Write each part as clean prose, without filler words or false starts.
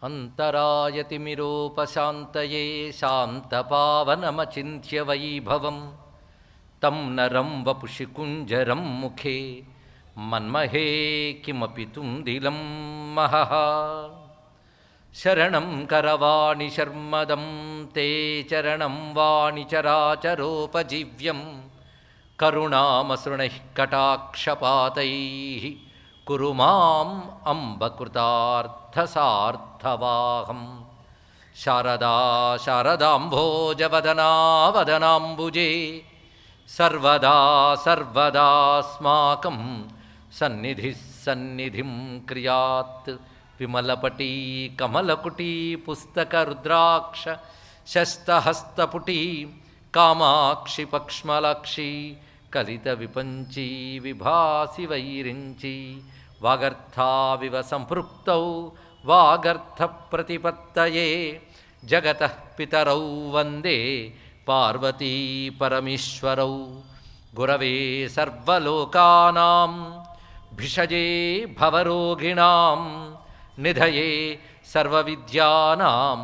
అంతరాయతిమిరోపశాంతయే శాంతపావనమచింత్య వైభవం తం నరం వపుషి కుంజరం ముఖే మన్మహే కిమపి తుందిలం మహః. శరణం కరవాణి శర్మదం తే చరణం వాణి చరాచరోపజీవ్యం కరుణామసృణైః కటాక్షపాతైః కురు మాం అంబ కృతార్థసార్థవాహం. శారదా శారదాంభోజవదనా వదనాంబుజే సర్వదా సర్వదాస్మాకం సన్నిధిః సన్నిధిం క్రియాత్. విమలపటీ కమలకుటీ పుస్తకరుద్రాక్ష శస్తహస్తపుటీ కామాక్షి పక్ష్మలాక్షి కలిత విపంచీ విభాసి వైరించి వాగర్థావివ సంపృక్తౌ వాగర్థ ప్రతిపత్తయే జగతః పితరౌ వందే పార్వతీ పరమేశ్వరౌ. గురవే సర్వలోకానాం భిషజే భవరోగిణాం నిధయే సర్వవిద్యానాం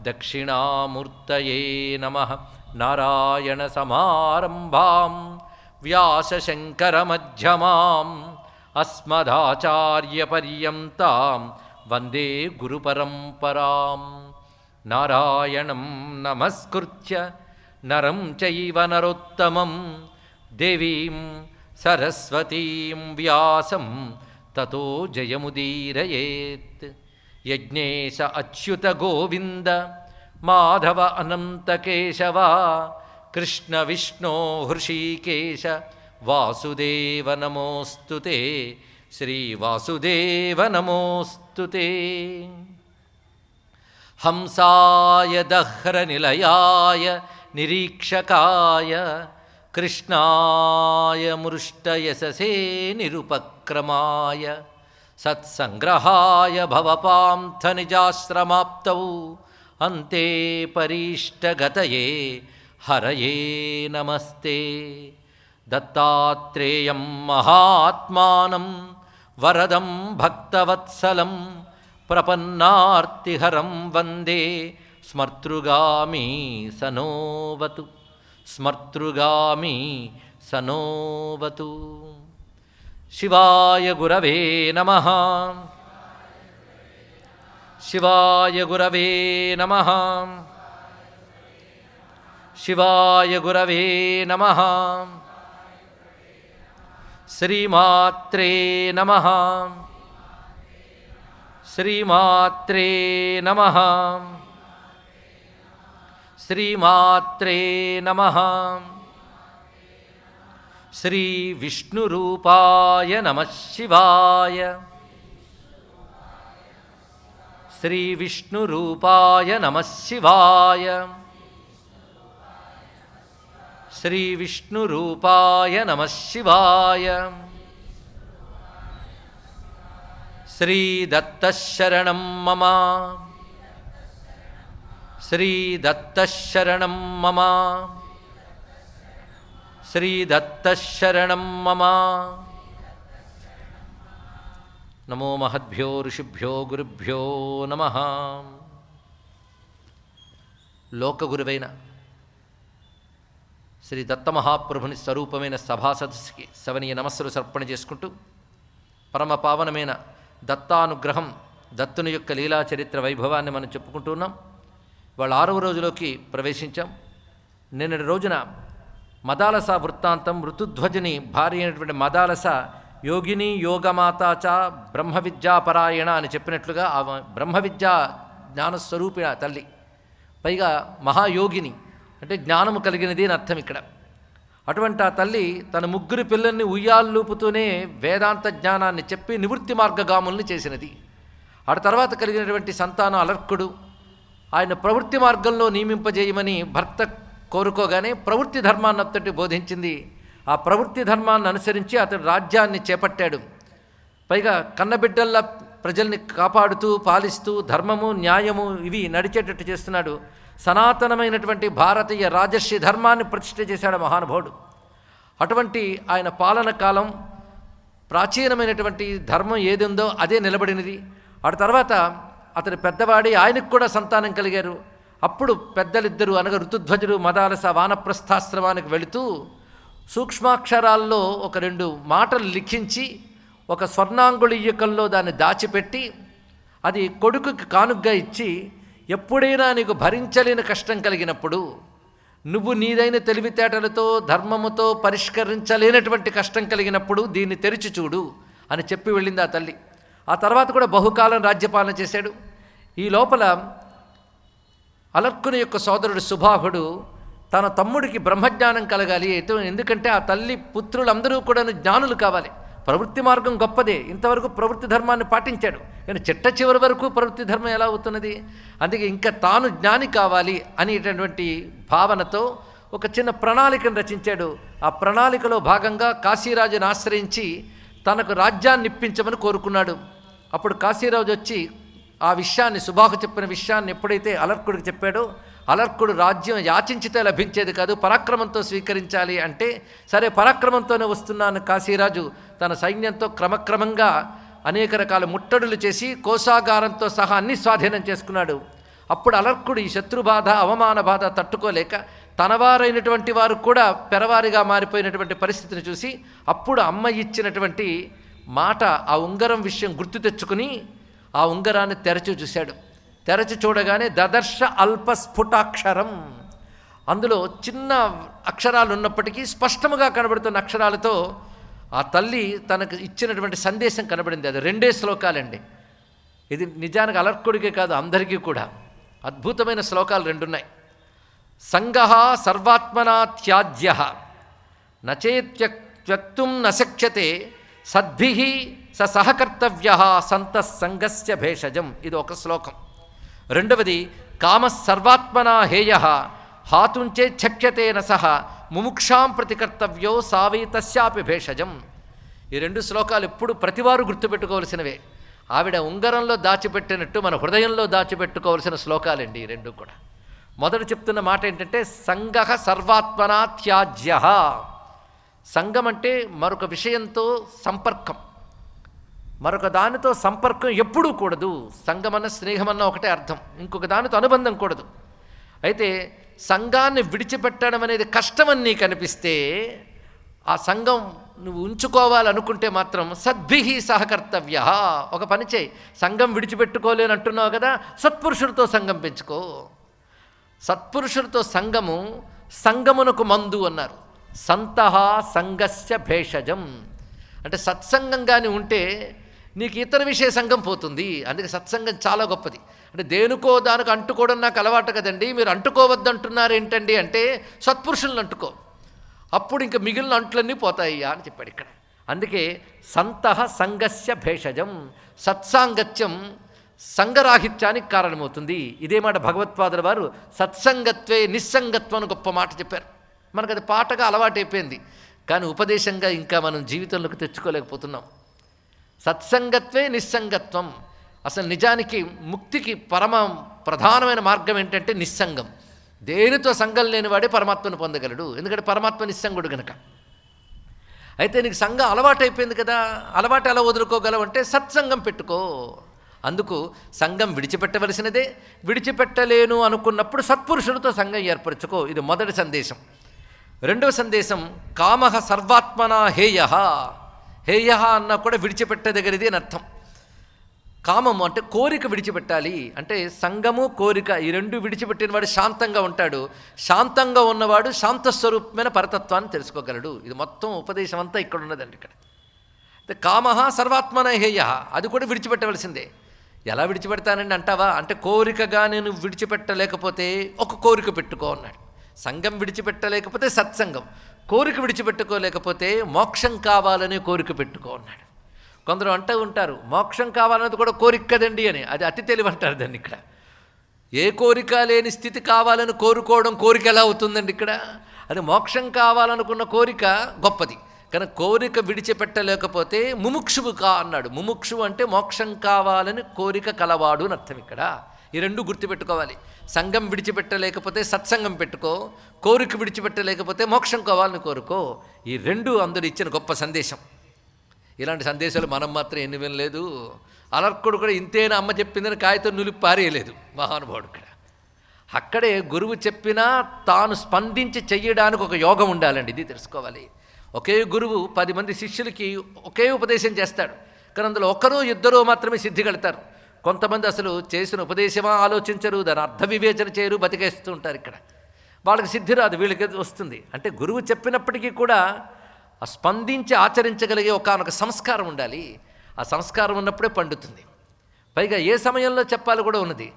దక్షిణామూర్తయే నమః. నారాయణ సమారంభాం వ్యాసశంకరమధ్యమాం అస్మదాచార్యపర్యంతాం వందే గురుపరంపరాం. నారాయణం నమస్కృత్య నరం చైవ నరోత్తమం దేవీం సరస్వతీం వ్యాసం తతో జయముదీరయేత్. యజ్ఞేశ అచ్యుత గోవింద మాధవ అనంత కేశవ కృష్ణ విష్ణో హృషీకేశ వాసుదేవ నమోస్తుతే. శ్రీవాసుదేవ నమోస్తుతే. హంసాయ దహ్రనిలయాయ నిరీక్షకాయ కృష్ణాయ మృష్టయశసే నిరుపక్రమాయ సత్సంగ్రహాయ భవపాంథనిజాశ్రమాప్తౌ అంతే పరీష్టగతయే హరయే నమస్తే. దత్తాత్రేయం మహాత్మానం వరదం భక్తవత్సలం ప్రపన్నార్తిహరం వందే స్మర్తృగామి సనోవతు. స్మర్తృగామి సనోవతు. శివాయ గురవే నమః. శివాయ గురవే నమః. శివాయ గురవే నమః. శ్రీమాత్రే నమః. శ్రీమాత్రే నమః. శ్రీమాత్రే నమః. శ్రీ విష్ణురూపాయ నమః శివాయ. శ్రీ విష్ణురూపాయ నమః శివాయ. శ్రీ విష్ణురూపాయ నమః శివాయ. శ్రీ దత్తశరణం మమ. శ్రీ దత్తశరణం మమ. శ్రీ దత్తశరణం మమ. నమో మహద్భ్యో ఋషిభ్యో గురుభ్యో నమః. లోకగురువైన శ్రీ దత్తమహాప్రభుని స్వరూపమైన సభాసదస్సుకి సవనీయ నమస్సులు సమర్పణ చేసుకుంటూ పరమ పావనమైన దత్తానుగ్రహం దత్తుని యొక్క లీలా చరిత్ర వైభవాన్ని మనం చెప్పుకుంటున్నాం. వాళ్ళ 6వ రోజులోకి ప్రవేశించాం. నిన్నటి రోజున మదాలస వృత్తాంతం, ఋతుధ్వజుని భార్య అయినటువంటి మదాలస యోగిని యోగమాతాచ బ్రహ్మ విద్యాపరాయణ అని చెప్పినట్లుగా ఆ బ్రహ్మ విద్యా జ్ఞానస్వరూపిణ తల్లి, పైగా మహాయోగిని అంటే జ్ఞానము కలిగినది అని అర్థం ఇక్కడ. అటువంటి ఆ తల్లి తన 3 పిల్లల్ని ఉయ్యాల్లూపుతూనే వేదాంత జ్ఞానాన్ని చెప్పి నివృత్తి మార్గగాముల్ని చేసినది. ఆ తర్వాత కలిగినటువంటి సంతానం అలర్కుడు. ఆయన ప్రవృత్తి మార్గంలో నియమింపజేయమని భర్త కోరుకోగానే ప్రవృత్తి ధర్మాన్ని అంతటి బోధించింది. ఆ ప్రవృత్తి ధర్మాన్ని అనుసరించి అతడు రాజ్యాన్ని చేపట్టాడు. పైగా కన్నబిడ్డల్లా ప్రజల్ని కాపాడుతూ పాలిస్తూ ధర్మము న్యాయము ఇవి నడిచేటట్టు చేస్తున్నాడు. సనాతనమైనటువంటి భారతీయ రాజర్షి ధర్మాన్ని ప్రతిష్ఠ చేశాడు మహానుభావుడు. అటువంటి ఆయన పాలన కాలం ప్రాచీనమైనటువంటి ధర్మం ఏది ఉందో అదే నిలబడినది. ఆ తర్వాత అతని పెద్దవాడి ఆయనకు కూడా సంతానం కలిగారు. అప్పుడు పెద్దలిద్దరూ అనగా ఋతుధ్వజుడు మదాలస వానప్రస్థాశ్రమానికి వెళుతూ సూక్ష్మాక్షరాల్లో ఒక 2 మాటలు లిఖించి ఒక స్వర్ణాంగుళీయకంలో దాన్ని దాచిపెట్టి అది కొడుకుకి కానుగ్గా ఇచ్చి, ఎప్పుడైనా నీకు భరించలేని కష్టం కలిగినప్పుడు, నువ్వు నీదైన తెలివితేటలతో ధర్మముతో పరిష్కరించలేనటువంటి కష్టం కలిగినప్పుడు దీన్ని తెరిచి చూడు అని చెప్పి వెళ్ళింది ఆ తల్లి. ఆ తర్వాత కూడా బహుకాలం రాజ్యపాలన చేశాడు. ఈ లోపల అలర్కుని యొక్క సోదరుడు సుబాహుడు తన తమ్ముడికి బ్రహ్మజ్ఞానం కలగాలి. ఎందుకంటే ఆ తల్లి పుత్రులందరూ కూడా జ్ఞానులు కావాలి. ప్రవృత్తి మార్గం గొప్పదే, ఇంతవరకు ప్రవృత్తి ధర్మాన్ని పాటించాడు, కానీ చిట్ట చివరి వరకు ప్రవృత్తి ధర్మం ఎలా అవుతున్నది? అందుకే ఇంకా తాను జ్ఞాని కావాలి అనేటటువంటి భావనతో ఒక చిన్న ప్రణాళికను రచించాడు. ఆ ప్రణాళికలో భాగంగా కాశీరాజుని ఆశ్రయించి తనకు రాజ్యాన్ని ఇప్పించమని కోరుకున్నాడు. అప్పుడు కాశీరాజు వచ్చి ఆ విషయాన్ని, సుబాహు చెప్పిన విషయాన్ని ఎప్పుడైతే అలర్కుడికి చెప్పాడో, అలర్కుడు రాజ్యం యాచించితే లభించేది కాదు, పరాక్రమంతో స్వీకరించాలి అంటే, సరే పరాక్రమంతోనే వస్తున్నాను కాశీరాజు తన సైన్యంతో క్రమక్రమంగా అనేక రకాల ముట్టడులు చేసి కోశాగారంతో సహా అన్ని స్వాధీనం చేసుకున్నాడు. అప్పుడు అలర్కుడు ఈ శత్రుబాధ అవమాన బాధ తట్టుకోలేక తనవారైనటువంటి వారు కూడా పెరవారిగా మారిపోయినటువంటి పరిస్థితిని చూసి అప్పుడు అమ్మ ఇచ్చినటువంటి మాట, ఆ ఉంగరం విషయం గుర్తు తెచ్చుకుని ఆ ఉంగరాన్ని తెరచి చూశాడు. తెరచి చూడగానే దదర్శ అల్పస్ఫుటాక్షరం, అందులో చిన్న అక్షరాలు ఉన్నప్పటికీ స్పష్టముగా కనబడుతున్న అక్షరాలతో ఆ తల్లి తనకు ఇచ్చినటువంటి సందేశం కనబడింది. అది 2 శ్లోకాలండి. ఇది నిజానికి అలర్కుడికే కాదు, అందరికీ కూడా అద్భుతమైన శ్లోకాలు 2 ఉన్నాయి. సంగః సర్వాత్మనా త్యాజ్య నచేత్యక్తుం నశక్యతే సద్భిః స సహకర్తవ్య సంతః సంగస్య భేషజం. ఇది ఒక శ్లోకం. రెండవది కామః సర్వాత్మనా హేయః హాతుంచే ఛక్యతేన సహ ముముక్షాం ప్రతికర్తవ్యో సావై తస్యాపి భేషజం. ఈ 2 శ్లోకాలు ఎప్పుడు ప్రతివారు గుర్తుపెట్టుకోవలసినవే. ఆవిడ ఉంగరంలో దాచిపెట్టినట్టు మన హృదయంలో దాచిపెట్టుకోవలసిన శ్లోకాలండి ఈ 2 కూడా. మొదట చెప్తున్న మాట ఏంటంటే సంగః సర్వాత్మనా త్యాజ్య. సంగం అంటే మరొక విషయంతో సంపర్కం, మరొక దానితో సంపర్కం ఎప్పుడూ కూడదు. సంగమన్న స్నేహమన్న ఒకటే అర్థం, ఇంకొక దానితో అనుబంధం కూడదు. అయితే సంఘాన్ని విడిచిపెట్టడం అనేది కష్టమని నీకు అనిపిస్తే, ఆ సంఘం నువ్వు ఉంచుకోవాలనుకుంటే మాత్రం సద్భిః సహకర్తవ్య. ఒక పని చేయి, సంఘం విడిచిపెట్టుకోలేని అంటున్నావు కదా, సత్పురుషుడితో సంఘం పెంచుకో. సత్పురుషుడితో సంఘము సంగమునకు మందు అన్నారు. సంతః సంగస్య భేషజం అంటే సత్సంగంగాని ఉంటే నీకు ఇతర విషయ సంఘం పోతుంది. అందుకే సత్సంగం చాలా గొప్పది. అంటే దేనికో దానికి అంటుకోవడం నాకు అలవాటు కదండి, మీరు అంటుకోవద్దంటున్నారు ఏంటండి అంటే సత్పురుషులను అంటుకో, అప్పుడు ఇంకా మిగిలిన అంట్లన్నీ పోతాయ్యా అని చెప్పాడు ఇక్కడ. అందుకే సంతః సంగస్య భేషజం, సత్సాంగత్యం సంగరాహిత్యానికి కారణమవుతుంది. ఇదే మాట భగవత్పాదుల వారు సత్సంగత్వే నిస్సంగత్వం అని గొప్ప మాట చెప్పారు. మనకు అది పాటగా అలవాటైపోయింది, కానీ ఉపదేశంగా ఇంకా మనం జీవితంలోకి తెచ్చుకోలేకపోతున్నాం. సత్సంగత్వే నిస్సంగత్వం. అసలు నిజానికి ముక్తికి పరమ ప్రధానమైన మార్గం ఏంటంటే నిస్సంగం. దేనితో సంఘం లేనివాడే పరమాత్మను పొందగలడు, ఎందుకంటే పరమాత్మ నిస్సంగుడు గనక. అయితే నీకు సంఘం అలవాటైపోయింది కదా, అలవాటు ఎలా వదులుకోగలవు అంటే సత్సంగం పెట్టుకో. అందుకు సంఘం విడిచిపెట్టవలసినదే. విడిచిపెట్టలేను అనుకున్నప్పుడు సత్పురుషులతో సంఘం ఏర్పరచుకో. ఇది మొదటి సందేశం. రెండవ సందేశం కామః సర్వాత్మనా హేయః. హేయః అన్నా కూడా విడిచిపెట్టదగినది అని అర్థం. కామము అంటే కోరిక విడిచిపెట్టాలి. అంటే సంగము కోరిక ఈ 2 విడిచిపెట్టినవాడు శాంతంగా ఉంటాడు. శాంతంగా ఉన్నవాడు శాంతస్వరూపమైన పరతత్వాన్ని తెలుసుకోగలడు. ఇది మొత్తం ఉపదేశం అంతా ఇక్కడ ఉన్నదండి. ఇక్కడ అంటే కామః సర్వాత్మనా హేయః, అది కూడా విడిచిపెట్టవలసిందే. ఎలా విడిచిపెడతానండి అంటావా అంటే, కోరికగా నేను విడిచిపెట్టలేకపోతే ఒక కోరిక పెట్టుకో అన్నాడు. సంఘం విడిచిపెట్టలేకపోతే సత్సంగం, కోరిక విడిచిపెట్టుకోలేకపోతే మోక్షం కావాలనే కోరిక పెట్టుకో అన్నాడు. కొందరు అంటూ ఉంటారు మోక్షం కావాలన్నది కూడా కోరిక కదండి అని, అది అతి తెలివి అంటారు దాన్ని. ఇక్కడ ఏ కోరిక లేని స్థితి కావాలని కోరుకోవడం కోరిక ఎలా అవుతుందండి? ఇక్కడ అది మోక్షం కావాలనుకున్న కోరిక గొప్పది, కానీ కోరిక విడిచిపెట్టలేకపోతే ముముక్షువు కా అన్నాడు. ముముక్షువు అంటే మోక్షం కావాలని కోరిక కలవాడు అని అర్థం. ఇక్కడ ఈ 2 గుర్తుపెట్టుకోవాలి. సంఘం విడిచిపెట్టలేకపోతే సత్సంగం పెట్టుకో, కోరిక విడిచిపెట్టలేకపోతే మోక్షం కావాలని కోరుకో. ఈ 2 అందరూ ఇచ్చిన గొప్ప సందేశం. ఇలాంటి సందేశాలు మనం మాత్రం ఎన్ని వినలేదు. అలర్కుడు కూడా ఇంతేనా అమ్మ చెప్పిందని కాగితం నులిపి పారేయలేదు మహానుభావుడు ఇక్కడ. అక్కడే గురువు చెప్పినా తాను స్పందించి చెయ్యడానికి ఒక యోగం ఉండాలండి. ఇది తెలుసుకోవాలి. ఒకే గురువు 10 మంది శిష్యులకి ఒకే ఉపదేశం చేస్తాడు, కానీ అందులో ఒకరు ఇద్దరు మాత్రమే సిద్ధిగలుగుతారు. కొంతమంది అసలు చేసిన ఉపదేశమా ఆలోచించరు, దాని అర్థ వివేచన చేయరు, బతికేస్తూ ఉంటారు. ఇక్కడ వాళ్ళకి సిద్ధి రాదు, వీళ్ళకి వస్తుంది. అంటే గురువు చెప్పినప్పటికీ కూడా ఆ స్పందించి ఆచరించగలిగే ఒకానొక సంస్కారం ఉండాలి. ఆ సంస్కారం ఉన్నప్పుడే పండుతుంది. పైగా ఏ సమయంలో చెప్పాలి కూడా ఉన్నది.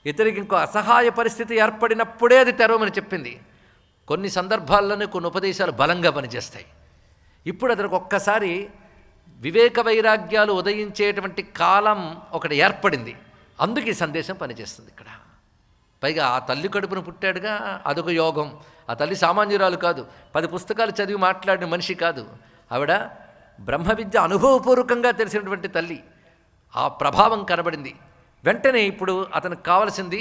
ఇతరికి ఇంకో అసహాయ పరిస్థితి ఏర్పడినప్పుడే అది తెరవమని చెప్పింది. కొన్ని సందర్భాల్లోనే కొన్ని ఉపదేశాలు బలంగా పనిచేస్తాయి. ఇప్పుడు అతనికి ఒక్కసారి వివేక వైరాగ్యాలు ఉదయించేటువంటి కాలం ఒకటి ఏర్పడింది. అందుకు ఈ సందేశం పనిచేస్తుంది ఇక్కడ. పైగా ఆ తల్లి కడుపును పుట్టాడుగా, అదొక యోగం. ఆ తల్లి సామాన్యురాలు కాదు, 10 పుస్తకాలు చదివి మాట్లాడిన మనిషి కాదు. ఆవిడ బ్రహ్మ విద్య అనుభవపూర్వకంగా తెలిసినటువంటి తల్లి. ఆ ప్రభావం కనబడింది. వెంటనే ఇప్పుడు అతనికి కావలసింది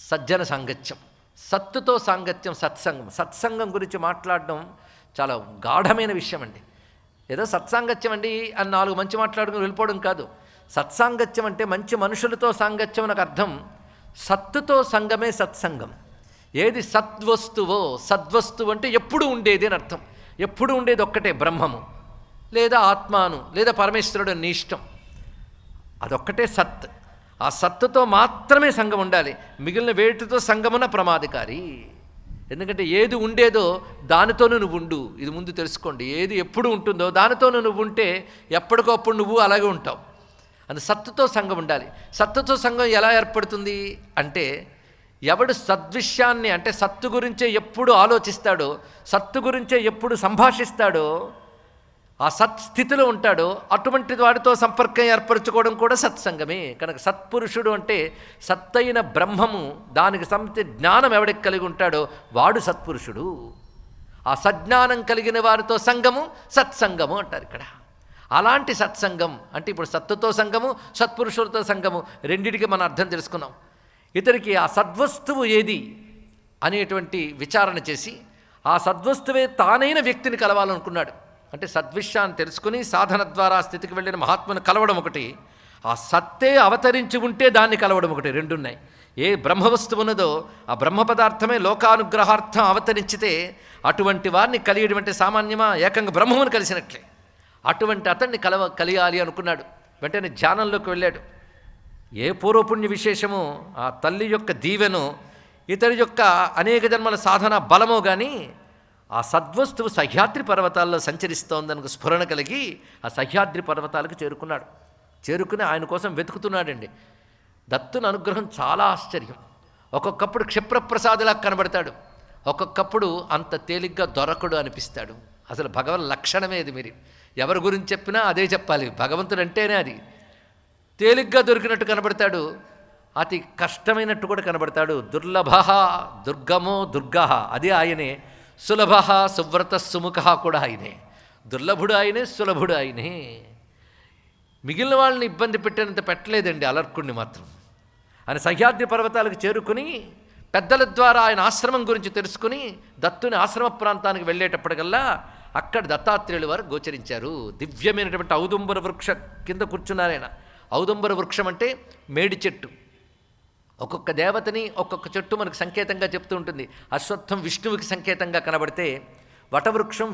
సజ్జన సాంగత్యం, సత్తుతో సాంగత్యం, సత్సంగం. సత్సంగం గురించి మాట్లాడడం చాలా గాఢమైన విషయం అండి. ఏదో సత్సాంగత్యం అండి అని 4 మంచి మాట్లాడుకుని వెళ్ళిపోవడం కాదు. సత్సాంగత్యం అంటే మంచి మనుషులతో సాంగత్యం నాకు అర్థం. సత్తుతో సంగమే సత్సంగం. ఏది సద్వస్తువో, సద్వస్తువు అంటే ఎప్పుడు ఉండేది అని అర్థం. ఎప్పుడు ఉండేది ఒక్కటే, బ్రహ్మము లేదా ఆత్మాను లేదా పరమేశ్వరుడు నీ ఇష్టం. అదొక్కటే సత్. ఆ సత్తుతో మాత్రమే సంఘం ఉండాలి. మిగిలిన వేటితో సంగమున ప్రమాదకారి. ఎందుకంటే ఏది ఉండేదో దానితోనూ నువ్వు ఉండు. ఇది ముందు తెలుసుకోండి. ఏది ఎప్పుడు ఉంటుందో దానితోనూ నువ్వు ఉంటే ఎప్పటికప్పుడు నువ్వు అలాగే ఉంటావు. అది సత్తుతో సంఘం ఉండాలి. సత్తుతో సంఘం ఎలా ఏర్పడుతుంది అంటే, ఎవడు సద్విషయాన్ని అంటే సత్తు గురించే ఎప్పుడు ఆలోచిస్తాడో, సత్తు గురించే ఎప్పుడు సంభాషిస్తాడో, ఆ సత్స్థితిలో ఉంటాడో అటువంటి వాడితో సంపర్కం ఏర్పరచుకోవడం కూడా సత్సంగమే. కనుక సత్పురుషుడు అంటే సత్తైన బ్రహ్మము, దానికి సంబంధించి జ్ఞానం ఎవడికి కలిగి ఉంటాడో వాడు సత్పురుషుడు. ఆ సజ్ఞానం కలిగిన వారితో సంగము సత్సంగము అంటారు ఇక్కడ. అలాంటి సత్సంగం అంటే ఇప్పుడు సత్తుతో సంగము, సత్పురుషులతో సంగము రెండిటికి మనం అర్థం తెలుసుకున్నాం. ఇతనికి ఆ సద్వస్తువు ఏది అనేటువంటి విచారణ చేసి ఆ సద్వస్తువే తానైన వ్యక్తిని కలవాలనుకున్నాడు. అంటే సద్విషయాన్ని తెలుసుకుని సాధన ద్వారా స్థితికి వెళ్ళిన మహాత్ముని కలవడం ఒకటి, ఆ సత్తే అవతరించి ఉంటే దాన్ని కలవడం ఒకటి, రెండున్నాయి. ఏ బ్రహ్మవస్తువు ఉన్నదో ఆ బ్రహ్మ పదార్థమే లోకానుగ్రహార్థం అవతరించితే అటువంటి వారిని కలిగేటువంటి సామాన్యమా, ఏకంగా బ్రహ్మమును కలిసినట్లే. అటువంటి అతన్ని కలియాలి అనుకున్నాడు. వెంటనే ధ్యానంలోకి వెళ్ళాడు. ఏ పూర్వపుణ్య విశేషమో, ఆ తల్లి యొక్క దీవెను, ఇతడి యొక్క అనేక జన్మల సాధన బలమో కానీ ఆ సద్వస్తువు సహ్యాద్రి పర్వతాల్లో సంచరిస్తోందనుకు స్ఫురణ కలిగి ఆ సహ్యాద్రి పర్వతాలకు చేరుకున్నాడు. చేరుకుని ఆయన కోసం వెతుకుతున్నాడండి. దత్తుని అనుగ్రహం చాలా ఆశ్చర్యం. ఒక్కొక్కప్పుడు క్షిప్రప్రసాదులా కనబడతాడు, ఒక్కొక్కప్పుడు అంత తేలిగ్గా దొరకడు అనిపిస్తాడు. అసలు భగవన్ లక్షణమే అది. మీరు ఎవరి గురించి చెప్పినా అదే చెప్పాలి. భగవంతుడు అంటేనే అది. తేలిగ్గా దొరికినట్టు కనబడతాడు, అతి కష్టమైనట్టు కూడా కనబడతాడు. దుర్లభ దుర్గమో దుర్గ అది ఆయనే. సులభ సువ్రత సుముఖ కూడా ఆయనే. దుర్లభుడు ఆయనే, సులభుడు ఆయనే. మిగిలిన వాళ్ళని ఇబ్బంది పెట్టినంత పెట్టలేదండి అలర్కుడిని మాత్రం. ఆయన సహ్యాద్రి పర్వతాలకు చేరుకుని పెద్దల ద్వారా ఆయన ఆశ్రమం గురించి తెలుసుకుని దత్తుని ఆశ్రమ ప్రాంతానికి వెళ్ళేటప్పటికల్లా అక్కడ దత్తాత్రేయులు వారు గోచరించారు. దివ్యమైనటువంటి ఔదుంబర వృక్ష కింద కూర్చున్నారు ఆయన. ఔదుంబర వృక్షం అంటే మేడి చెట్టు. ఒక్కొక్క దేవతని ఒక్కొక్క చెట్టు మనకు సంకేతంగా చెప్తూ ఉంటుంది. అశ్వత్థం విష్ణువుకి సంకేతంగా కనబడితే వటవృక్షం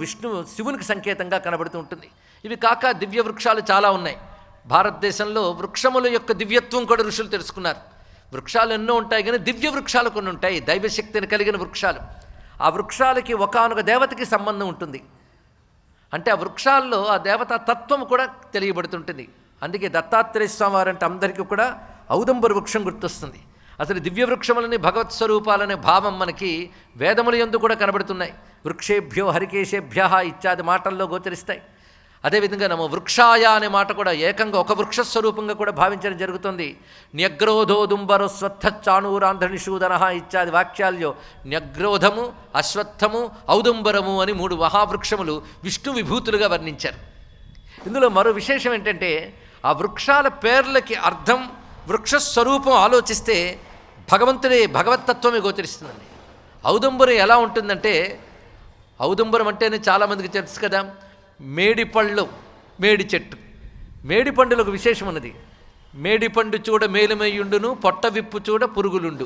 శివునికి సంకేతంగా కనబడుతూ ఉంటుంది. ఇవి కాక దివ్య వృక్షాలు చాలా ఉన్నాయి. భారతదేశంలో వృక్షముల యొక్క దివ్యత్వం కూడా ఋషులు తెలుసుకున్నారు. వృక్షాలు ఎన్నో ఉంటాయి కానీ దివ్య వృక్షాలు కొన్ని ఉంటాయి, దైవశక్తిని కలిగిన వృక్షాలు. ఆ వృక్షాలకి ఒకానొక దేవతకి సంబంధం ఉంటుంది. అంటే ఆ వృక్షాల్లో ఆ దేవతా తత్వం కూడా తెలియబడుతుంటుంది. అందుకే దత్తాత్రేయ స్వామి వారంటే అందరికీ కూడా ఔదంబర వృక్షం గుర్తొస్తుంది. అసలు దివ్య వృక్షములని భగవత్ స్వరూపాలనే భావం మనకి వేదముల యందు కూడా కనబడుతున్నాయి. వృక్షేభ్యో హరికేశేభ్య ఇత్యాది మాటల్లో గోచరిస్తాయి. అదేవిధంగా నమో వృక్షాయ అనే మాట కూడా ఏకంగా ఒక వృక్షస్వరూపంగా కూడా భావించడం జరుగుతుంది. న్యగ్రోధోదుంబరో స్వత్థచాణూరాంధ్రనిషూదన ఇత్యాది వాక్యాల్లో న్యగ్రోధము, అశ్వత్థము, ఔదుంబరము అని 3 మహావృక్షములు విష్ణు విభూతులుగా వర్ణించారు. ఇందులో మరో విశేషం ఏంటంటే ఆ వృక్షాల పేర్లకి అర్థం, వృక్షస్వరూపం ఆలోచిస్తే భగవంతుడే భగవత్తత్వమే గోచరిస్తుందండి. ఔదుంబరం ఎలా ఉంటుందంటే, ఔదుంబరం అంటేనే చాలామందికి తెలుసు కదా, మేడి పళ్ళు, మేడి చెట్టు. మేడిపండులకు విశేషం ఉన్నది. మేడిపండు చూడ మేలుమయ్యుండును, పొట్ట విప్పు చూడ పురుగులుండు.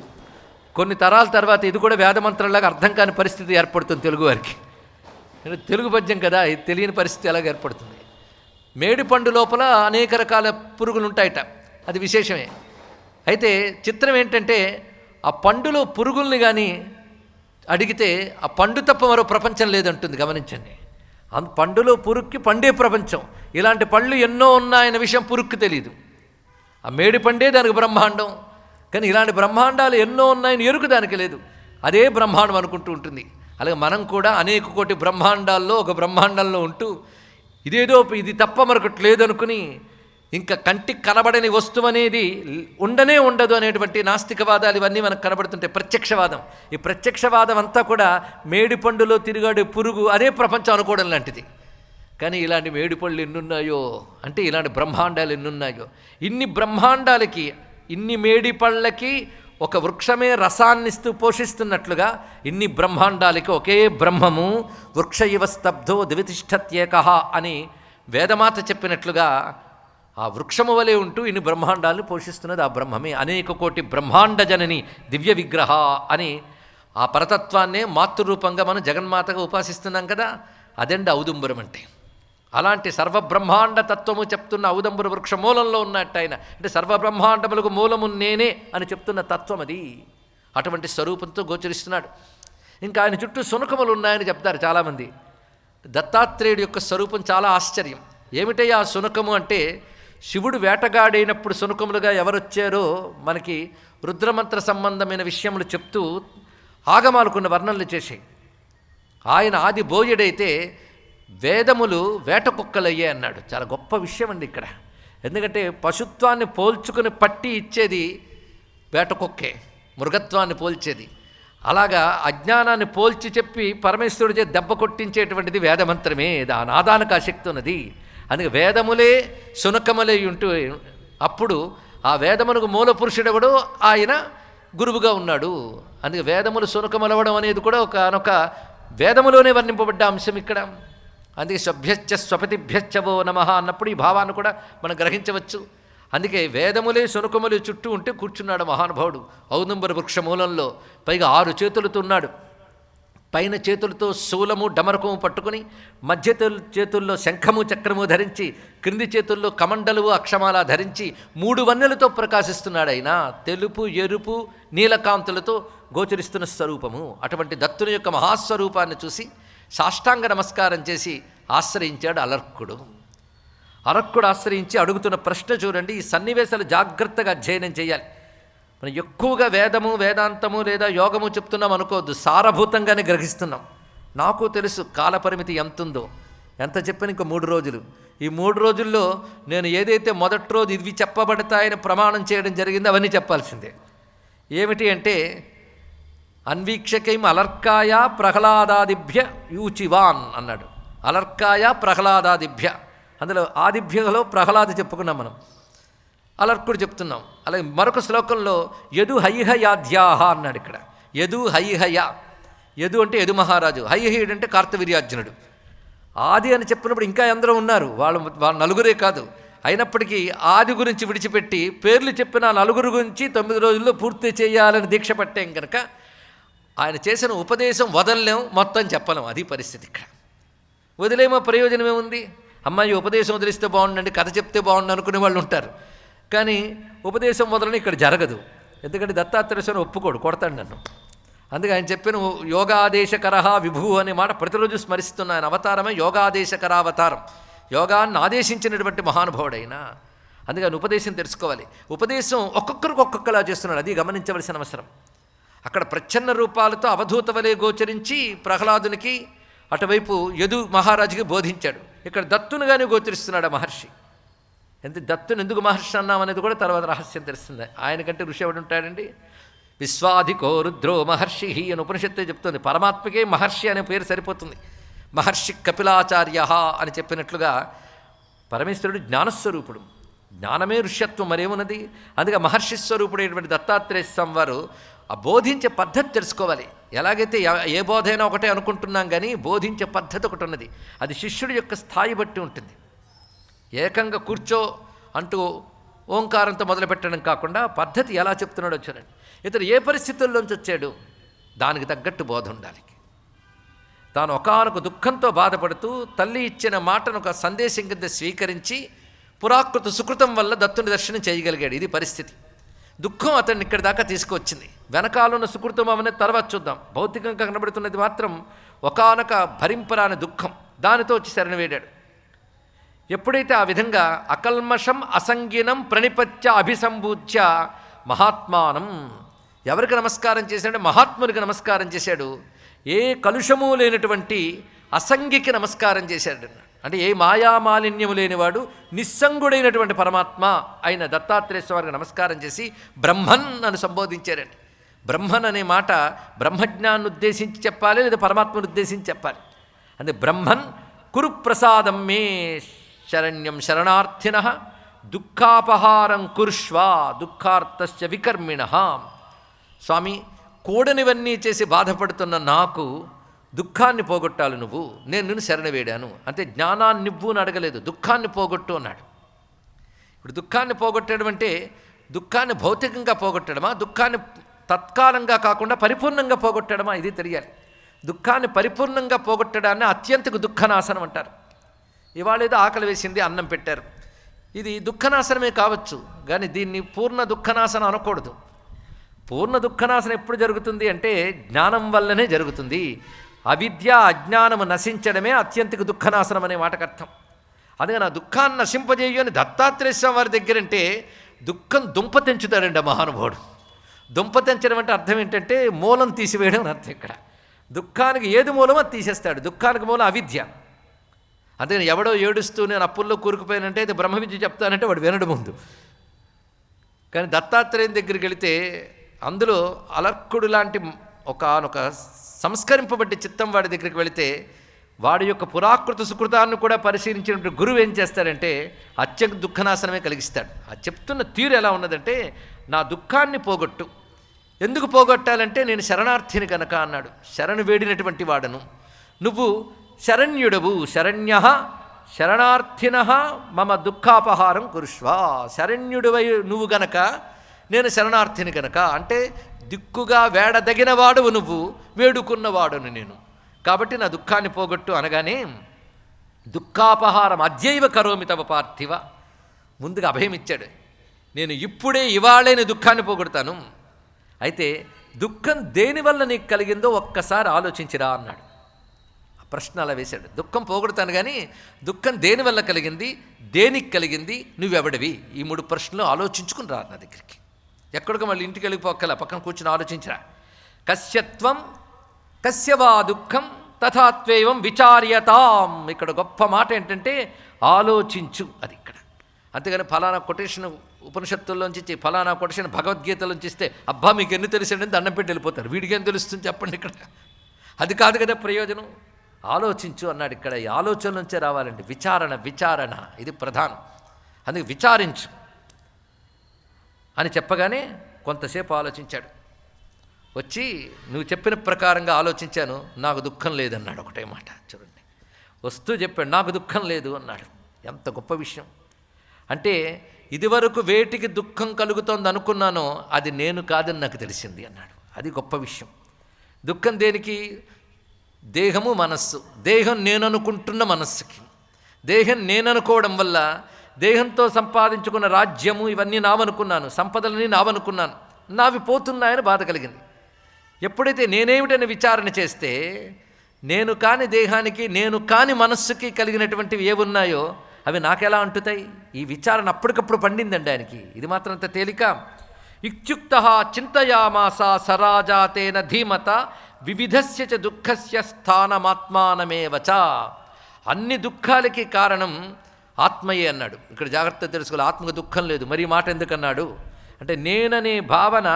కొన్ని తరాల తర్వాత ఇది కూడా వేదమంత్రంలాగా అర్థం కాని పరిస్థితి ఏర్పడుతుంది తెలుగువారికి. తెలుగు పద్యం కదా, ఇది తెలియని పరిస్థితి ఎలాగ ఏర్పడుతుంది. మేడిపండు లోపల అనేక రకాల పురుగులు ఉంటాయట, అది విశేషమే. అయితే చిత్రం ఏంటంటే ఆ పండులో పురుగుల్ని కానీ అడిగితే ఆ పండు తప్ప మరో ప్రపంచం లేదంటుంది. గమనించండి, పండులో పురుగుకి పండే ప్రపంచం. ఇలాంటి పళ్ళు ఎన్నో ఉన్నాయన్న విషయం పురుగుకి తెలియదు. ఆ మేడి పండే దానికి బ్రహ్మాండం, కానీ ఇలాంటి బ్రహ్మాండాలు ఎన్నో ఉన్నాయని ఎరుకు దానికి లేదు. అదే బ్రహ్మాండం అనుకుంటూ ఉంటుంది. అలాగే మనం కూడా అనేక కోటి బ్రహ్మాండాల్లో ఒక బ్రహ్మాండంలో ఉంటూ ఇదేదో ఇది తప్ప మరొకటి లేదనుకుని ఇంకా కంటికి కనబడని వస్తువు అనేది ఉండనే ఉండదు అనేటువంటి నాస్తికవాదాలు ఇవన్నీ మనకు కనబడుతుంటాయి. ప్రత్యక్షవాదం, ఈ ప్రత్యక్షవాదం అంతా కూడా మేడిపండులో తిరిగాడే పురుగు అదే ప్రపంచం అనుకోవడం లాంటిది. కానీ ఇలాంటి మేడిపళ్ళు ఎన్నున్నాయో, అంటే ఇలాంటి బ్రహ్మాండాలు ఎన్నున్నాయో, ఇన్ని బ్రహ్మాండాలకి ఇన్ని మేడిపళ్ళకి ఒక వృక్షమే రసాన్నిస్తూ పోషిస్తున్నట్లుగా ఇన్ని బ్రహ్మాండాలకి ఒకే బ్రహ్మము వృక్ష ఇవ స్తబ్ధో దివితిష్టత్యేకః అని వేదమాత చెప్పినట్లుగా ఆ వృక్షము వలె ఉంటూ ఇన్ని బ్రహ్మాండాలను పోషిస్తున్నది ఆ బ్రహ్మమే. అనేక కోటి బ్రహ్మాండ జనని దివ్య విగ్రహ అని ఆ పరతత్వాన్నే మాతృరూపంగా మనం జగన్మాతగా ఉపాసిస్తున్నాం కదా, అదండి ఔదుంబరం అంటే. అలాంటి సర్వబ్రహ్మాండ తత్వము చెప్తున్న ఔదంబర వృక్ష మూలంలో ఉన్నట్టు ఆయన, అంటే సర్వబ్రహ్మాండములకు మూలము నేనే అని చెప్తున్న తత్వం అది. అటువంటి స్వరూపంతో గోచరిస్తున్నాడు. ఇంకా ఆయన చుట్టూ శునకములు ఉన్నాయని చెప్తారు చాలామంది. దత్తాత్రేయుడి యొక్క స్వరూపం చాలా ఆశ్చర్యం. ఏమిటయ్యా ఆ శునకము అంటే, శివుడు వేటగాడైనప్పుడు శునకములుగా ఎవరొచ్చారో మనకి రుద్రమంత్ర సంబంధమైన విషయములు చెప్తూ ఆగమాలు కొన్ని వర్ణనలు చేశాయి. ఆయన ఆది బోయుడైతే వేదములు వేట కుక్కలయ్యే అన్నాడు. చాలా గొప్ప విషయం అండి ఇక్కడ. ఎందుకంటే పశుత్వాన్ని పోల్చుకుని పట్టి ఇచ్చేది వేట కుక్కే, మృగత్వాన్ని పోల్చేది. అలాగా అజ్ఞానాన్ని పోల్చి చెప్పి పరమేశ్వరుడి చేతి దెబ్బ కొట్టించేటువంటిది వేదమంత్రమే. ఆ నాదానికి ఆ శక్తి ఉన్నది. అందుకే వేదములే శునకములై ఉంటూ అప్పుడు ఆ వేదమునకు మూల పురుషుడెవడో ఆయన గురువుగా ఉన్నాడు. అందుకే వేదములు శునకములవడం అనేది కూడా ఒకనొక వేదములోనే వర్ణింపబడ్డ అంశం ఇక్కడ. అందుకే స్వభ్యశ్చ స్వపతిభ్యశ్చవో నమః అన్నప్పుడు ఈ భావాన్ని కూడా మనం గ్రహించవచ్చు. అందుకే వేదములే శునకములే చుట్టూ ఉంటే కూర్చున్నాడు మహానుభావుడు ఔదుంబర వృక్ష మూలంలో. పైగా 6 చేతులతో ఉన్నాడు. పైన చేతులతో శూలము డమరకము పట్టుకుని, మధ్య చేతుల్లో శంఖము చక్రము ధరించి, క్రింది చేతుల్లో కమండలువు అక్షమాల ధరించి 3 వన్నెలతో ప్రకాశిస్తున్నాడు ఆయన. తెలుపు, ఎరుపు, నీలకాంతులతో గోచరిస్తున్న స్వరూపము. అటువంటి దత్తుని యొక్క మహాస్వరూపాన్ని చూసి సాష్టాంగ నమస్కారం చేసి ఆశ్రయించాడు అలర్కుడు. అలర్కుడు ఆశ్రయించి అడుగుతున్న ప్రశ్న చూడండి. ఈ సన్నివేశాలు జాగ్రత్తగా అధ్యయనం చేయాలి. మనం ఎక్కువగా వేదము, వేదాంతము లేదా యోగము చెప్తున్నాం అనుకోవద్దు, సారభూతంగానే గ్రహిస్తున్నాం. నాకు తెలుసు కాలపరిమితి ఎంతుందో. ఎంత చెప్పిన ఇంకో 3 రోజులు. ఈ 3 రోజుల్లో నేను ఏదైతే మొదటి రోజు ఇవి చెప్పబడతాయని ప్రమాణం చేయడం జరిగిందో అవన్నీ చెప్పాల్సిందే. ఏమిటి అంటే, అన్వీక్షకైం అలర్కాయ ప్రహ్లాదాదిభ్య యూచివాన్ అన్నాడు. అలర్కాయ ప్రహ్లాదాదిభ్య, అందులో ఆదిభ్యలో ప్రహ్లాద చెప్పుకున్నాం మనం, అలర్కుడు చెప్తున్నాం. అలాగే మరొక శ్లోకంలో యదు హైహయాధ్యాహ అన్నాడు. ఇక్కడ యదు హైహయ, యదు అంటే యదు మహారాజు, హైహయుడు అంటే కార్తవీర్యార్జునుడు. ఆది అని చెప్పినప్పుడు ఇంకా ఎందరో ఉన్నారు, వాళ్ళు 4 కాదు. అయినప్పటికీ ఆది గురించి విడిచిపెట్టి పేర్లు చెప్పిన 4 గురించి 9 రోజుల్లో పూర్తి చేయాలని దీక్ష పట్టాం కనుక ఆయన చేసిన ఉపదేశం వదలలేం, మొత్తం చెప్పలేం. అది పరిస్థితి ఇక్కడ. వదిలేమో ప్రయోజనం ఏముంది? అమ్మాయి ఉపదేశం వదిలిస్తే బాగుండండి, కథ చెప్తే బాగుండు అనుకునే వాళ్ళు ఉంటారు. కానీ ఉపదేశం వదలని ఇక్కడ జరగదు. ఎందుకంటే దత్తాత్రేయుడు ఒప్పుకోడు, కొడతాడు నన్ను. అందుకే ఆయన చెప్పిన యోగాదేశకరహ విభు అనే మాట ప్రతిరోజు స్మరిస్తున్న ఆయన అవతారమే యోగాదేశకరావతారం. యోగాన్ని ఆదేశించినటువంటి మహానుభావుడైనా. అందుకే ఆయన ఉపదేశం తెలుసుకోవాలి. ఉపదేశం ఒక్కొక్కరికి ఒక్కొక్కలా చేస్తున్నాడు, అది గమనించవలసిన అవసరం. అక్కడ ప్రచ్ఛన్న రూపాలతో అవధూత వలె గోచరించి ప్రహ్లాదునికి, అటువైపు యదు మహారాజుకి బోధించాడు. ఇక్కడ దత్తునిగానే గోచరిస్తున్నాడు ఆ మహర్షి. దత్తుని ఎందుకు మహర్షి అన్నామనేది కూడా తర్వాత రహస్యం తెలుస్తుంది. ఆయనకంటే ఋషి ఎవడు ఉంటాడండి? విశ్వాధికో రుద్రో మహర్షి అని ఉపనిషత్తే చెప్తుంది. పరమాత్మకే మహర్షి అనే పేరు సరిపోతుంది. మహర్షి కపిలాచార్య అని చెప్పినట్లుగా పరమేశ్వరుడు జ్ఞానస్వరూపుడు. జ్ఞానమే ఋష్యత్వం మరేమున్నది? అందుకే మహర్షి స్వరూపుడైనటువంటి దత్తాత్రేయ స్వామి వారు ఆ బోధించే పద్ధతి తెలుసుకోవాలి. ఎలాగైతే ఏ బోధైనా ఒకటే అనుకుంటున్నాం, కానీ బోధించే పద్ధతి ఒకటి ఉన్నది. అది శిష్యుడి యొక్క స్థాయి బట్టి ఉంటుంది. ఏకంగా కూర్చో అంటూ ఓంకారంతో మొదలుపెట్టడం కాకుండా పద్ధతి ఎలా చెప్తున్నాడో చూడండి. ఇతడు ఏ పరిస్థితుల్లోంచి వచ్చాడు, దానికి తగ్గట్టు బోధ ఉండాలి. తాను ఒకానొక దుఃఖంతో బాధపడుతూ తల్లి ఇచ్చిన మాటను ఒక సందేశం కింద స్వీకరించి పురాకృత సుకృతం వల్ల దత్తుని దర్శనం చేయగలిగాడు. ఇది పరిస్థితి. దుఃఖం అతన్ని ఇక్కడి దాకా తీసుకొచ్చింది. వెనకాలన్న సుకృతం అనేది తర్వాత చూద్దాం. భౌతికంగా కనబడుతున్నది మాత్రం ఒకానొక భరింపరాని దుఃఖం. దానితో వచ్చి శరణ వేడాడు. ఎప్పుడైతే ఆ విధంగా అకల్మషం అసంగినం ప్రణిపత్య అభిసంబూచ్య మహాత్మానం, ఎవరికి నమస్కారం చేశాడంటే మహాత్మునికి నమస్కారం చేశాడు. ఏ కలుషము లేనటువంటి అసంగికి నమస్కారం చేశాడు. అంటే ఏ మాయామాలిన్యము లేనివాడు నిస్సంగుడైనటువంటి పరమాత్మ అయిన దత్తాత్రేయ స్వామికి నమస్కారం చేసి బ్రహ్మన్ అని సంబోధించారండి. బ్రహ్మన్ అనే మాట బ్రహ్మజ్ఞాన్ని ఉద్దేశించి చెప్పాలి, లేదా పరమాత్మను ఉద్దేశించి చెప్పాలి. అంటే బ్రహ్మన్ కురు ప్రసాదం మే శరణ్యం శరణార్థిన దుఃఖాపహారం కురుష్వ దుఃఖార్తస్య వికర్మిణ. స్వామి, కూడనివన్నీ చేసి బాధపడుతున్న నాకు దుఃఖాన్ని పోగొట్టాలి నువ్వు, నేను నిన్ను శరణ వేడాను. అంటే జ్ఞానాన్ని నువ్వు అని అడగలేదు, దుఃఖాన్ని పోగొట్టు అన్నాడు. ఇప్పుడు దుఃఖాన్ని పోగొట్టడం అంటే దుఃఖాన్ని భౌతికంగా పోగొట్టడమా, దుఃఖాన్ని తత్కాలంగా కాకుండా పరిపూర్ణంగా పోగొట్టడమా, ఇది తెలియాలి. దుఃఖాన్ని పరిపూర్ణంగా పోగొట్టడాన్ని అత్యంతకు దుఃఖనాశనం అంటారు. ఇవాళ ఏదో ఆకలి వేసింది, అన్నం పెట్టారు, ఇది దుఃఖనాశనమే కావచ్చు, కానీ దీన్ని పూర్ణ దుఃఖనాశనం అనకూడదు. పూర్ణ దుఃఖనాశనం ఎప్పుడు జరుగుతుంది అంటే జ్ఞానం వల్లనే జరుగుతుంది. అవిద్య అజ్ఞానము నశించడమే అత్యంతకు దుఃఖనాశనం అనే మాటకు అర్థం. అందుకని ఆ దుఃఖాన్ని నశింపజేయు అని దత్తాత్రేయ స్వామి వారి దగ్గరంటే దుఃఖం దుంప తెంచుతాడండి ఆ మహానుభావుడు. దుంప తెంచడం అంటే అర్థం ఏంటంటే మూలం తీసివేయడం అని అర్థం. ఇక్కడ దుఃఖానికి ఏది మూలమో అది తీసేస్తాడు. దుఃఖానికి మూలం అవిద్య. అందుకని ఎవడో ఏడుస్తూ నేను అప్పుల్లో కూరుకుపోయానంటే ఇది బ్రహ్మ విద్య చెప్తానంటే వాడు వినడం ముందు. కానీ దత్తాత్రేయం దగ్గరికి వెళితే అందులో అలర్కుడు లాంటి ఒకనొక సంస్కరింపబడ్డ చిత్తం వాడి దగ్గరికి వెళితే వాడి యొక్క పురాకృత సుకృతాన్ని కూడా పరిశీలించినటువంటి గురువు ఏం చేస్తాడంటే అత్యంత దుఃఖనాశనమే కలిగిస్తాడు. ఆ చెప్తున్న తీరు ఎలా ఉన్నదంటే నా దుఃఖాన్ని పోగొట్టు. ఎందుకు పోగొట్టాలంటే నేను శరణార్థిని కనుక అన్నాడు. శరణు వేడినటువంటి వాడను, నువ్వు శరణ్యుడవు, శరణ్య శరణార్థిన మమ దుఃఖాపహారం కురుష్వ. శరణ్యుడివై నువ్వు గనక నేను శరణార్థిని గనక, అంటే దిక్కుగా వేడదగినవాడువు నువ్వు, వేడుకున్నవాడును నేను, కాబట్టి నా దుఃఖాన్ని పోగొట్టు అనగానే దుఃఖాపహారం అద్యైవ కరోమి తవ పార్థివ. ముందుగా అభయం ఇచ్చాడు. నేను ఇప్పుడే ఇవాళే నీ దుఃఖాన్ని పోగొడతాను. అయితే దుఃఖం దేనివల్ల నీకు కలిగిందో ఒక్కసారి ఆలోచించిరా అన్నాడు. ఆ ప్రశ్న అలా వేశాడు. దుఃఖం పోగొడతాను కానీ దుఃఖం దేనివల్ల కలిగింది, దేనికి కలిగింది, నువ్వెవడివి, ఈ 3 ప్రశ్నలు ఆలోచించుకుని రా నా దగ్గరికి. ఎక్కడికో మళ్ళీ ఇంటికి వెళ్ళిపోక్కల, పక్కన కూర్చుని ఆలోచించరా. కస్యత్వం కస్యవా దుఃఖం తథాత్వేవం విచార్యతాం. ఇక్కడ గొప్ప మాట ఏంటంటే ఆలోచించు, అది ఇక్కడ. అంతేగాని ఫలానా కొటేషన్ ఉపనిషత్తుల్లోంచి ఫలానా కొటేషన్ భగవద్గీతలోంచి ఇస్తే అబ్బా మీకు ఎన్ని తెలిసిందని దండం పెట్టి వెళ్ళిపోతారు. వీడికేం తెలుస్తుంది చెప్పండి. ఇక్కడ అది కాదు కదా ప్రయోజనం. ఆలోచించు అన్నాడు. ఇక్కడ ఈ ఆలోచన నుంచే రావాలండి. విచారణ ఇది ప్రధానం. అందుకే విచారించు అని చెప్పగానే కొంతసేపు ఆలోచించాడు. వచ్చి నువ్వు చెప్పిన ప్రకారంగా ఆలోచించాను, నాకు దుఃఖం లేదన్నాడు. ఒకటే మాట చూడండి. వస్తూ చెప్పాడు నాకు దుఃఖం లేదు అన్నాడు. ఎంత గొప్ప విషయం అంటే ఇదివరకు వేటికి దుఃఖం కలుగుతోంది అనుకున్నానో అది నేను కాదని నాకు తెలిసింది అన్నాడు. అది గొప్ప విషయం. దుఃఖం దేనికి? దేహము మనస్సు. దేహం నేననుకుంటున్న మనస్సుకి. దేహం నేననుకోవడం వల్ల దేహంతో సంపాదించుకున్న రాజ్యము ఇవన్నీ నావనుకున్నాను, సంపదలని నావనుకున్నాను, నావి పోతున్నాయని బాధ కలిగింది. ఎప్పుడైతే నేనేమిటని విచారణ చేస్తే నేను కాని దేహానికి నేను కాని మనస్సుకి కలిగినటువంటివి ఏవున్నాయో అవి నాకెలా అంటుతాయి? ఈ విచారణ అప్పటికప్పుడు పండిందండి ఆయనకి. ఇది మాత్రం అంత తేలిక. ఇత్యుక్త చింతయామాస సరాజాతేన ధీమత వివిధస్య చ దుఃఖస్య స్థానమాత్మానమేవచ. అన్ని దుఃఖాలకి కారణం ఆత్మయే అన్నాడు. ఇక్కడ జాగ్రత్త తెలుసుకోవాలి. ఆత్మకు దుఃఖం లేదు. మరి మాట ఎందుకన్నాడు అంటే నేననే భావన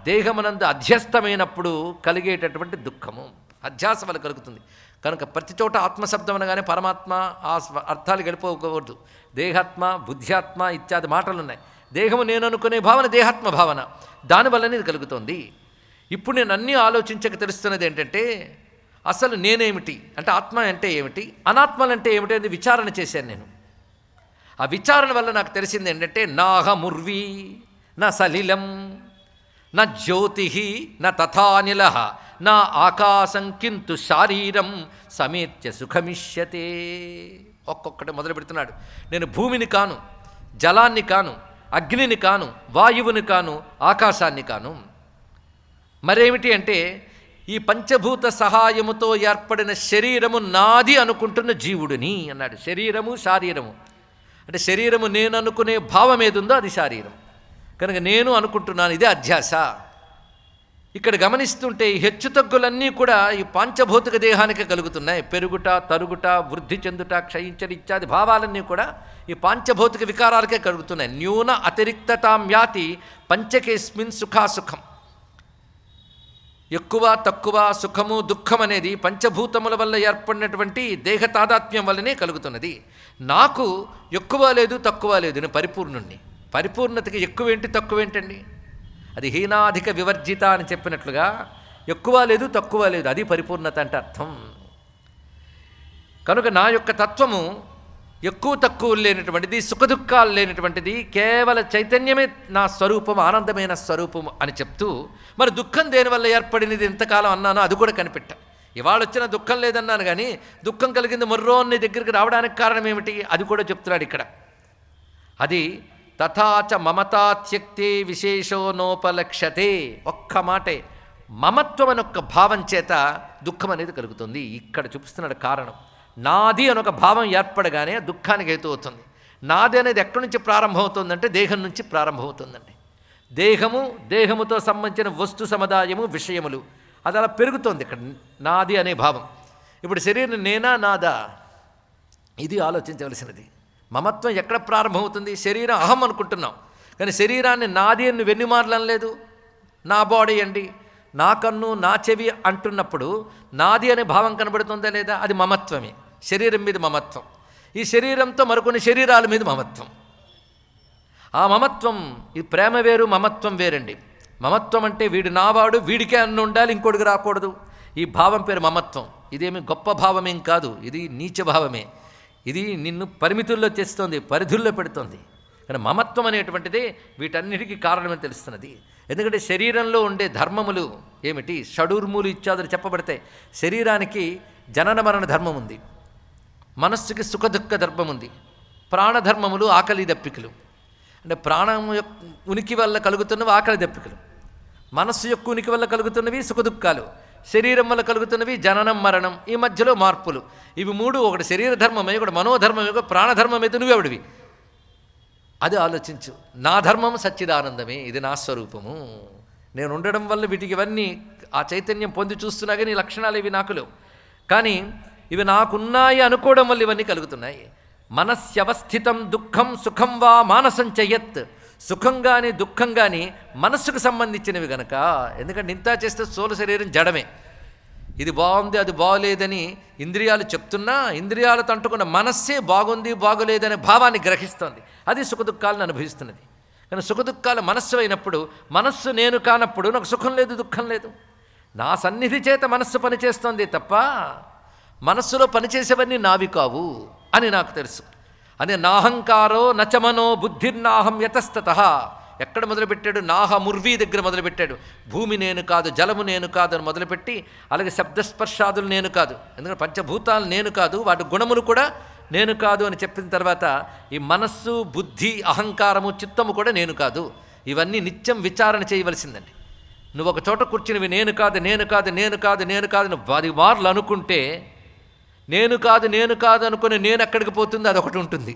దేహమునందు అధ్యస్థమైనప్పుడు కలిగేటటువంటి దుఃఖము అధ్యాస వల్ల కలుగుతుంది. కనుక ప్రతి చోట ఆత్మశబ్దం అనగానే పరమాత్మ ఆ అర్థాలు గడిపోకూడదు. దేహాత్మ, బుద్ధ్యాత్మ ఇత్యాది మాటలు ఉన్నాయి. దేహము నేను అనుకునే భావన దేహాత్మ భావన, దానివల్లనే ఇది కలుగుతోంది. ఇప్పుడు నేను అన్నీ ఆలోచించక తెలుస్తున్నది ఏంటంటే అసలు నేనేమిటి అంటే ఆత్మ అంటే ఏమిటి, అనాత్మలంటే ఏమిటి అని విచారణ చేశాను నేను. ఆ విచారణ వల్ల నాకు తెలిసింది ఏంటంటే నాహముర్వీ నా సలిలం నా జ్యోతి నా తథానిల నా ఆకాశం కింటు శారీరం సమేత్య సుఖమిష్యతే. ఒక్కొక్కటి మొదలు పెడుతున్నాడు. నేను భూమిని కాను, జలాన్ని కాను, అగ్నిని కాను, వాయువుని కాను, ఆకాశాన్ని కాను. మరేమిటి అంటే ఈ పంచభూత సహాయముతో ఏర్పడిన శరీరము నాది అనుకుంటున్న జీవుడిని అన్నాడు. శరీరము శారీరము అంటే శరీరము నేను అనుకునే భావం ఏదుందో అది శారీరం కనుక నేను అనుకుంటున్నాను, ఇదే అధ్యాస. ఇక్కడ గమనిస్తుంటే ఈ హెచ్చుతగ్గులన్నీ కూడా ఈ పాంచభౌతిక దేహానికే కలుగుతున్నాయి. పెరుగుట, తరుగుట, వృద్ధి చెందుట, క్షయించడం ఇత్యాది భావాలన్నీ కూడా ఈ పాంచభౌతిక వికారాలకే కలుగుతున్నాయి. న్యూన అతిరిక్తతాం యాతి పంచకేస్మిన్ సుఖాసుఖం. ఎక్కువ తక్కువ, సుఖము దుఃఖం అనేది పంచభూతముల వల్ల ఏర్పడినటువంటి దేహ తాదాత్మ్యం వల్లనే కలుగుతున్నది. నాకు ఎక్కువ లేదు, తక్కువ లేదు, నేను పరిపూర్ణుణ్ణి. పరిపూర్ణతకి ఎక్కువేంటి తక్కువేంటండి? అది హీనాధిక వివర్జిత అని చెప్పినట్లుగా ఎక్కువ లేదు, తక్కువ లేదు, అది పరిపూర్ణత అంటే అర్థం. కనుక నా యొక్క తత్వము ఎక్కువ తక్కువ లేనటువంటిది, సుఖదుఖాలు లేనటువంటిది, కేవల చైతన్యమే నా స్వరూపం, ఆనందమైన స్వరూపం అని చెప్తూ మరి దుఃఖం దేనివల్ల ఏర్పడినది ఎంతకాలం అన్నానో అది కూడా కనిపెట్టా. ఇవాళ వచ్చిన దుఃఖం లేదన్నాను కానీ దుఃఖం కలిగింది మొర్రోన్ని దగ్గరికి రావడానికి కారణం ఏమిటి అది కూడా చెప్తున్నాడు ఇక్కడ. అది తథాచ మమతాత్యక్తే విశేషో నోపలక్ష్యతే. ఒక్క మాటే మమత్వం అని ఒక్క భావం చేత దుఃఖం అనేది కలుగుతుంది. ఇక్కడ చూపిస్తున్నాడు కారణం. నాది అని ఒక భావం ఏర్పడగానే దుఃఖానికి హేతు అవుతుంది. నాది అనేది ఎక్కడి నుంచి ప్రారంభమవుతుందంటే దేహం నుంచి ప్రారంభమవుతుందండి. దేహముతో సంబంధించిన వస్తు సముదాయము, విషయములు అది అలా పెరుగుతోంది ఇక్కడ నాది అనే భావం. ఇప్పుడు శరీరం నేనా నాదా ఇది ఆలోచించవలసినది. మమత్వం ఎక్కడ ప్రారంభమవుతుంది? శరీరం అహం అనుకుంటున్నాం కానీ శరీరాన్ని నాది అని వెన్నుమార్లం లేదు. నా బాడీ అండి, నా కన్ను, నా చెవి అంటున్నప్పుడు నాది అనే భావం కనబడుతుందా లేదా? అది మమత్వమే. శరీరం మీద మమత్వం. ఈ శరీరంతో మరికొన్ని శరీరాల మీద మమత్వం. ఆ మమత్వం, ఈ ప్రేమ వేరు, మమత్వం వేరండి. మమత్వం అంటే వీడు నావాడు, వీడికే అన్న ఉండాలి, ఇంకోటికి రాకూడదు. ఈ భావం పేరు మమత్వం. ఇదేమి గొప్ప భావమేం కాదు, ఇది నీచ భావమే. ఇది నిన్ను పరిమితుల్లో చేస్తోంది, పరిధుల్లో పెడుతోంది. కానీ మమత్వం అనేటువంటిదే వీటన్నిటికీ కారణమని తెలుస్తున్నది. ఎందుకంటే శరీరంలో ఉండే ధర్మములు ఏమిటి? షడూర్ములు ఇత్యాదులు చెప్పబడతాయి. శరీరానికి జనన మరణ ధర్మం ఉంది, మనస్సుకి సుఖదుఖ ధర్మం ఉంది, ప్రాణధర్మములు ఆకలి దప్పికలు. అంటే ప్రాణం యొక్క ఉనికి వల్ల కలుగుతున్నవి ఆకలి దప్పికలు, మనస్సు యొక్క ఉనికి వల్ల కలుగుతున్నవి సుఖదుఖాలు, శరీరం వల్ల కలుగుతున్నవి జననం మరణం, ఈ మధ్యలో మార్పులు. ఇవి మూడు, ఒకటి శరీర ధర్మమే, ఒకటి మనోధర్మమే, ఒక ప్రాణధర్మం అయితే నువ్వెవడివి అది ఆలోచించు. నా ధర్మం సచ్చిదానందమే, ఇది నా స్వరూపము. నేను ఉండడం వల్ల వీటికి ఇవన్నీ ఆ చైతన్యం పొంది చూస్తున్నా కానీ ఈ లక్షణాలు ఇవి నాకు లేవు. కానీ ఇవి నాకున్నాయి అనుకోవడం వల్ల ఇవన్నీ కలుగుతున్నాయి. మనస్యవస్థితం దుఃఖం సుఖం వా మానసం చెయ్యత్. సుఖం కానీ దుఃఖం కానీ మనస్సుకు సంబంధించినవి గనక. ఎందుకంటే ఇంత చేస్తే స్థూల శరీరం జడమే. ఇది బాగుంది అది బాగోలేదని ఇంద్రియాలు చెప్తున్నా ఇంద్రియాలతో అంటుకున్న మనస్సే బాగుంది బాగోలేదనే భావాన్ని గ్రహిస్తోంది. అది సుఖదుఖాలను అనుభవిస్తున్నది. కానీ సుఖదుఖాలు మనస్సు అయినప్పుడు, మనస్సు నేను కానప్పుడు నాకు సుఖం లేదు దుఃఖం లేదు. నా సన్నిధి చేత మనస్సు పనిచేస్తోంది తప్ప మనస్సులో పనిచేసేవన్నీ నావి కావు అని నాకు తెలుసు. అదే నాహంకారో నచమనో బుద్ధిర్నాహం యతస్తతః. ఎక్కడ మొదలుపెట్టాడు? నాహముర్వీ దగ్గర మొదలుపెట్టాడు. భూమి నేను కాదు, జలము నేను కాదు అని మొదలుపెట్టి, అలాగే శబ్దస్పర్శాదులు నేను కాదు, ఎందుకంటే పంచభూతాలు నేను కాదు, వాటి గుణములు కూడా నేను కాదు అని చెప్పిన తర్వాత ఈ మనస్సు, బుద్ధి, అహంకారము, చిత్తము కూడా నేను కాదు. ఇవన్నీ నిత్యం విచారణ చేయవలసిందండి. నువ్వు ఒక చోట కూర్చునివి నేను కాదు నేను కాదు నేను కాదు నేను కాదు నువ్వు 10 మార్లు అనుకుంటే నేను కాదు నేను కాదు అనుకుని నేను ఎక్కడికి పోతుంది అదొకటి ఉంటుంది.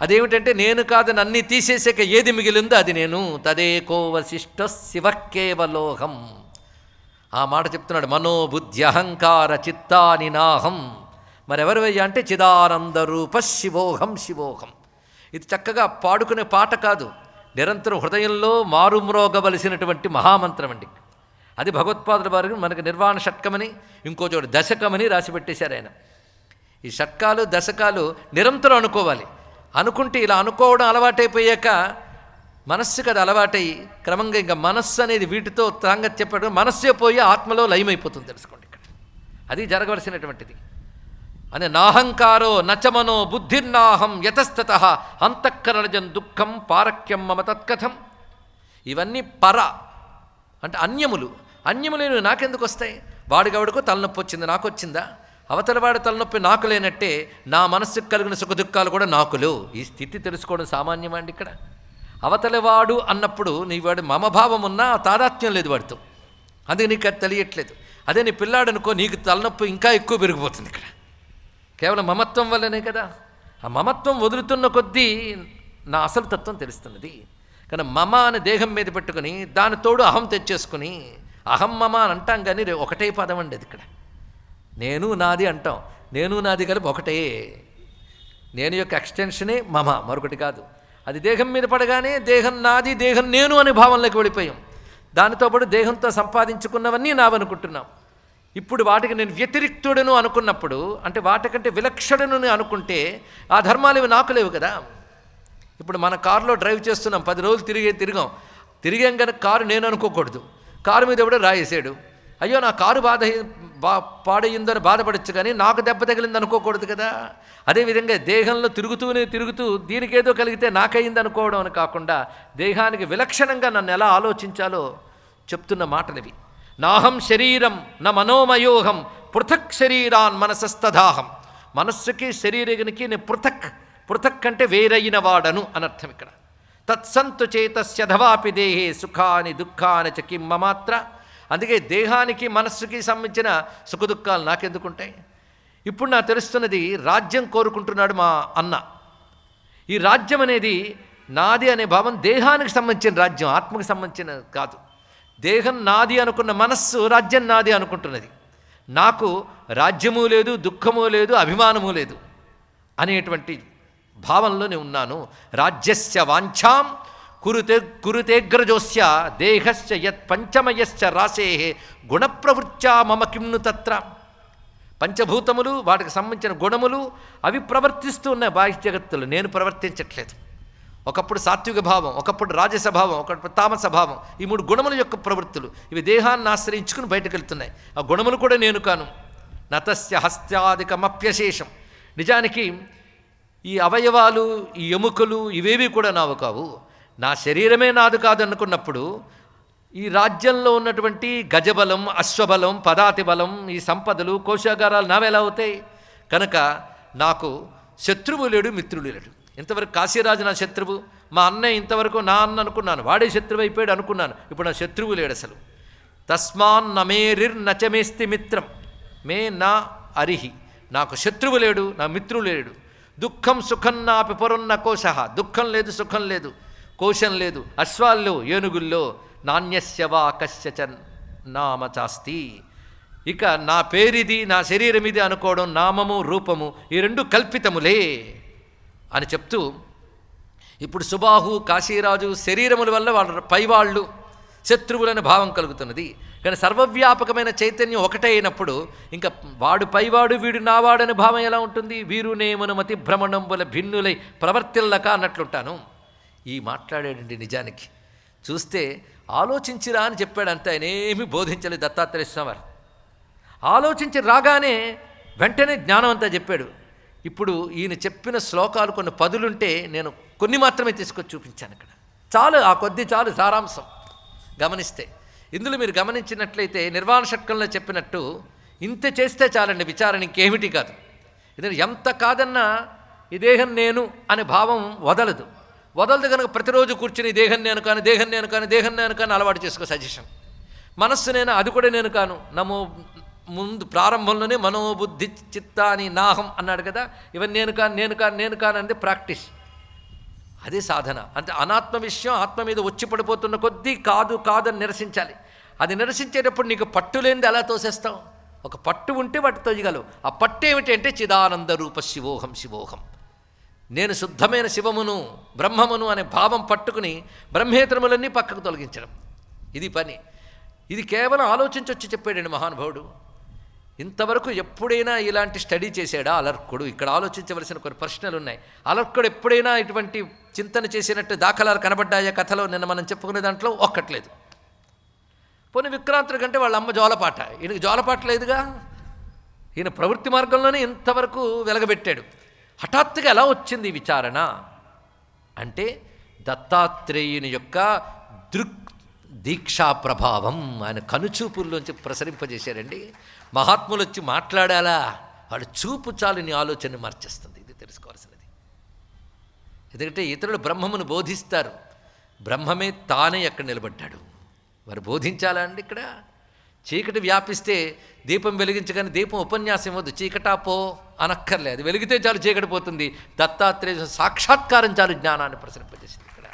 అదేమిటంటే నేను కాదని అన్నీ తీసేసాక ఏది మిగిలిందో అది నేను. తదేకో వశిష్ఠ శివ కేవలోహం. ఆ మాట చెప్తున్నాడు. మనోబుద్ధి అహంకార చిత్తాని నాహం. మరెవరివయ్యా అంటే చిదానందరూప శివోహం శివోహం. ఇది చక్కగా పాడుకునే పాట కాదు, నిరంతరం హృదయంలో మారుమ్రోగవలసినటువంటి మహామంత్రం అండి. అది భగవత్పాదుల వారు మనకి నిర్వాణ షట్కమని ఇంకో చోటు దశకమని రాసిపెట్టేశారు ఆయన. ఈ షట్కాలు దశకాలు నిరంతరం అనుకోవాలి. అనుకుంటే ఇలా అనుకోవడం అలవాటైపోయాక మనస్సుకి అది అలవాటై క్రమంగా ఇంకా మనస్సు అనేది వీటితో తాంగతి చెప్పడం మనస్సే పోయి ఆత్మలో లయమైపోతుంది. తెలుసుకోండి, ఇక్కడ అది జరగవలసినటువంటిది. అని నాహంకారో నచమనో బుద్ధిర్నాహం యతస్తత అంతఃకరణజం దుఃఖం పారక్యం మమ తత్కథం. ఇవన్నీ పర అంటే అన్యములేను నాకెందుకు వస్తాయి? వాడికవడికో తలనొప్పి వచ్చింది, నాకు వచ్చిందా? అవతలవాడి తలనొప్పి నాకు లేనట్టే నా మనస్సుకు కలిగిన సుఖదుఖాలు కూడా నాకులు. ఈ స్థితి తెలుసుకోవడం సామాన్యమండి. ఇక్కడ అవతలవాడు అన్నప్పుడు నీ వాడు మమభావం ఉన్నా తాదాత్మ్యం లేదు వాడితో, అందుకే నీకు అది తెలియట్లేదు. అదే నీ పిల్లాడు అనుకో, నీకు తలనొప్పి ఇంకా ఎక్కువ పెరిగిపోతుంది. ఇక్కడ కేవలం మమత్వం వల్లనే కదా. ఆ మమత్వం వదులుతున్న కొద్దీ నా అసలు తత్వం తెలుస్తున్నది. కానీ మమ అని దేహం మీద పెట్టుకుని దాని తోడు అహం తెచ్చేసుకుని అహం మమ అని అంటాం, కానీ ఒకటే పదం అండి అది. ఇక్కడ నేను నాది అంటాం, నేను నాది కలిపి ఒకటే. నేను యొక్క ఎక్స్టెన్షనే మమ, మరొకటి కాదు. అది దేహం మీద పడగానే దేహం నాది, దేహం నేను అనే భావంలోకి వెళ్ళిపోయాం. దానితో పాటు దేహంతో సంపాదించుకున్నవన్నీ నావనుకుంటున్నాం. ఇప్పుడు వాటికి నేను వ్యతిరిక్తుడను అనుకున్నప్పుడు, అంటే వాటికంటే విలక్షణను అనుకుంటే ఆ ధర్మాలు ఇవి నాకు లేవు కదా. ఇప్పుడు మన కారులో డ్రైవ్ చేస్తున్నాం, 10 రోజులు తిరిగాం కనుక కారు నేను అనుకోకూడదు. కారు మీద ఎవడో రాయేసాడు, అయ్యో నా కారు పాడయిందని బాధపడచ్చు, కానీ నాకు దెబ్బ తగిలింది అనుకోకూడదు కదా. అదేవిధంగా దేహంలో తిరుగుతూ దీనికేదో కలిగితే నాకయింది అనుకోవడం అని కాకుండా దేహానికి విలక్షణంగా నన్ను ఎలా ఆలోచించాలో చెప్తున్న మాటలివి. నాహం శరీరం న మనోమయోహం పృథక్ శరీరాన్ మనసస్తదాహం. మనస్సుకి శరీరానికి నేను పృథక్ అంటే వేరైన వాడను అనర్థం. ఇక్కడ తత్సంతు చేతస్య ధవాపి దేహే సుఖాని దుఃఖాని చ కిం మమాత్ర. అందుకే దేహానికి మనస్సుకి సంబంధించిన సుఖదుఖాలు నాకెందుకుంటాయి? ఇప్పుడు నాకు తెలుస్తున్నది, రాజ్యం కోరుకుంటున్నాడు మా అన్న. ఈ రాజ్యం అనేది నాది అనే భావం దేహానికి సంబంధించిన రాజ్యం, ఆత్మకి సంబంధించిన కాదు. దేహం నాది అనుకున్న మనస్సు రాజ్యం నాది అనుకుంటున్నది. నాకు రాజ్యము లేదు, దుఃఖము లేదు, అభిమానము లేదు అనేటువంటి భావంలో నేను ఉన్నాను. రాజ్యస్య వాంఛాం కురుతేగ్రజోస్య దేహస్య యత్ పంచమయస్య రాసే గుణప్రవృత్యా మమ కిమ్ను తత్ర. పంచభూతములు, వాటికి సంబంధించిన గుణములు అవి ప్రవర్తిస్తూ ఉన్నాయి బాహ్య జగత్తులు, నేను ప్రవర్తించట్లేదు. ఒకప్పుడు సాత్విక భావం, ఒకప్పుడు రాజస భావం, ఒకప్పుడు తామస భావం. ఈ 3 గుణముల యొక్క ప్రవృత్తులు ఇవి దేహాన్ని ఆశ్రయించుకుని బయటకు వెళ్తున్నాయి. ఆ గుణములు కూడా నేను కాను. నతస్య హస్త్యాదికమప్యశేషం. నిజానికి ఈ అవయవాలు, ఈ ఎముకలు ఇవేవి కూడా నావు కావు. నా శరీరమే నాది కాదు అనుకున్నప్పుడు ఈ రాజ్యంలో ఉన్నటువంటి గజబలం, అశ్వబలం, పదాతి బలం, ఈ సంపదలు, కోశాగారాలు నావెలా అవుతాయి? కనుక నాకు శత్రువు లేడు, మిత్రుడు లేడు. ఇంతవరకు కాశీరాజు నా శత్రువు, మా అన్నయ్య ఇంతవరకు నా అన్న అనుకున్నాను, వాడే శత్రువు అయిపోయాడు అనుకున్నాను. ఇప్పుడు నా శత్రువు లేడు అసలు. తస్మాన్ నమేరిర్ నచమేస్తి మిత్రం మే నా అరిహి. నాకు శత్రువు లేడు, నా మిత్రుడు లేడు. దుఃఖం సుఖం నాపి పొరున్న కోశ. దుఃఖం లేదు, సుఖం లేదు, కోశం లేదు, అశ్వాల్లో ఏనుగుల్లో. నాణ్యస్యవా కశ్చ నామ చాస్తి. ఇక నా పేరిది, నా శరీరం ఇది అనుకోవడం, నామము రూపము ఈ 2 కల్పితములే అని చెప్తూ, ఇప్పుడు సుబాహు, కాశీరాజు శరీరముల వల్ల వాళ్ళ పైవాళ్ళు శత్రువులనే భావం కలుగుతున్నది. కానీ సర్వవ్యాపకమైన చైతన్యం ఒకటే అయినప్పుడు ఇంకా వాడు పైవాడు వీడు నావాడని భావం ఎలా ఉంటుంది? వీరునేమును మతి భ్రమణంబుల భిన్నులై ప్రవర్తిల్లక అన్నట్లుంటాను. ఈ మాట్లాడాడండి. నిజానికి చూస్తే ఆలోచించిరా అని చెప్పాడు అంతే, ఆయన ఏమీ బోధించలేదు దత్తాత్రేయ స్వామి వారు. ఆలోచించి రాగానే వెంటనే జ్ఞానం అంతా చెప్పాడు. ఇప్పుడు ఈయన చెప్పిన శ్లోకాలు కొన్ని 10 నేను కొన్ని మాత్రమే తీసుకొచ్చి చూపించాను. ఇక్కడ చాలు, ఆ కొద్ది చాలు సారాంశం గమనిస్తే. ఇందులో మీరు గమనించినట్లయితే నిర్వాణ షట్కంలో చెప్పినట్టు ఇంత చేస్తే చాలండి, విచారణ ఇంకేమిటి కాదు. ఇది ఎంత కాదన్నా ఈ దేహం నేను అనే భావం వదలదు కనుక ప్రతిరోజు కూర్చుని దేహం నేను కాను అలవాటు చేసుకో. సజెషన్. మనస్సు నేను, అది కూడా నేను కాను. ముందు ప్రారంభంలోనే మనోబుద్ధి చిత్తాని నాహం అన్నాడు కదా. ఇవన్నీ నేను కాను అనేది ప్రాక్టీస్, అదే సాధన. అంటే అనాత్మ విషయం ఆత్మ మీద వచ్చి పడిపోతున్న కొద్దీ కాదని నిరసించాలి. అది నిరసించేటప్పుడు నీకు పట్టు లేనిది ఎలా తోసేస్తావు? ఒక పట్టు ఉంటే వాటి తోయగలవు. ఆ పట్టు ఏమిటి అంటే చిదానంద రూప శివోహం. నేను శుద్ధమైన శివమును, బ్రహ్మమును అనే భావం పట్టుకుని బ్రహ్మేతరములన్నీ పక్కకు తొలగించడం, ఇది పని. ఇది కేవలం ఆలోచించొచ్చి చెప్పాడండి మహానుభావుడు. ఇంతవరకు ఎప్పుడైనా ఇలాంటి స్టడీ చేశాడా అలర్కుడు? ఇక్కడ ఆలోచించవలసిన కొన్ని ప్రశ్నలు ఉన్నాయి. అలర్కుడు ఎప్పుడైనా ఇటువంటి చింతన చేసినట్టు దాఖలాలు కనబడ్డాయా కథలో? నిన్న మనం చెప్పుకునే దాంట్లో ఒక్కట్లేదు. పోనీ విక్రాంతుడి కంటే వాళ్ళ అమ్మ జోలపాట, ఈయనకి జోలపాట లేదుగా. ఈయన ప్రవృత్తి మార్గంలోనే ఇంతవరకు వెలగబెట్టాడు. హఠాత్తుగా ఎలా వచ్చింది ఈ విచారణ అంటే దత్తాత్రేయుని యొక్క దీక్షా ప్రభావం ఆయన కనుచూపుల్లోంచి ప్రసరింపజేశారండి. మహాత్ములు వచ్చి మాట్లాడాలా, వాడు చూపు చాలు నీ ఆలోచనని మార్చేస్తుంది. ఇది తెలుసుకోవాల్సినది. ఎందుకంటే ఇతరులు బ్రహ్మమును బోధిస్తారు, బ్రహ్మమే తానే ఎక్కడ నిలబడ్డాడు. వారు బోధించాలా అండి? ఇక్కడ చీకటి వ్యాపిస్తే దీపం వెలిగించగానే దీపం ఉపన్యాసం వద్దు, చీకటా పో అనక్కర్లేదు, వెలిగితే చాలు చీకటి పోతుంది. దత్తాత్రేయ సాక్షాత్కారం చాలు జ్ఞానాన్ని ప్రసరింపజేసింది. ఇక్కడ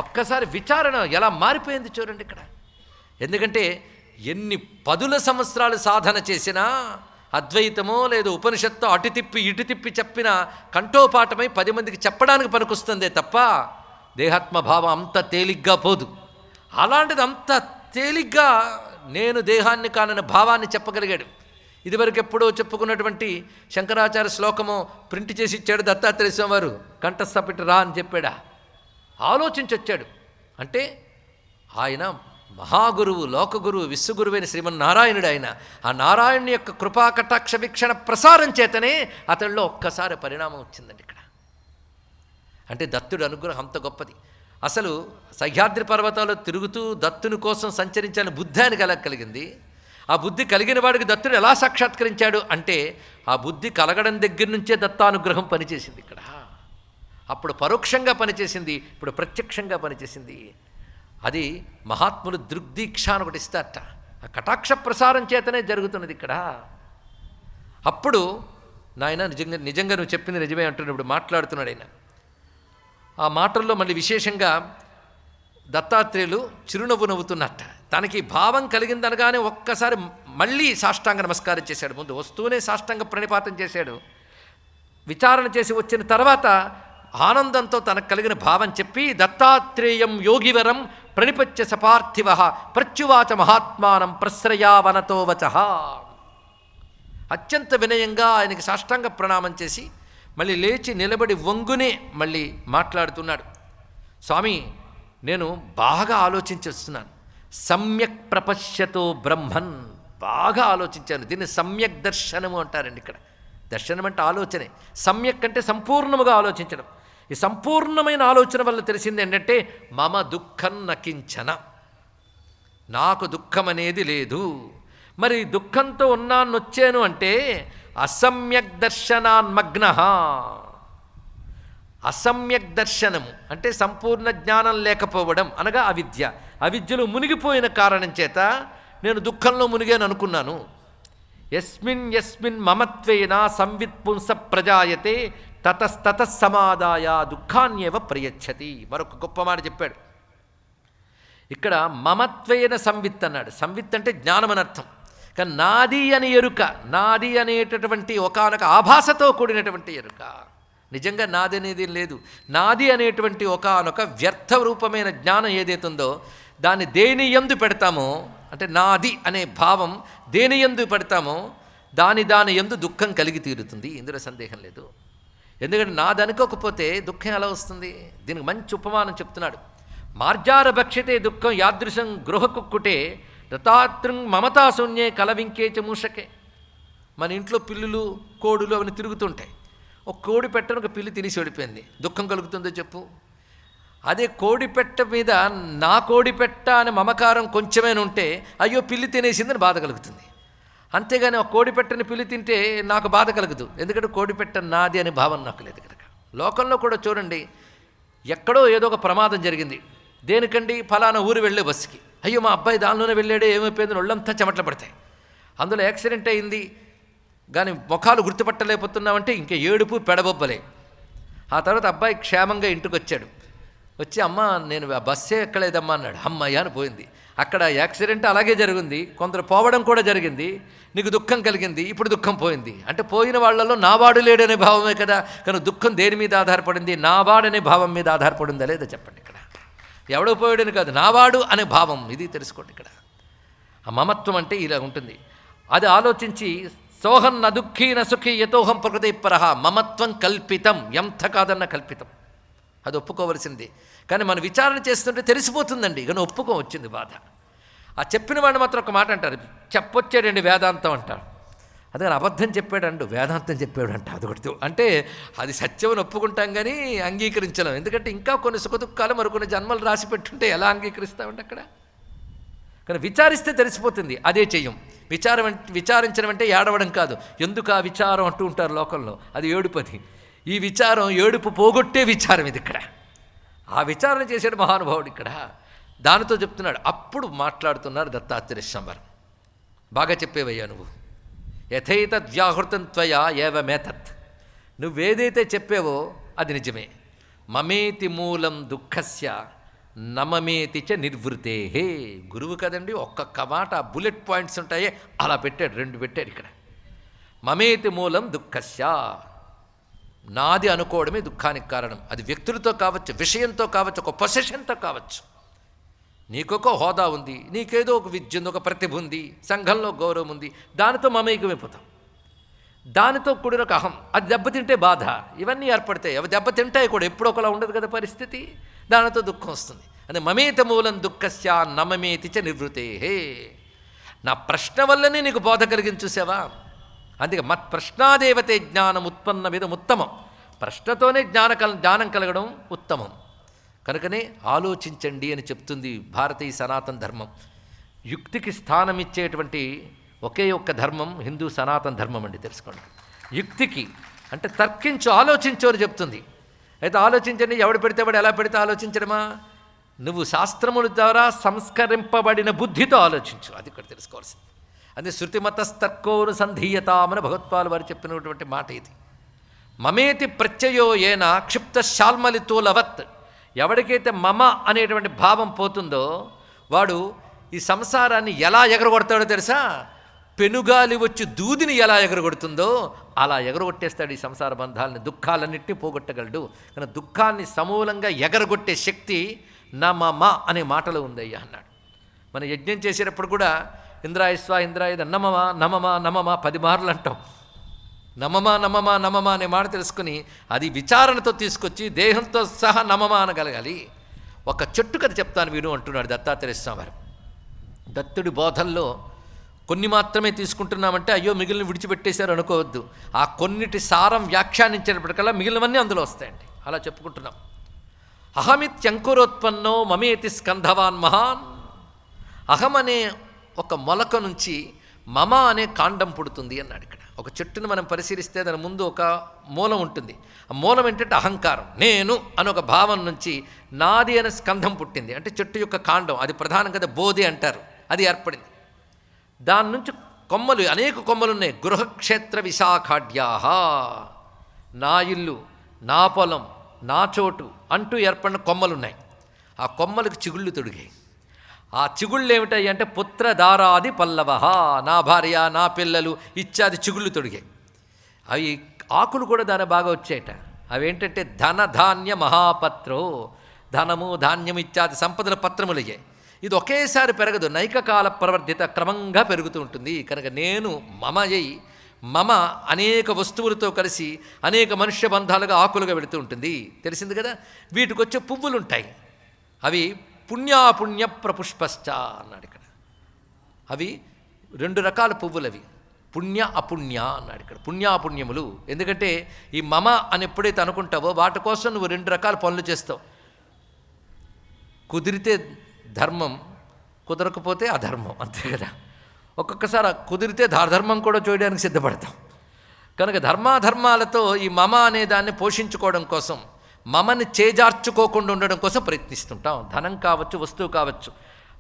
ఒక్కసారి విచారణ ఎలా మారిపోయింది చూడండి ఇక్కడ. ఎందుకంటే ఎన్ని పదుల సంవత్సరాలు సాధన చేసినా అద్వైతమో లేదు ఉపనిషత్తు అటు తిప్పి ఇటు తిప్పి చెప్పిన కంఠోపాఠమై 10 మందికి చెప్పడానికి పనికొస్తుందే తప్ప దేహాత్మభావం అంత తేలిగ్గా పోదు. అలాంటిది అంత తేలిగ్గా నేను దేహాన్ని కానని భావాన్ని చెప్పగలిగాడు. ఇదివరకు ఎప్పుడో చెప్పుకున్నటువంటి శంకరాచార్య శ్లోకము ప్రింట్ చేసి ఇచ్చాడు దత్తాత్రేయ స్వామి వారు, కంఠస్థపెట్టి రా అని చెప్పాడా? ఆలోచించొచ్చాడు. అంటే ఆయన మహాగురువు, లోకగురువు, విశ్వగురువైన శ్రీమన్నారాయణుడు. ఆయన ఆ నారాయణుని యొక్క కృపా కటాక్ష వీక్షణ ప్రసారం చేతనే అతడిలో ఒక్కసారి పరిణామం వచ్చిందండి ఇక్కడ. అంటే దత్తుడు అనుగ్రహం అంత గొప్పది. అసలు సహ్యాద్రి పర్వతాల్లో తిరుగుతూ దత్తుని కోసం సంచరించాలని బుద్ధి ఆయనకు ఎలా కలిగింది? ఆ బుద్ధి కలిగిన వాడికి దత్తుడు ఎలా సాక్షాత్కరించాడు అంటే ఆ బుద్ధి కలగడం దగ్గర నుంచే దత్తానుగ్రహం పనిచేసింది ఇక్కడ. అప్పుడు పరోక్షంగా పనిచేసింది, ఇప్పుడు ప్రత్యక్షంగా పనిచేసింది. అది మహాత్ములు దృగ్దీక్ష అని ఒకటి ఇస్తారట, ఆ కటాక్ష ప్రసారం చేతనే జరుగుతున్నది ఇక్కడ. అప్పుడు నాయన నిజంగా నువ్వు చెప్పింది నిజమే అంటున్నప్పుడు మాట్లాడుతున్నాడు ఆయన. ఆ మాటల్లో మళ్ళీ విశేషంగా దత్తాత్రేయులు చిరునవ్వు నవ్వుతున్నట్ట. తనకి భావం కలిగిందనగానే ఒక్కసారి మళ్ళీ సాష్టాంగ నమస్కారం చేశాడు. ముందు వస్తూనే సాష్టాంగ ప్రణిపాతం చేశాడు. విచారణ చేసి వచ్చిన తర్వాత ఆనందంతో తనకు కలిగిన భావం చెప్పి దత్తాత్రేయం యోగివరం ప్రణిపత్య సపార్థివ ప్రత్యువాచ మహాత్మానం ప్రశ్రయావనతో వచః. అత్యంత వినయంగా ఆయనకి సాష్టాంగ ప్రణామం చేసి మళ్ళీ లేచి నిలబడి వంగునే మళ్ళీ మాట్లాడుతున్నాడు. స్వామి, నేను బాగా ఆలోచించి వస్తున్నాను. సమ్యక్ ప్రపశ్యతో బ్రహ్మన్, బాగా ఆలోచించాను. దీన్ని సమ్యక్ దర్శనము అంటారండి. ఇక్కడ దర్శనం అంటే ఆలోచనే, సమ్యక్ అంటే సంపూర్ణముగా ఆలోచించడం. ఈ సంపూర్ణమైన ఆలోచన వల్ల తెలిసింది ఏంటంటే మమ దుఃఖం నకించన, నాకు దుఃఖం అనేది లేదు. మరి దుఃఖంతో వచ్చాను అంటే అసమ్యక్ దర్శనాన్మగ్న. అసమ్యక్ దర్శనము అంటే సంపూర్ణ జ్ఞానం లేకపోవడం అనగా అవిద్య. అవిద్యలో మునిగిపోయిన కారణం చేత నేను దుఃఖంలో మునిగాను అనుకున్నాను. యస్మిన్ యస్మిన్ మమత్వేన సంవిత్ పుంస ప్రజాయతే తతస్తత సమాదాయ దుఃఖాన్యేవ ప్రయచ్చతి. మరొక గొప్ప మాట చెప్పాడు ఇక్కడ. మమత్వేన సంవిత్ అన్నాడు. సంవిత్ అంటే జ్ఞానం అని అర్థం. కానీ నాది అని ఎరుక, నాది అనేటటువంటి ఒకానొక ఆభాసతో కూడినటువంటి ఎరుక. నిజంగా నాది అనేది లేదు. నాది అనేటువంటి ఒకానొక వ్యర్థ రూపమైన జ్ఞానం ఏదైతుందో దాన్ని దేని యందు పెడతామో, అంటే నాది అనే భావం దేని యందు పెడతామో దాని యందు దుఃఖం కలిగి తీరుతుంది. ఇందులో సందేహం లేదు. ఎందుకంటే నాది అనుకోకపోతే దుఃఖం ఎలా వస్తుంది? దీనికి మంచి ఉపమానం చెప్తున్నాడు. మార్జార భక్ష్యతే దుఃఖం యాదృశం గృహకుక్కుటే దత్తాత్రం మమతాశూన్యే కలవింకేచ మూషకే. మన ఇంట్లో పిల్లులు కోడులు అవన్నీ తిరుగుతుంటాయి. ఒక కోడి పెట్టను ఒక పిల్లి తినేసి ఓడిపోయింది, దుఃఖం కలుగుతుందో చెప్పు? అదే కోడి పెట్ట మీద నా కోడి పెట్ట అనే మమకారం కొంచెమైనా ఉంటే అయ్యో పిల్లి తినేసిందని బాధ కలుగుతుంది. అంతేగాని ఒక కోడి పెట్టని పిల్లి తింటే నాకు బాధ కలగదు, ఎందుకంటే కోడి పెట్ట నాది అనే భావన నాకు లేదు కనుక. లోకంలో కూడా చూడండి, ఎక్కడో ఏదో ఒక ప్రమాదం జరిగింది. దేనికండి? ఫలానా ఊరు వెళ్ళే బస్సుకి. అయ్యో మా అబ్బాయి దానిలోనే వెళ్ళాడే, ఏమైపోయింది, ఒళ్ళంతా చెమటలు పడతాయి. అందులో యాక్సిడెంట్ అయింది కానీ ముఖాలు గుర్తుపట్టలేకపోతున్నామంటే ఇంకే ఏడుపు పెడబొబ్బలే. ఆ తర్వాత అబ్బాయి క్షేమంగా ఇంటికి వచ్చాడు. వచ్చి అమ్మ నేను ఆ బస్సే ఎక్కలేదమ్మా అన్నాడు. అమ్మయ్య అని పోయింది. అక్కడ యాక్సిడెంట్ అలాగే జరిగింది, కొందరు పోవడం కూడా జరిగింది, నీకు దుఃఖం కలిగింది, ఇప్పుడు దుఃఖం పోయింది. అంటే పోయిన వాళ్ళలో నావాడు లేడనే భావమే కదా. కానీ దుఃఖం దేని మీద ఆధారపడింది? నావాడనే భావం మీద ఆధారపడిందా లేదా చెప్పండి. ఇక్కడ ఎవడో పోయాడని కాదు, నావాడు అనే భావం, ఇది తెలుసుకోండి. ఇక్కడ ఆ మమత్వం అంటే ఇలా ఉంటుంది. అది ఆలోచించి సోహం న దుఃఖీ న సుఖీ యతోహం ప్రకృతి పరహ. మమత్వం కల్పితం, ఎంత కాదన్న కల్పితం, అది ఒప్పుకోవలసింది. కానీ మనం విచారణ చేస్తుంటే తెలిసిపోతుందండి, కానీ ఒప్పుకోవచ్చింది బాధ. ఆ చెప్పిన వాడిని మాత్రం ఒక మాట అంటారు, చెప్పొచ్చాడండి వేదాంతం అంటారు. అదే అబద్ధం చెప్పాడండు, వేదాంతం చెప్పాడంట. అదొకటి అంటే అది సత్యమని ఒప్పుకుంటాం కానీ అంగీకరించలేం. ఎందుకంటే ఇంకా కొన్ని సుఖదుఖాలు మరికొన్ని జన్మలు రాసి పెట్టుంటే ఎలా అంగీకరిస్తామంటే అక్కడ. కానీ విచారిస్తే తెలిసిపోతుంది. అదే చెయ్యం. విచారించడం అంటే ఏడవడం కాదు. ఎందుకు ఆ విచారం అంటూ ఉంటారు లోకంలో, అది ఏడుపది. ఈ విచారం ఏడుపు పోగొట్టే విచారం ఇది ఇక్కడ. ఆ విచారణ చేసాడు మహానుభావుడు ఇక్కడ. దానితో చెప్తున్నాడు. అప్పుడు మాట్లాడుతున్నారు దత్తాత్రేయ స్వామి. బాగా చెప్పేవయ్యా నువ్వు. యథైతద్వ్యాహృతం త్వయా ఏవమేతత్. నువ్వేదైతే చెప్పావో అది నిజమే. మమేతి మూలం దుఃఖస్య నమమేతి చ నిర్వృతే. గురువు కదండి, ఒక్కొక్క మాట బుల్లెట్ పాయింట్స్ ఉంటాయే అలా పెట్టాడు, 2 పెట్టాడు ఇక్కడ. మమేతి మూలం దుఃఖస్య, నాది అనుకోవడమే దుఃఖానికి కారణం. అది వ్యక్తులతో కావచ్చు, విషయంతో కావచ్చు, ఒక పొసెషన్తో కావచ్చు. నీకొక హోదా ఉంది, నీకేదో ఒక విద్య ఉంది, ఒక ప్రతిభ ఉంది, సంఘంలో గౌరవం ఉంది, దానితో మమేకమైపోతాం. దానితో కూడిన ఒక అహం, అది దెబ్బతింటే బాధ, ఇవన్నీ ఏర్పడతాయి. అవి దెబ్బతింటాయి కూడా, ఎప్పుడో ఒకలా ఉండదు కదా పరిస్థితి. దానితో దుఃఖం వస్తుంది. అదే మమేత మూలం దుఃఖస్య నమమేతి చ నిర్వృతే. నా ప్రశ్న వల్లనే నీకు బోధ కలిగింది చూసావా. అందుకే మత్ ప్రశ్నాదేవతే జ్ఞానం ఉత్పన్నమిదం ఉత్తమం. ప్రశ్నతోనే జ్ఞానం కలగడం ఉత్తమం. కనుకనే ఆలోచించండి అని చెప్తుంది భారతీయ సనాతన ధర్మం. యుక్తికి స్థానం ఇచ్చేటువంటి ఒకే ఒక్క ధర్మం హిందూ సనాతన ధర్మం అండి, తెలుసుకోండి. యుక్తికి అంటే తర్కించు, ఆలోచించు అని చెప్తుంది. అయితే ఆలోచించండి, ఎవడు పెడితే వాడు ఎలా పెడితే ఆలోచించడమా? నువ్వు శాస్త్రముల ద్వారా సంస్కరింపబడిన బుద్ధితో ఆలోచించు. అది ఇక్కడ తెలుసుకోవాల్సింది. అదే శృతిమతస్తర్కోనుసంధీయతామని భగవత్పాలు వారు చెప్పినటువంటి మాట ఇది. మమేతి ప్రత్యయో ఏన క్షిప్త శాల్మలితూలవత్. ఎవరికైతే మమ అనేటువంటి భావం పోతుందో వాడు ఈ సంసారాన్ని ఎలా ఎగరగొడతాడో తెలుసా? పెనుగాలి వచ్చి దూదిని ఎలా ఎగరగొడుతుందో అలా ఎగరగొట్టేస్తాడు ఈ సంసార బంధాలని, దుఃఖాలన్నింటినీ పోగొట్టగలడు. కానీ దుఃఖాన్ని సమూలంగా ఎగరగొట్టే శక్తి నా మమ అనే మాటలో ఉందయ్యా అన్నాడు. మనం యజ్ఞం చేసేటప్పుడు కూడా ఇంద్రాయస్వ ఇంద్రాయుధ నమమ నమమ నమమ 10 మార్లు అంటాం. నమమ నమమ నమమ అనే మాట తెలుసుకుని అది విచారణతో తీసుకొచ్చి దేహంతో సహా నమమ అనగలగాలి. ఒక చెట్టు కథ చెప్తాను విను అంటున్నాడు దత్తాత్రేయ స్వామి. దత్తుడి బోధల్లో కొన్ని మాత్రమే తీసుకుంటున్నామంటే అయ్యో మిగిలిన విడిచిపెట్టేశారు అనుకోవద్దు. ఆ కొన్నిటి సారం వ్యాఖ్యానించేటప్పటికల్లా మిగిలినవన్నీ అందులో వస్తాయండి. అలా చెప్పుకుంటున్నాం. అహమిత్యంకురోత్పన్నో మమేతి స్కంధవాన్ మహాన్. అహం అనే ఒక మొలక నుంచి మమ అనే కాండం పుడుతుంది అన్నాడు ఇక్కడ. ఒక చెట్టును మనం పరిశీలిస్తే దాని ముందు ఒక మూలం ఉంటుంది. ఆ మూలం ఏంటంటే అహంకారం, నేను అని ఒక భావం నుంచి నాది అనే స్కంధం పుట్టింది. అంటే చెట్టు యొక్క కాండం, అది ప్రధానంగా బోధి అంటారు, అది ఏర్పడింది. దాని నుంచి కొమ్మలు, అనేక కొమ్మలు ఉన్నాయి. గృహక్షేత్ర విశాఖాఢ్యాహ, నా ఇల్లు, నా పొలం, నా చోటు అంటూ ఏర్పడిన కొమ్మలున్నాయి. ఆ కొమ్మలకు చిగుళ్ళు తొడిగాయి. ఆ చిగుళ్ళు ఏమిటాయి అంటే పుత్రధారాది పల్లవ, నా భార్య, నా పిల్లలు ఇత్యాది చిగుళ్ళు తొడిగాయి. అవి ఆకులు కూడా దాని బాగా వచ్చాయట. అవేంటంటే ధన ధాన్య మహాపత్రో, ధనము ధాన్యం ఇత్యాది సంపదల పత్రములయ్యాయి. ఇది ఒకేసారి పెరగదు, నైకకాల ప్రవర్ధిత, క్రమంగా పెరుగుతూ ఉంటుంది. కనుక నేను మమయ్యి మమ అనేక వస్తువులతో కలిసి అనేక మనుష్య బంధాలుగా ఆకులుగా వెళుతూ ఉంటుంది. తెలిసింది కదా. వీటికి వచ్చే పువ్వులు ఉంటాయి, అవి పుణ్యాపుణ్య ప్రపుష్పశ్చ అన్నాడు ఇక్కడ. అవి 2 రకాల పువ్వులు, అవి పుణ్య అపుణ్య అన్నాడు ఇక్కడ. పుణ్యాపుణ్యములు. ఎందుకంటే ఈ మమ అని ఎప్పుడైతే అనుకుంటావో వాటి కోసం నువ్వు 2 రకాల పనులు చేస్తావు. కుదిరితే ధర్మం, కుదరకపోతే అధర్మం, అంతే కదా. ఒక్కొక్కసారి కుదిరితే ధర్మం కూడా చేయడానికి సిద్ధపడతాం. కనుక ధర్మాధర్మాలతో ఈ మమ అనే దాన్ని పోషించుకోవడం కోసం, మమని చేజార్చుకోకుండా ఉండడం కోసం ప్రయత్నిస్తుంటాం. ధనం కావచ్చు, వస్తువు కావచ్చు,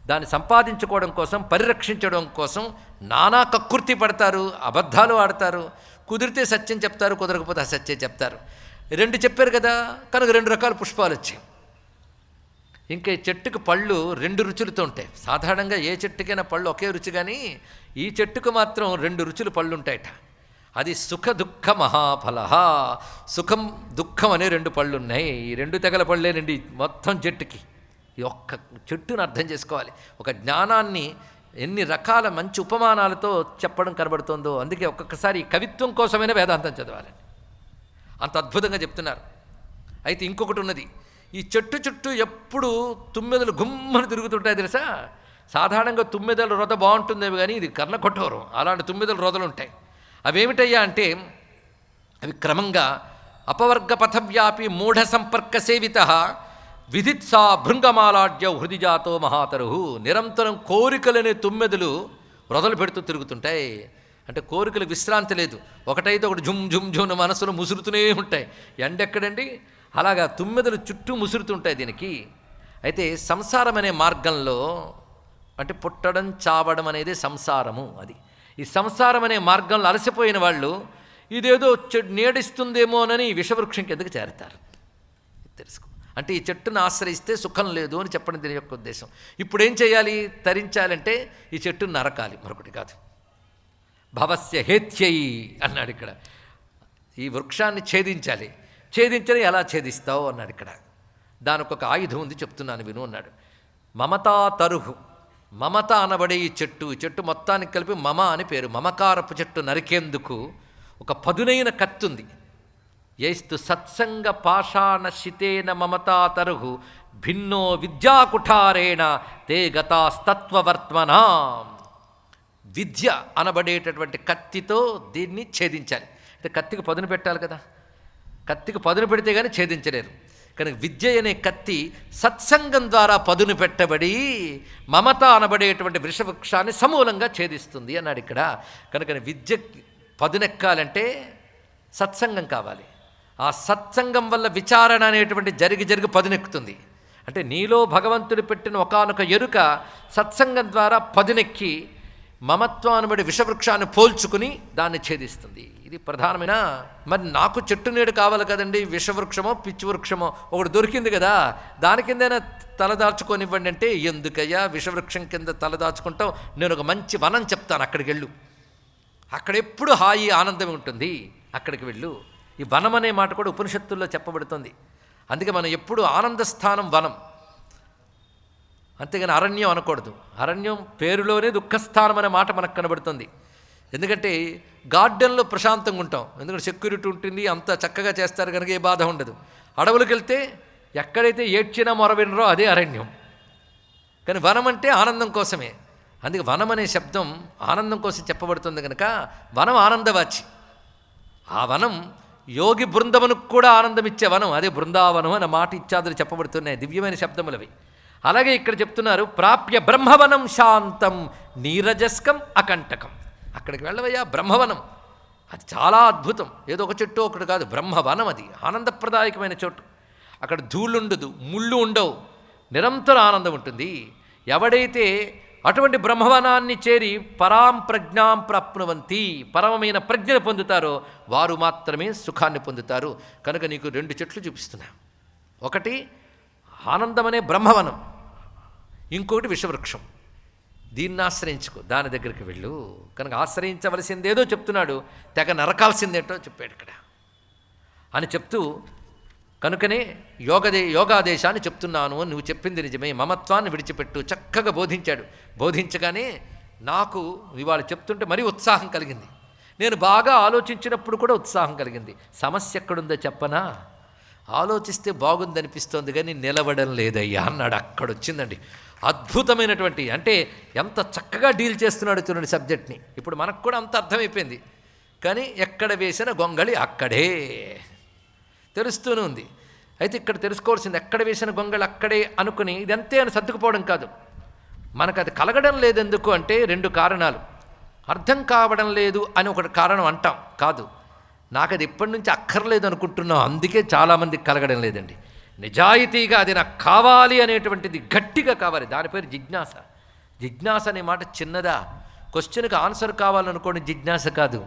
దాన్ని సంపాదించుకోవడం కోసం, పరిరక్షించడం కోసం నానా కక్కుర్తి పడతారు, అబద్ధాలు ఆడతారు. కుదిరితే సత్యం చెప్తారు, కుదరకపోతే అసత్యం చెప్తారు. 2 చెప్పారు కదా, కనుక 2 రకాల పుష్పాలు వచ్చాయి. ఇంకా ఈ చెట్టుకు పళ్ళు 2 రుచులతో ఉంటాయి. సాధారణంగా ఏ చెట్టుకైనా పళ్ళు ఒకే రుచి, కానీ ఈ చెట్టుకు మాత్రం 2 రుచులు పళ్ళు ఉంటాయట. అది సుఖ దుఃఖ మహాఫల. సుఖం దుఃఖం అనే 2 పళ్ళు ఉన్నాయి. ఈ 2 తెగల పళ్ళేనండి మొత్తం చెట్టుకి. ఈ ఒక్క చెట్టును అర్థం చేసుకోవాలి. ఒక జ్ఞానాన్ని ఎన్ని రకాల మంచి ఉపమానాలతో చెప్పడం కనబడుతుందో. అందుకే ఒక్కొక్కసారి కవిత్వం కోసమైనా వేదాంతం చదవాలండి, అంత అద్భుతంగా చెప్తున్నారు. అయితే ఇంకొకటి ఉన్నది. ఈ చెట్టు చుట్టూ ఎప్పుడు తుమ్మెదలు గుమ్మని తిరుగుతుంటాయి తెలుసా. సాధారణంగా తుమ్మెదల రొద బాగుంటుందేమో కానీ ఇది కర్ణ కొట్టవరం, అలాంటి తుమ్మెదల రొదలు ఉంటాయి. అవేమిటయ్యా అంటే అవి క్రమంగా అపవర్గ పథవ్యాపి మూఢ సంపర్క సేవిత విధిత్సా భృంగమాలాడ్య హృదిజాతో మహాతరుహు. నిరంతరం కోరికలనే తుమ్మెదలు వృధలు పెడుతూ తిరుగుతుంటాయి. అంటే కోరికలు విశ్రాంతి లేదు. ఒకటైతే ఒకటి జుమ్ జుమ్ జుమ్ మనసులో ముసురుతూనే ఉంటాయి. ఎండెక్కడండి, అలాగా తుమ్మెదలు చుట్టూ ముసురుతుంటాయి దీనికి. అయితే సంసారం అనే మార్గంలో అంటే పుట్టడం చావడం అనేది సంసారము. అది ఈ సంసారం అనే మార్గంలో అలసిపోయిన వాళ్ళు ఇదేదో నీడిస్తుందేమోనని విషవృక్షంకి ఎందుకు చేరతారు తెలుసుకో. అంటే ఈ చెట్టును ఆశ్రయిస్తే సుఖం లేదు అని చెప్పడం దీని యొక్క ఉద్దేశం. ఇప్పుడు ఏం చేయాలి? తరించాలంటే ఈ చెట్టును నరకాలి, మరొకటి కాదు. భవస్య హేత్యయి అన్నాడు ఇక్కడ. ఈ వృక్షాన్ని ఛేదించాలి. ఛేదించని ఎలా ఛేదిస్తావు అన్నాడు ఇక్కడ. దానికి ఒక ఆయుధం ఉంది, చెప్తున్నాను విను అన్నాడు. మమతా తరుహు. మమత అనబడే ఈ చెట్టు మొత్తానికి కలిపి మమ అని పేరు. మమకారపు చెట్టు నరికేందుకు ఒక పదునైన కత్తుంది. యైస్తు సత్సంగ పాషాణ శితేన మమతా తరుహు భిన్నో విద్యాకుఠారేణ తే గతాస్తత్వవర్త్మనా. విద్య అనబడేటటువంటి కత్తితో దీన్ని ఛేదించాలి. అంటే కత్తికి పదును పెట్టాలి కదా, కత్తికి పదును పెడితే కానీ ఛేదించలేరు. కనుక విద్య అనే కత్తి సత్సంగం ద్వారా పదును పెట్టబడి మమత అనబడేటువంటి వృషవృక్షాన్ని సమూలంగా ఛేదిస్తుంది అన్నాడు ఇక్కడ. కనుక విద్య పదునెక్కాలంటే సత్సంగం కావాలి. ఆ సత్సంగం వల్ల విచారణ అనేటువంటి జరిగి పదునెక్కుతుంది. అంటే నీలో భగవంతుడు పెట్టిన ఒకానొక ఎరుక సత్సంగం ద్వారా పదునెక్కి మమత్వం అనబడి విషవృక్షాన్ని పోల్చుకుని దాన్ని ఛేదిస్తుంది. ఇది ప్రధానమైన. మరి నాకు చెట్టు నీడు కావాలి కదండి, విషవృక్షమో పిచ్చి వృక్షమో ఒకటి దొరికింది కదా, దాని కిందైనా తలదాచుకొనివ్వండి అంటే, ఎందుకయ్యా విషవృక్షం కింద తలదాచుకుంటావు, నేను ఒక మంచి వనం చెప్తాను, అక్కడికి వెళ్ళు, అక్కడెప్పుడు హాయి ఆనందం ఉంటుంది, అక్కడికి వెళ్ళు. ఈ వనం అనే మాట కూడా ఉపనిషత్తుల్లో చెప్పబడుతుంది. అందుకే మనం ఎప్పుడు ఆనందస్థానం వనం, అంతేగాని అరణ్యం అనకూడదు. అరణ్యం పేరులోనే దుఃఖస్థానం అనే మాట మనకు కనబడుతుంది. ఎందుకంటే గార్డెన్లో ప్రశాంతంగా ఉంటాం, ఎందుకంటే సెక్యూరిటీ ఉంటుంది, అంత చక్కగా చేస్తారు కనుక ఏ బాధ ఉండదు. అడవులకు వెళ్తే ఎక్కడైతే ఏడ్చినా మొరవినరో అదే అరణ్యం. కానీ వనం అంటే ఆనందం కోసమే. అందుకే వనం అనే శబ్దం ఆనందం కోసం చెప్పబడుతుంది కనుక వనం ఆనందవాచి. ఆ వనం యోగి బృందమునకు కూడా ఆనందం ఇచ్చే వనం, అదే బృందావనం అనే మాట ఇత్యాదులు చెప్పబడుతున్నాయి, దివ్యమైన శబ్దములవి. అలాగే ఇక్కడ చెప్తున్నారు, ప్రాప్య బ్రహ్మవనం శాంతం నీరజస్కం అకంటకం. అక్కడికి వెళ్ళవయ్యా, బ్రహ్మవనం అది చాలా అద్భుతం. ఏదో ఒక చెట్టు ఒకటి కాదు, బ్రహ్మవనం అది ఆనందప్రదాయకమైన చోటు. అక్కడ ధూళుండదు, ముళ్ళు ఉండవు, నిరంతర ఆనందం ఉంటుంది. ఎవడైతే అటువంటి బ్రహ్మవనాన్ని చేరి పరాం ప్రజ్ఞాం ప్రాప్నువంతి, పరమమైన ప్రజ్ఞను పొందుతారో వారు మాత్రమే సుఖాన్ని పొందుతారు. కనుక నీకు 2 చెట్లు చూపిస్తున్నా. ఒకటి ఆనందమనే బ్రహ్మవనం, ఇంకొకటి విషవృక్షం. దీన్ని ఆశ్రయించుకో, దాని దగ్గరికి వెళ్ళు. కనుక ఆశ్రయించవలసిందేదో చెప్తున్నాడు, తెగ నరకాల్సిందేంటో చెప్పాడు ఇక్కడ అని చెప్తూ, కనుకనే యోగాదేశాన్ని చెప్తున్నాను, నువ్వు చెప్పింది నిజమే, మమత్వాన్ని విడిచిపెట్టు చక్కగా బోధించాడు. బోధించగానే నాకు ఇవాళ చెప్తుంటే మరీ ఉత్సాహం కలిగింది. నేను బాగా ఆలోచించినప్పుడు కూడా ఉత్సాహం కలిగింది. సమస్య ఎక్కడుందో చెప్పనా, ఆలోచిస్తే బాగుందనిపిస్తోంది కానీ నిలవడం లేదయ్యా అన్నాడు. అక్కడొచ్చిందండి అద్భుతమైనటువంటి, అంటే ఎంత చక్కగా డీల్ చేస్తున్నాడు చూడండి సబ్జెక్ట్ని. ఇప్పుడు మనకు కూడా అంత అర్థమైపోయింది, కానీ ఎక్కడ వేసిన గొంగళి అక్కడే తెలుస్తూనే ఉంది. అయితే ఇక్కడ తెలుసుకోవాల్సింది, ఎక్కడ వేసిన గొంగళి అక్కడే అనుకుని ఇదంతే అని సర్దుకుపోవడం కాదు. మనకు అది కలగడం లేదెందుకు అంటే 2 కారణాలు. అర్థం కావడం లేదు అని ఒకటి కారణం అంటాం, కాదు, నాకు అది ఎప్పటి నుంచి అక్కర్లేదు అనుకుంటున్నాం, అందుకే చాలామందికి కలగడం లేదండి. నిజాయితీగా అది నాకు కావాలి అనేటువంటిది గట్టిగా కావాలి, దాని పేరు జిజ్ఞాస. జిజ్ఞాస అనే మాట చిన్నదా, క్వశ్చన్కి ఆన్సర్ కావాలనుకోండి జిజ్ఞాస కాదు,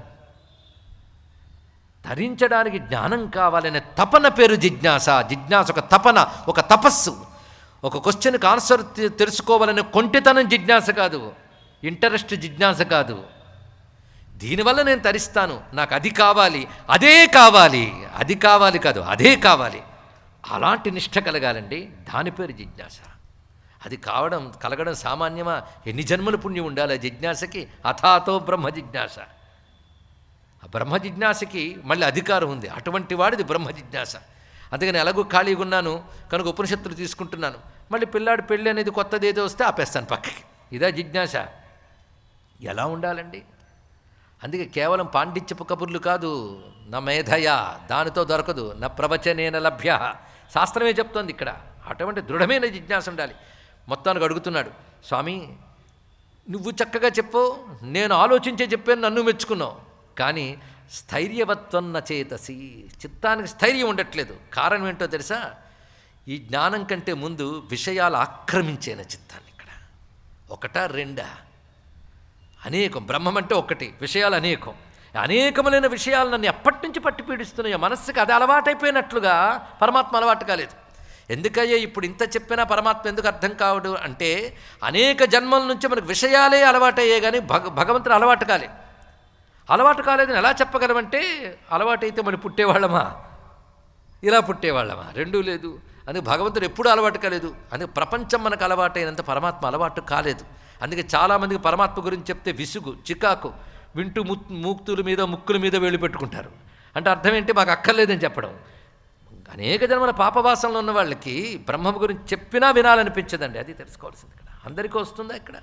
ధరించడానికి జ్ఞానం కావాలనే తపన పేరు జిజ్ఞాస. జిజ్ఞాస ఒక తపన, ఒక తపస్సు. ఒక క్వశ్చన్కి ఆన్సర్ తెలుసుకోవాలనే కొంటితనం జిజ్ఞాస కాదు, ఇంటరెస్ట్ జిజ్ఞాస కాదు. దీనివల్ల నేను తరిస్తాను, నాకు అది కావాలి, అదే కావాలి, అది కావాలి కాదు, అదే కావాలి, అలాంటి నిష్ఠ కలగాలండి, దాని పేరు జిజ్ఞాస. అది కలగడం సామాన్యమా? ఎన్ని జన్మల పుణ్యం ఉండాలి ఆ జిజ్ఞాసకి? అథాతో బ్రహ్మ జిజ్ఞాస. ఆ బ్రహ్మ జిజ్ఞాసకి మళ్ళీ అధికారం ఉంది, అటువంటి వాడిది బ్రహ్మ జిజ్ఞాస. అందుకని ఎలాగో ఖాళీగా ఉన్నాను కనుక ఉపనిషత్తులు తీసుకుంటున్నాను, మళ్ళీ పిల్లాడు పెళ్ళి అనేది కొత్తది ఏదో వస్తే ఆపేస్తాను పక్కకి. ఇదా జిజ్ఞాస? ఎలా ఉండాలండి? అందుకే కేవలం పాండిత్యపు కబుర్లు కాదు, నా మేధయ దానితో దొరకదు, నా ప్రవచనేన లభ్య, శాస్త్రమే చెప్తోంది ఇక్కడ. అటువంటి దృఢమైన జిజ్ఞాస ఉండాలి. మొత్తానికి అడుగుతున్నాడు, స్వామి నువ్వు చక్కగా చెప్పు, నేను ఆలోచించే చెప్పాను, నన్ను మెచ్చుకున్నావు, కానీ స్థైర్యవత్వం నచేతసి, చిత్తానికి స్థైర్యం ఉండట్లేదు. కారణం ఏంటో తెలుసా? ఈ జ్ఞానం కంటే ముందు విషయాలు ఆక్రమించేన చిత్తాన్ని. ఇక్కడ ఒకటా రెండా? అనేకం. బ్రహ్మం అంటే ఒకటి, విషయాలు అనేకం. అనేకములైన విషయాలు నన్ను ఎప్పటి నుంచి పట్టి పీడిస్తున్నాయో, మనస్సుకి అది అలవాటైపోయినట్లుగా పరమాత్మ అలవాటు కాలేదు. ఎందుకయ్యా ఇప్పుడు ఇంత చెప్పినా పరమాత్మ ఎందుకు అర్థం కావడు అంటే, అనేక జన్మల నుంచి మనకు విషయాలే అలవాటయ్యే కానీ భగవంతుడు అలవాటు కాలే. అలవాటు కాలేదని ఎలా చెప్పగలమంటే, అలవాటైతే మనం పుట్టేవాళ్ళమా, ఇలా పుట్టేవాళ్ళమా? రెండూ లేదు. అందుకే భగవంతుడు ఎప్పుడూ అలవాటు కాలేదు. అందుకే ప్రపంచం మనకు అలవాటైనంత పరమాత్మ అలవాటు కాలేదు. అందుకే చాలామందికి పరమాత్మ గురించి చెప్తే విసుగు, చికాకు, వింటూ మూక్తుల మీద ముక్కుల మీద వేలు పెట్టుకుంటారు. అంటే అర్థం ఏంటి? మాకు అక్కర్లేదని చెప్పడం. అనేక జన్మల పాపవాసంలో ఉన్న వాళ్ళకి బ్రహ్మం గురించి చెప్పినా వినాలనిపించదండి. అది తెలుసుకోవాల్సింది. ఇక్కడ అందరికీ వస్తుందా? ఇక్కడ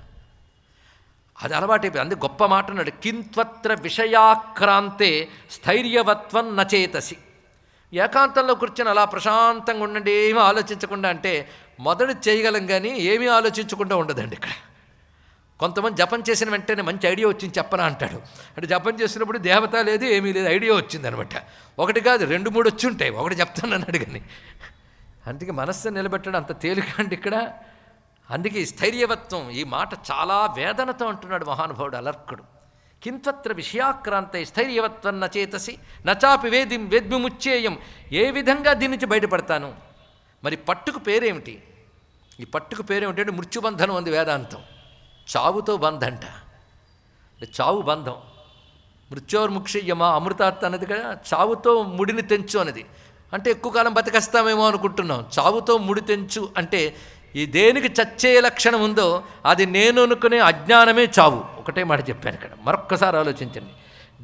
అది అలవాటైపోయింది. అందుకే గొప్ప మాట అన్నాడు, కింత్వత్ర విషయాక్రాంతే స్థైర్యవత్వం నచేతసి. ఏకాంతంలో కూర్చొని అలా ప్రశాంతంగా ఉండండి, ఏమీ ఆలోచించకుండా అంటే మొదటి చేయగలం, కానీ ఏమీ ఆలోచించకుండా ఉండదండి. ఇక్కడ కొంతమంది జపం చేసిన వెంటనే మంచి ఐడియా వచ్చింది చెప్పనా అంటాడు. అంటే జపం చేసినప్పుడు దేవత లేదు, ఏమీ లేదు, ఐడియా వచ్చింది అనమాట. ఒకటి కాదు, 2-3 వచ్చి ఉంటాయి, ఒకటి చెప్తానన్నాడు కానీ. అందుకే మనస్సు నిలబెట్టడం అంత తేలిక అండి ఇక్కడ. అందుకే ఈ స్థైర్యవత్వం, ఈ మాట చాలా వేదనతో అంటున్నాడు మహానుభావుడు అలర్కుడు. కింత్వత్ర విషయాక్రాంతే స్థైర్యవత్వం నచేతసి నచాపి వేద్మిముచ్చేయం. ఏ విధంగా దీని నుంచి బయటపడతాను? మరి పట్టుకు పేరేమిటి? ఈ పట్టుకు పేరేమిటి అంటే మృత్యుబంధనం ఉంది వేదాంతం. చావుతో బంధంట, చావు బంధం. మృత్యోర్ముక్షయ్యమా అమృతాత్ అన్నది కదా, చావుతో ముడిని తెంచు అన్నది. అంటే ఎక్కువ కాలం బతికేస్తామేమో అనుకుంటున్నాం. చావుతో ముడి తెంచు అంటే ఈ దేనికి చచ్చే లక్షణం ఉందో అది నేను అనుకునే అజ్ఞానమే చావు. ఒకటే మాట చెప్పాను ఇక్కడ, మరొక్కసారి ఆలోచించండి.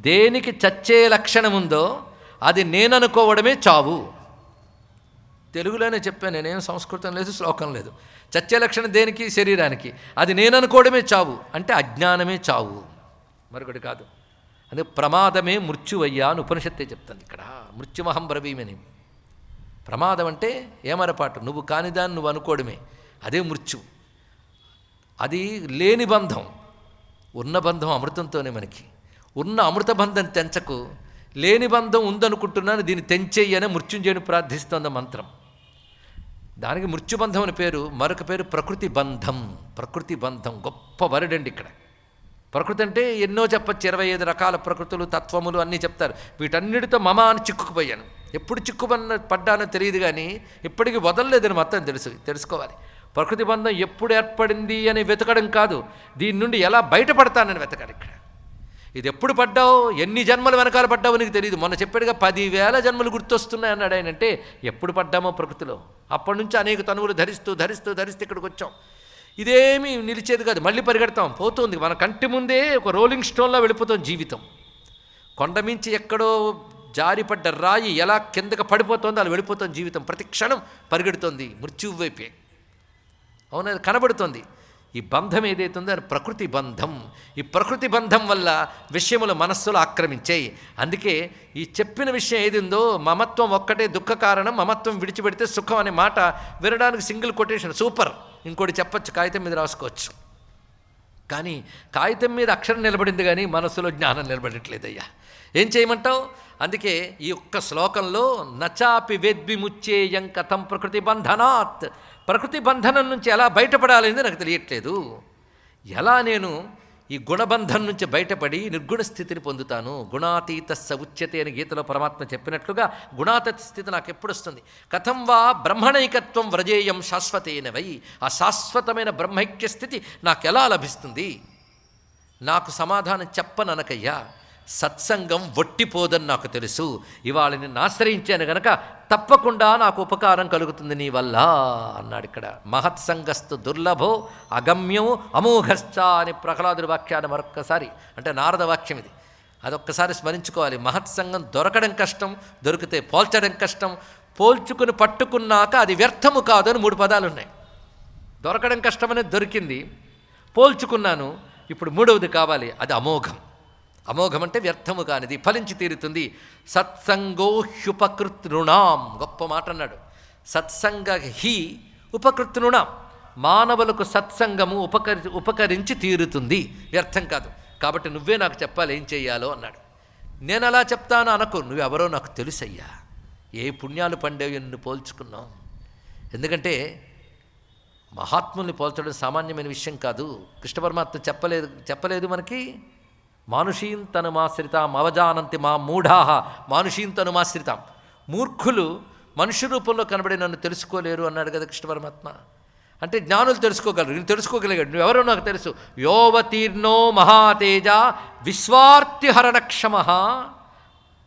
దేనికి చచ్చే లక్షణం ఉందో అది నేను అనుకోవడమే చావు. తెలుగులోనే చెప్పాను, నేనేం సంస్కృతం లేదు, శ్లోకం లేదు. చచ్చే లక్షణం దేనికి? శరీరానికి. అది నేను అనుకోవడమే చావు, అంటే అజ్ఞానమే చావు, మరొకటి కాదు. అదే ప్రమాదమే మృత్యువయ్యా అని ఉపనిషత్తే చెప్తుంది ఇక్కడ. మృత్యుమహం బ్రవీమని. ప్రమాదం అంటే ఏమరపాటు, నువ్వు కానిదాన్ని నువ్వు అనుకోవడమే, అదే మృత్యు. అది లేని బంధం. ఉన్న బంధం అమృతంతోనే మనకి. ఉన్న అమృత బంధం తెంచకు, లేని బంధం ఉందనుకుంటున్నాను, దీన్ని తెంచేయి అని మృత్యుంజయుని ప్రార్థిస్తోంది మంత్రం. దానికి మృత్యుబంధం అని పేరు. మరొక పేరు ప్రకృతి బంధం. ప్రకృతి బంధం గొప్ప వరడండి ఇక్కడ. ప్రకృతి అంటే ఎన్నో చెప్పచ్చు, 25 రకాల ప్రకృతులు, తత్వములు అన్నీ చెప్తారు. వీటన్నిటితో మమ అని చిక్కుకుపోయాను. ఎప్పుడు పడ్డానో తెలియదు, కానీ ఇప్పటికీ వదలలేదని మొత్తం తెలుసుకోవాలి. ప్రకృతి బంధం ఎప్పుడు ఏర్పడింది అని వెతకడం కాదు, దీని నుండి ఎలా బయటపడతానని వెతకాలి ఇక్కడ. ఇది ఎప్పుడు పడ్డావు, ఎన్ని జన్మలు వెనకాల పడ్డావు నీకు తెలియదు. మొన్న చెప్పాడుగా 10,000 జన్మలు గుర్తొస్తున్నాయి అన్నాడు ఆయన. అంటే ఎప్పుడు పడ్డామో ప్రకృతిలో. అప్పటి నుంచి అనేక తనువులు ధరిస్తూ ఇక్కడికి వచ్చాం. ఇదేమీ నిలిచేది కాదు, మళ్ళీ పరిగెడతాం, పోతుంది. మన కంటి ముందే ఒక రోలింగ్ స్టోన్లో వెళ్ళిపోతాం జీవితం. కొండ మించి ఎక్కడో జారిపడ్డ రాయి ఎలా కిందకి పడిపోతుందో అలా వెళ్ళిపోతాం జీవితం. ప్రతి క్షణం పరిగెడుతోంది మృత్యువు వైపే. అవునా, కనబడుతోంది. ఈ బంధం ఏదైతుందో అది ప్రకృతి బంధం. ఈ ప్రకృతి బంధం వల్ల విషయములు మనస్సులు ఆక్రమించాయి. అందుకే ఈ చెప్పిన విషయం ఏది ఉందో, మమత్వం ఒక్కటే దుఃఖ కారణం, మమత్వం విడిచిపెడితే సుఖం అనే మాట వినడానికి సింగిల్ కొటేషన్ సూపర్. ఇంకోటి చెప్పచ్చు, కాగితం మీద రాసుకోవచ్చు. కానీ కాగితం మీద అక్షరం నిలబడింది, కానీ మనస్సులో జ్ఞానం నిలబడట్లేదయ్యా. ఏం చేయమంటావు? అందుకే ఈ ఒక్క శ్లోకంలో నచాపి వేద్విముచ్చేయం కథం ప్రకృతి బంధనాత్, ప్రకృతి బంధనం నుంచి ఎలా బయటపడాలనేది నాకు తెలియట్లేదు. ఎలా నేను ఈ గుణబంధం నుంచి బయటపడి నిర్గుణ స్థితిని పొందుతాను? గుణాతీత సవుచ్యతే అని గీతలో పరమాత్మ చెప్పినట్లుగా గుణాతీత స్థితి నాకు ఎప్పుడు వస్తుంది? కథం వా బ్రహ్మణైకత్వం వ్రజేయం శాశ్వతేన వై, ఆ శాశ్వతమైన బ్రహ్మైక్య స్థితి నాకు ఎలా లభిస్తుంది? నాకు సమాధానం చెప్పననకయ్యా. సత్సంగం వట్టిపోదని నాకు తెలుసు. ఇవాళ నిన్ను ఆశ్రయించాను గనక తప్పకుండా నాకు ఉపకారం కలుగుతుంది నీ వల్ల అన్నాడు ఇక్కడ. మహత్సంగస్తు దుర్లభో అగమ్యం అమోఘశ్చ అని ప్రహ్లాదుడి వాక్యాన్ని మరొక్కసారి, అంటే నారద వాక్యం ఇది, అదొక్కసారి స్మరించుకోవాలి. మహత్సంగం దొరకడం కష్టం, దొరికితే పోల్చడం కష్టం, పోల్చుకుని పట్టుకున్నాక అది వ్యర్థము కాదు అని 3 పదాలు ఉన్నాయి. దొరకడం కష్టమనేది దొరికింది, పోల్చుకున్నాను, ఇప్పుడు 3వది కావాలి, అది అమోఘం. అమోఘం అంటే వ్యర్థము కానిది, ఫలించి తీరుతుంది. సత్సంగోహ్యుపకృతృణాం, గొప్ప మాట అన్నాడు. సత్సంగ హి ఉపకృతృణాం, మానవులకు సత్సంగము ఉపకరించి తీరుతుంది, వ్యర్థం కాదు. కాబట్టి నువ్వే నాకు చెప్పాలి ఏం చెయ్యాలో అన్నాడు. నేను అలా చెప్తాను అనకు, నువ్వెవరో నాకు తెలుసయ్యా. ఏ పుణ్యాలు పండేవి నిన్ను పోల్చుకున్నావు. ఎందుకంటే మహాత్ముల్ని పోల్చడం సామాన్యమైన విషయం కాదు. కృష్ణ పరమాత్మ చెప్పలేదు మనకి, మానుషీం తనుమాశ్రితాం అవజానంతి మా మూఢాహ మానుషీం తనుమాశ్రితాం. మూర్ఖులు మనుష్య రూపంలో కనబడి నన్ను తెలుసుకోలేరు అన్నాడు కదా కృష్ణ పరమాత్మ. అంటే జ్ఞానులు తెలుసుకోగలరు, నేను తెలుసుకోగలిగాడు. నువ్వెవరో నాకు తెలుసు. యోవతీర్ణో మహాతేజ విశ్వార్తిహరణక్షమ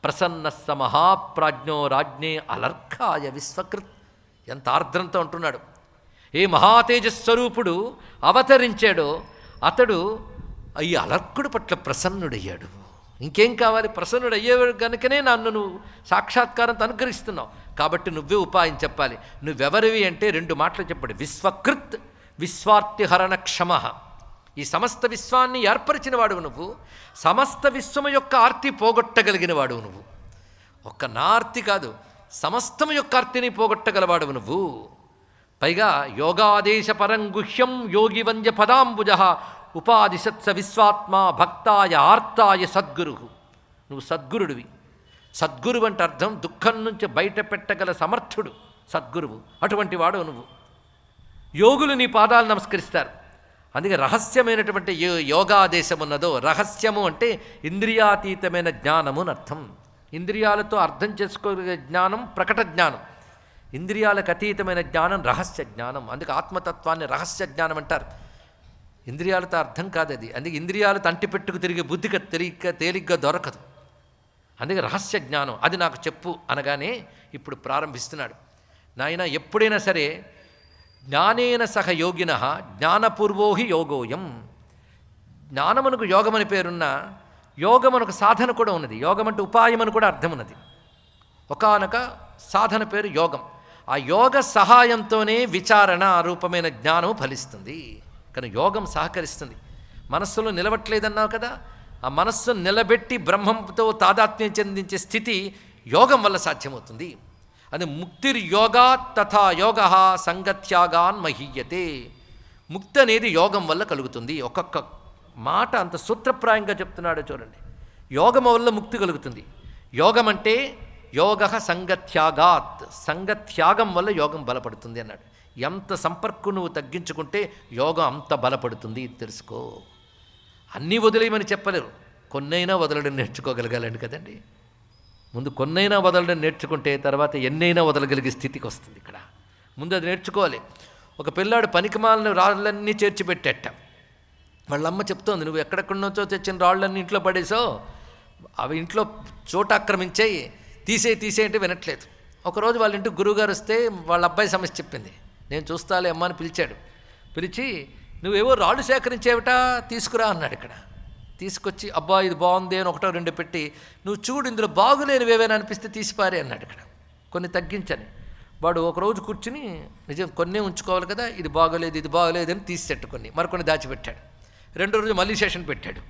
ప్రసన్నస్స మహాప్రాజ్ఞో రాజ్ఞే అలర్కాయ విశ్వకృత్. ఎంత ఆర్ద్రంతో అంటున్నాడు. ఏ మహాతేజస్వరూపుడు అవతరించాడో అతడు ఈ అలర్కుడు పట్ల ప్రసన్నుడయ్యాడు. ఇంకేం కావాలి? ప్రసన్నుడు అయ్యేవాడు కనుకనే నన్ను నువ్వు సాక్షాత్కారంతో అనుగ్రహిస్తున్నావు. కాబట్టి నువ్వే ఉపాయం చెప్పాలి. నువ్వెవరివి అంటే 2 మాటలు చెప్పాడు. విశ్వకృత్ విశ్వార్తిహరణ క్షమ. ఈ సమస్త విశ్వాన్ని ఏర్పరిచిన వాడువు నువ్వు. సమస్త విశ్వము యొక్క ఆర్తి పోగొట్టగలిగిన వాడువు నువ్వు. ఒక్క నా ఆర్తి కాదు, సమస్తము యొక్క ఆర్తిని పోగొట్టగలవాడువు నువ్వు. పైగా యోగాదేశ పరంగుహ్యం యోగి వంద్య పదాంబుజ ఉపాదిశత్స విశ్వాత్మ భక్తాయ ఆర్తాయ సద్గురు. నువ్వు సద్గురుడివి. సద్గురువు అంటే అర్థం దుఃఖం నుంచి బయట పెట్టగల సమర్థుడు సద్గురువు. అటువంటి వాడు నువ్వు. యోగులు నీ పాదాలు నమస్కరిస్తారు. అందుకే రహస్యమైనటువంటి యోగాదేశం ఉన్నదో, రహస్యము అంటే ఇంద్రియాతీతమైన జ్ఞానము అని అర్థం. ఇంద్రియాలతో అర్థం చేసుకోగలిగే జ్ఞానం ప్రకట జ్ఞానం, ఇంద్రియాలకు అతీతమైన జ్ఞానం రహస్య జ్ఞానం. అందుకే ఆత్మతత్వాన్ని రహస్య జ్ఞానం అంటారు. ఇంద్రియాలతో అర్థం కాదు అది. అందుకే ఇంద్రియాలతో అంటిపెట్టుకు తిరిగే బుద్ధికి తేలిగ్గా దొరకదు. అందుకే రహస్య జ్ఞానం అది నాకు చెప్పు అనగానే ఇప్పుడు ప్రారంభిస్తున్నాడు. నాయన ఎప్పుడైనా సరే జ్ఞానేన సహ యోగిన జ్ఞానపూర్వోహి యోగోయం. జ్ఞానమునకు యోగమని పేరున్న యోగమునకు సాధన కూడా ఉన్నది. యోగం అంటే ఉపాయం అని కూడా అర్థం ఉన్నది. ఒకానొక సాధన పేరు యోగం. ఆ యోగ సహాయంతోనే విచారణ రూపమైన జ్ఞానం ఫలిస్తుంది. కానీ యోగం సహకరిస్తుంది. మనస్సులో నిలవట్లేదన్నావు కదా, ఆ మనస్సును నిలబెట్టి బ్రహ్మంతో తాదాత్మ్యం చెందించే స్థితి యోగం వల్ల సాధ్యమవుతుంది. అది ముక్తిర్యోగా తథా యోగ సంగత్యాగాన్ మహీయతే. ముక్తి అనేది యోగం వల్ల కలుగుతుంది. ఒక్కొక్క మాట అంత సూత్రప్రాయంగా చెప్తున్నాడో చూడండి. యోగం వల్ల ముక్తి కలుగుతుంది. యోగం అంటే యోగ సంగత్యాగాత్, సంగత్యాగం వల్ల యోగం బలపడుతుంది అన్నాడు. ఎంత సంపర్కం నువ్వు తగ్గించుకుంటే యోగం అంత బలపడుతుంది తెలుసుకో. అన్నీ వదిలేయమని చెప్పలేరు, కొన్నైనా వదలడం నేర్చుకోగలగాలండి కదండి. ముందు కొన్నైనా వదలడం నేర్చుకుంటే తర్వాత ఎన్నైనా వదలగలిగే స్థితికి వస్తుంది. ఇక్కడ ముందు అది నేర్చుకోవాలి. ఒక పిల్లాడు పనికిమాలిన రాళ్ళన్నీ చేర్చిపెట్టేట. వాళ్ళమ్మ చెప్తోంది, నువ్వు ఎక్కడెక్కడి నుంచో తెచ్చిన రాళ్ళన్నీ ఇంట్లో పడేసావు, అవి ఇంట్లో చోట ఆక్రమించాయి, తీసేయంటే వినట్లేదు. ఒకరోజు వాళ్ళ ఇంటికి గురువుగారు వస్తే వాళ్ళ అబ్బాయి సమస్య చెప్పింది. నేను చూస్తాలే అమ్మ అని పిలిచాడు. పిలిచి నువ్వేవో రాళ్ళు సేకరించేవిటా తీసుకురా అన్నాడు. ఇక్కడ తీసుకొచ్చి అబ్బా ఇది బాగుంది అని 1, 2 పెట్టి, నువ్వు చూడు ఇందులో బాగులేనివి ఏవైనా అనిపిస్తే తీసిపారే అన్నాడు. ఇక్కడ కొన్ని తగ్గించని. వాడు ఒకరోజు కూర్చుని నిజం కొన్నే ఉంచుకోవాలి కదా, ఇది బాగోలేదు ఇది బాగోలేదు అని తీసేట్టు మరికొన్ని దాచిపెట్టాడు. 2వ రోజు మళ్ళీ సెషన్ పెట్టాడు.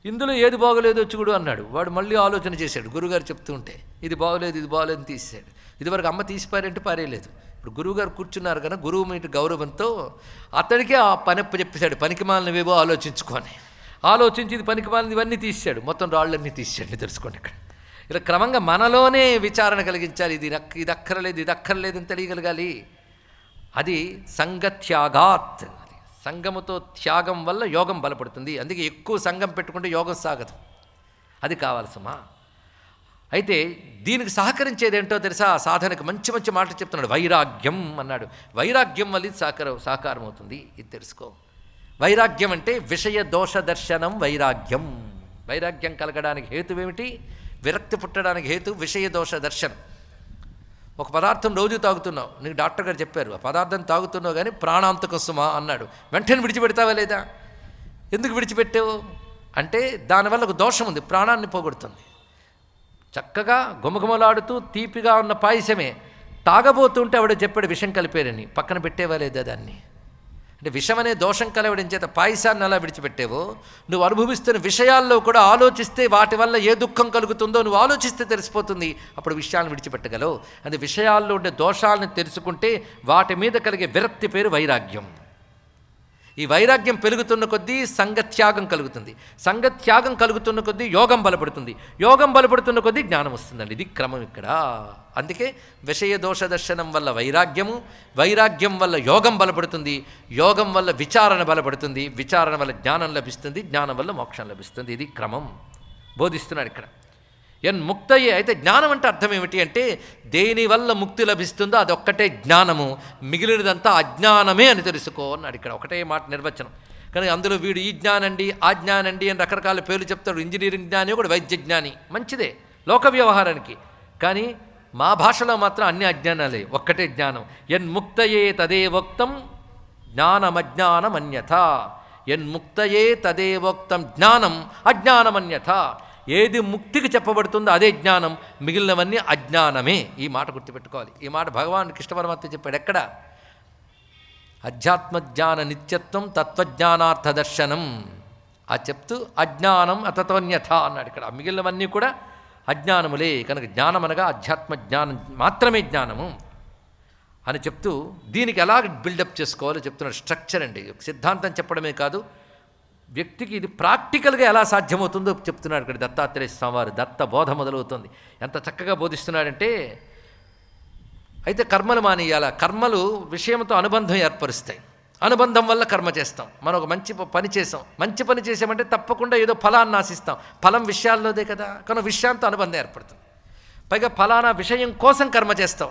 ఇందులో ఏది బాగోలేదో చూడు అన్నాడు. వాడు మళ్ళీ ఆలోచన చేశాడు. గురువుగారు చెప్తూ ఉంటే ఇది బాగోలేదు అని తీసేశాడు. ఇదివరకు అమ్మ తీసిపారంటే పారేయలేదు. ఇప్పుడు గురువుగారు కూర్చున్నారు కదా, గురువు మీద గౌరవంతో అతడికే ఆ పనప్ప చెప్పేశాడు, పనికిమాలినవేవో ఆలోచించుకొని. ఆలోచించి ఇది పనికిమాలిన ఇవన్నీ తీసాడు. మొత్తం రాళ్ళన్నీ తీసాడు. తెలుసుకోండి ఇక్కడ. ఇలా క్రమంగా మనలోనే విచారణ కలిగించాలి. ఇది అక్కర్లేదు అని తెలియగలగాలి. అది సంగత్యాగాత్. సంగముతో త్యాగం వల్ల యోగం బలపడుతుంది. అందుకే ఎక్కువ సంఘం పెట్టుకుంటే యోగం సాగదు. అది కావాల్సమా. అయితే దీనికి సహకరించేది ఏంటో తెలుసా? సాధనకు మంచి మాటలు చెప్తున్నాడు. వైరాగ్యం అన్నాడు. వైరాగ్యం వల్ల ఇది సాకారం అవుతుంది. ఇది తెలుసుకో. వైరాగ్యం అంటే విషయ దోష దర్శనం. వైరాగ్యం కలగడానికి హేతువేమిటి? విరక్తి పుట్టడానికి హేతు విషయ దోష దర్శనం. ఒక పదార్థం రోజు తాగుతున్నావు, నీకు డాక్టర్ గారు చెప్పారు ఆ పదార్థం తాగుతున్నావు కానీ ప్రాణాంతకం సుమా అన్నాడు. వెంటనే విడిచిపెడతావా లేదా? ఎందుకు విడిచిపెట్టావు అంటే దానివల్ల ఒక దోషం ఉంది, ప్రాణాన్ని పోగొడుతుంది. చక్కగా గుమగుమలాడుతూ తీపిగా ఉన్న పాయసమే తాగబోతుంటే ఆవిడ చెప్పాడు విషం కలిపారని, పక్కన పెట్టేవా లేదా దాన్ని? అంటే విషం అనే దోషం కలవడం చేత పాయసాన్ని అలా విడిచిపెట్టేవో, నువ్వు అనుభవిస్తున్న విషయాల్లో కూడా ఆలోచిస్తే వాటి వల్ల ఏ దుఃఖం కలుగుతుందో నువ్వు ఆలోచిస్తే తెలిసిపోతుంది, అప్పుడు విషయాలను విడిచిపెట్టగలవు. అది విషయాల్లో ఉండే దోషాలను తెలుసుకుంటే వాటి మీద కలిగే విరక్తి పేరు వైరాగ్యం. ఈ వైరాగ్యం పెరుగుతున్న కొద్దీ సంగత్యాగం కలుగుతుంది, సంగత్యాగం కలుగుతున్న కొద్దీ యోగం బలపడుతుంది, యోగం బలపడుతున్న కొద్దీ జ్ఞానం వస్తుందండి. ఇది క్రమం ఇక్కడ. అందుకే విషయ దోష దర్శనం వల్ల వైరాగ్యము, వైరాగ్యం వల్ల యోగం బలపడుతుంది, యోగం వల్ల విచారణ బలపడుతుంది, విచారణ వల్ల జ్ఞానం లభిస్తుంది, జ్ఞానం వల్ల మోక్షం లభిస్తుంది. ఇది క్రమం బోధిస్తున్నాడు ఇక్కడ. ముక్తయే. అయితే జ్ఞానం అంటే అర్థం ఏమిటి అంటే, దేనివల్ల ముక్తి లభిస్తుందో అదొక్కటే జ్ఞానము, మిగిలినదంతా అజ్ఞానమే అని తెలుసుకో అన్నాడు ఇక్కడ. ఒకటే మాట నిర్వచనం. కానీ అందులో వీడు ఈ జ్ఞానండి ఆ జ్ఞానండి అని రకరకాల పేర్లు చెప్తాడు. ఇంజనీరింగ్ జ్ఞాని కూడా వైద్య జ్ఞాని, మంచిదే లోక వ్యవహారానికి. కానీ మా భాషలో మాత్రం అన్ని అజ్ఞానాలే, ఒక్కటే జ్ఞానం. యన్ముక్తయే తదేవోక్తం జ్ఞానమజ్ఞానమన్యథ. యన్ముక్తయే తదేవోక్తం జ్ఞానం అజ్ఞానమన్యథ. ఏది ముక్తికి చెప్పబడుతుందో అదే జ్ఞానం, మిగిలినవన్నీ అజ్ఞానమే. ఈ మాట గుర్తుపెట్టుకోవాలి. ఈ మాట భగవాన్ కృష్ణ పరమాత్మ చెప్పాడు. ఎక్కడ? అధ్యాత్మజ్ఞాన నిత్యత్వం తత్వజ్ఞానార్థ దర్శనం. ఆ చెప్తూ అజ్ఞానం అతత్వన్యథ అన్నాడు ఇక్కడ. మిగిలినవన్నీ కూడా అజ్ఞానములే. కనుక జ్ఞానం అనగా అధ్యాత్మ జ్ఞానం మాత్రమే జ్ఞానము అని చెప్తూ దీనికి ఎలా బిల్డప్ చేసుకోవాలో చెప్తున్నాడు. స్ట్రక్చర్ అండి, సిద్ధాంతం చెప్పడమే కాదు, వ్యక్తికి ఇది ప్రాక్టికల్గా ఎలా సాధ్యమవుతుందో చెప్తున్నాడు ఇక్కడ దత్తాత్రేయ స్వామివారు. దత్త బోధ మొదలవుతుంది. ఎంత చక్కగా బోధిస్తున్నాడంటే, అయితే కర్మలు మానేయాల. కర్మలు విషయంతో అనుబంధం ఏర్పరుస్తాయి. అనుబంధం వల్ల కర్మ చేస్తాం. మనం ఒక మంచి పని చేసాం, మంచి పని చేసామంటే తప్పకుండా ఏదో ఫలాన్ని ఆశిస్తాం. ఫలం విషయాల్లోదే కదా, కనుక విషయంతో అనుబంధం ఏర్పడుతుంది. పైగా ఫలానా విషయం కోసం కర్మ చేస్తాం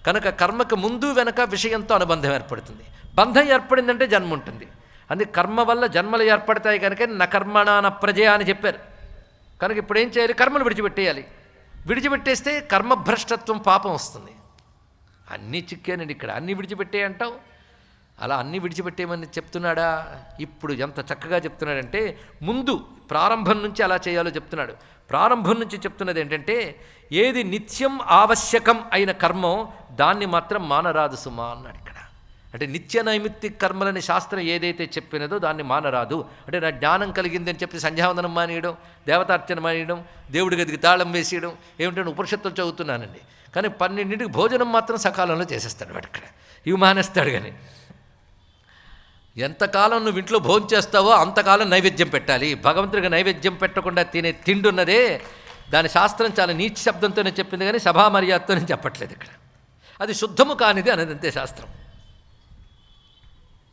కనుక కర్మకు ముందు వెనక విషయంతో అనుబంధం ఏర్పడుతుంది. బంధం ఏర్పడిందంటే జన్మ ఉంటుంది. అందుకే కర్మ వల్ల జన్మలు ఏర్పడతాయి కనుక నకర్మణ ప్రజయ అని చెప్పారు. కనుక ఇప్పుడు ఏం చేయాలి? కర్మలు విడిచిపెట్టేయాలి. విడిచిపెట్టేస్తే కర్మభ్రష్టత్వం పాపం వస్తుంది. అన్నీ చిక్కానండి ఇక్కడ. అన్నీ విడిచిపెట్టే అంటావు. అలా అన్నీ విడిచిపెట్టేయమని చెప్తున్నాడా? ఇప్పుడు ఎంత చక్కగా చెప్తున్నాడంటే, ముందు ప్రారంభం నుంచి అలా చేయాలో చెప్తున్నాడు. ప్రారంభం నుంచి చెప్తున్నది ఏంటంటే, ఏది నిత్యం ఆవశ్యకం అయిన కర్మో దాన్ని మాత్రం మానరాదు సుమా అన్నాడు ఇక్కడ. అంటే నిత్య నైమిత్తిక కర్మలని శాస్త్రం ఏదైతే చెప్పినదో దాన్ని మానరాదు. అంటే నా జ్ఞానం కలిగిందని చెప్పి సంధ్యావందనం మానేయడం, దేవతార్చన మానేయడం, దేవుడి గదికి తాళం వేసేయడం ఏమిటంటే ఉపనిషత్తులు చదువుతున్నానండి. కానీ 12ంటికి భోజనం మాత్రం సకాలంలో చేసేస్తాడు వాడు. ఇక్కడ ఇవి మానేస్తాడు. కానీ ఎంతకాలం నువ్వు ఇంట్లో భోజనం చేస్తావో అంతకాలం నైవేద్యం పెట్టాలి. భగవంతుడికి నైవేద్యం పెట్టకుండా తినే తిండి ఉన్నదే, దాని శాస్త్రం చాలా నీచ శబ్దంతోనే చెప్పింది, కానీ సభా మర్యాదతోనే చెప్పట్లేదు ఇక్కడ. అది శుద్ధము కానిది అనేది అంతే శాస్త్రం.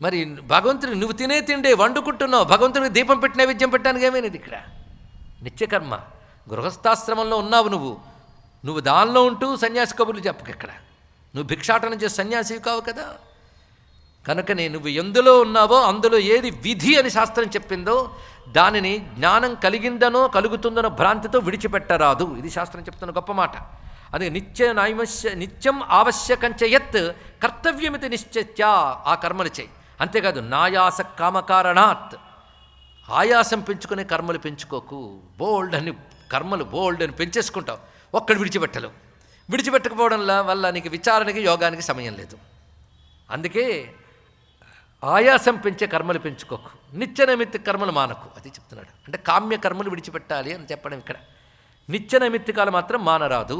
మరి భగవంతుడికి నువ్వు తినే తిండే వండుకుంటున్నావు, భగవంతుడికి దీపం పెట్టి నైవేద్యం పెట్టడానికి ఏమైనది ఇక్కడ? నిత్యకర్మ. గృహస్థాశ్రమంలో ఉన్నావు నువ్వు దానిలో ఉంటూ సన్యాసి కబుర్లు చెప్పకు ఇక్కడ. నువ్వు భిక్షాటనం చేసి సన్యాసివి కావు కదా. కనుకనే నువ్వు ఎందులో ఉన్నావో అందులో ఏది విధి అని శాస్త్రం చెప్పిందో దానిని జ్ఞానం కలిగిందనో కలుగుతుందనో భ్రాంతితో విడిచిపెట్టరాదు. ఇది శాస్త్రం చెప్తున్న గొప్ప మాట. అది నిత్యం ఆవశ్యకంచ యత్ కర్తవ్యమితి నిశ్చత్య. ఆ కర్మలు చేయి. అంతేకాదు నాయాస కామకారణాత్, ఆయాసం పెంచుకునే కర్మలు పెంచుకోకు. బోల్డ్ అని కర్మలు బోల్డ్ అని పెంచేసుకుంటావు, ఒక్కడు విడిచిపెట్టలేవు. విడిచిపెట్టకపోవడం వల్ల నీకు విచారణకి యోగానికి సమయం లేదు. అందుకే ఆయాసం పెంచే కర్మలు పెంచుకోకు, నిత్యనైమిత్తిక కర్మలు మానకు. అది చెప్తున్నాడు. అంటే కామ్య కర్మలు విడిచిపెట్టాలి అని చెప్పడం ఇక్కడ. నిత్యనైమిత్తికాలు మాత్రం మానరాదు.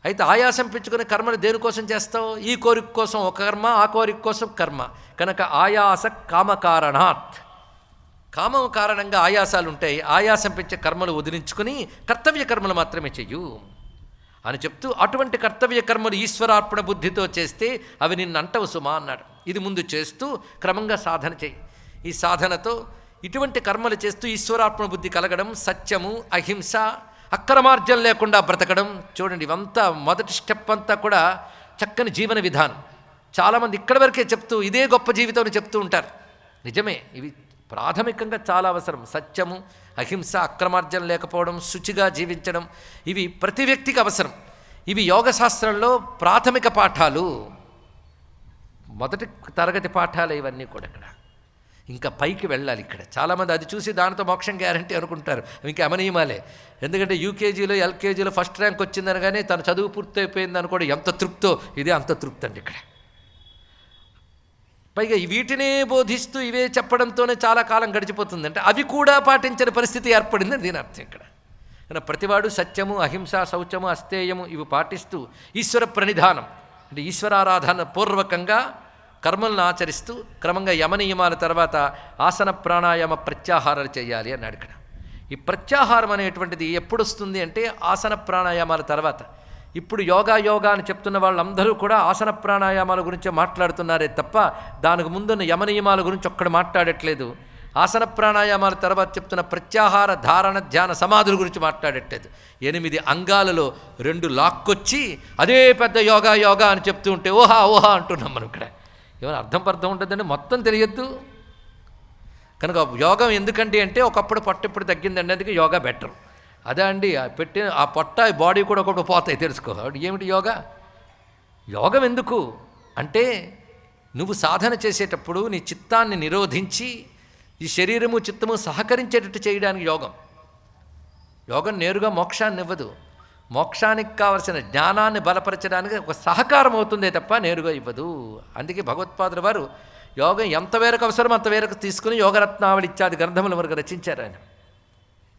అయితే ఆయాసం పెంచుకునే కర్మలు దేనికోసం చేస్తావు? ఈ కోరిక కోసం ఒక కర్మ, ఆ కోరిక కోసం కర్మ. కనుక ఆయాస కామకారణాత్, కామం కారణంగా ఆయాసాలు ఉంటాయి. ఆయాసం పెంచే కర్మలు వదిలించుకుని కర్తవ్య కర్మలు మాత్రమే చెయ్యు అని చెప్తూ, అటువంటి కర్తవ్య కర్మలు ఈశ్వరార్పణ బుద్ధితో చేస్తే అవి నిన్ను అంటవు సుమా అన్నాడు. ఇది ముందు చేస్తూ క్రమంగా సాధన చేయి. ఈ సాధనతో ఇటువంటి కర్మలు చేస్తూ ఈశ్వరార్పణ బుద్ధి కలగడం, సత్యము, అహింస, అక్రమార్జన లేకుండా బ్రతకడం. చూడండి, ఇవంతా మొదటి స్టెప్ అంతా కూడా చక్కని జీవన విధానం. చాలామంది ఇక్కడి వరకే చెప్తూ ఇదే గొప్ప జీవితం చెప్తూ ఉంటారు. నిజమే, ఇవి ప్రాథమికంగా చాలా అవసరం. సత్యము, అహింస, అక్రమార్జన లేకపోవడం, శుచిగా జీవించడం, ఇవి ప్రతి వ్యక్తికి అవసరం. ఇవి యోగశాస్త్రంలో ప్రాథమిక పాఠాలు, మొదటి తరగతి పాఠాలు ఇవన్నీ కూడా. ఇక్కడ ఇంకా పైకి వెళ్ళాలి. ఇక్కడ చాలామంది అది చూసి దానితో మోక్షం గ్యారంటీ అనుకుంటారు. ఇంకా అమనీయమాలే. ఎందుకంటే యూకేజీలో ఎల్కేజీలో ఫస్ట్ ర్యాంక్ వచ్చిందనగానే తన చదువు పూర్తయిపోయింది అనుకోండి, ఎంత తృప్తో, ఇదే అంత తృప్తి అండి. ఇక్కడ పైగా వీటినే బోధిస్తూ ఇవే చెప్పడంతోనే చాలా కాలం గడిచిపోతుంది. అంటే అవి కూడా పాటించని పరిస్థితి ఏర్పడిందని దీని అర్థం ఇక్కడ. కానీ ప్రతివాడు సత్యము, అహింస, శౌచము, అస్తేయము ఇవి పాటిస్తూ ఈశ్వర ప్రణిధానం అంటే ఈశ్వరారాధన పూర్వకంగా కర్మలను ఆచరిస్తూ క్రమంగా యమనియమాల తర్వాత ఆసన ప్రాణాయామ ప్రత్యాహారాలు చేయాలి అన్నాడు ఇక్కడ. ఈ ప్రత్యాహారం అనేటువంటిది ఎప్పుడు వస్తుంది అంటే ఆసన ప్రాణాయామాల తర్వాత. ఇప్పుడు యోగా అని చెప్తున్న వాళ్ళందరూ కూడా ఆసన ప్రాణాయామాల గురించే మాట్లాడుతున్నారే తప్ప దానికి ముందున్న యమనియమాల గురించి ఒక్కడ మాట్లాడట్లేదు. ఆసన ప్రాణాయామాల తర్వాత చెప్తున్న ప్రత్యాహార, ధారణ, ధ్యాన, సమాధుల గురించి మాట్లాడట్లేదు. 8 అంగాలలో 2 లాక్కొచ్చి అదే పెద్ద యోగా అని చెప్తూ ఉంటే ఓహా అంటున్నాం మనం ఇక్కడ. ఏమైనా అర్థం ఉంటుందంటే మొత్తం తెలియద్దు. కనుక యోగం ఎందుకండి అంటే ఒకప్పుడు పొట్ట ఇప్పుడు తగ్గిందండి, అందుకే యోగా బెటర్. అదే అండి పెట్టిన ఆ పొట్ట బాడీ కూడా ఒకటి పోతాయి తెలుసుకో. ఏమిటి యోగం ఎందుకు అంటే నువ్వు సాధన చేసేటప్పుడు నీ చిత్తాన్ని నిరోధించి ఈ శరీరము చిత్తము సహకరించేటట్టు చేయడానికి యోగం నేరుగా మోక్షాన్ని ఇవ్వదు. మోక్షానికి కావలసిన జ్ఞానాన్ని బలపరచడానికి ఒక సహకారం అవుతుందే తప్ప నేరుగా ఇవ్వదు. అందుకే భగవత్పాదుల వారు యోగం ఎంతవరకు అవసరం అంతవరకు తీసుకుని యోగరత్నావళి ఇత్యాది గ్రంథముల వరకు రచించారు ఆయన.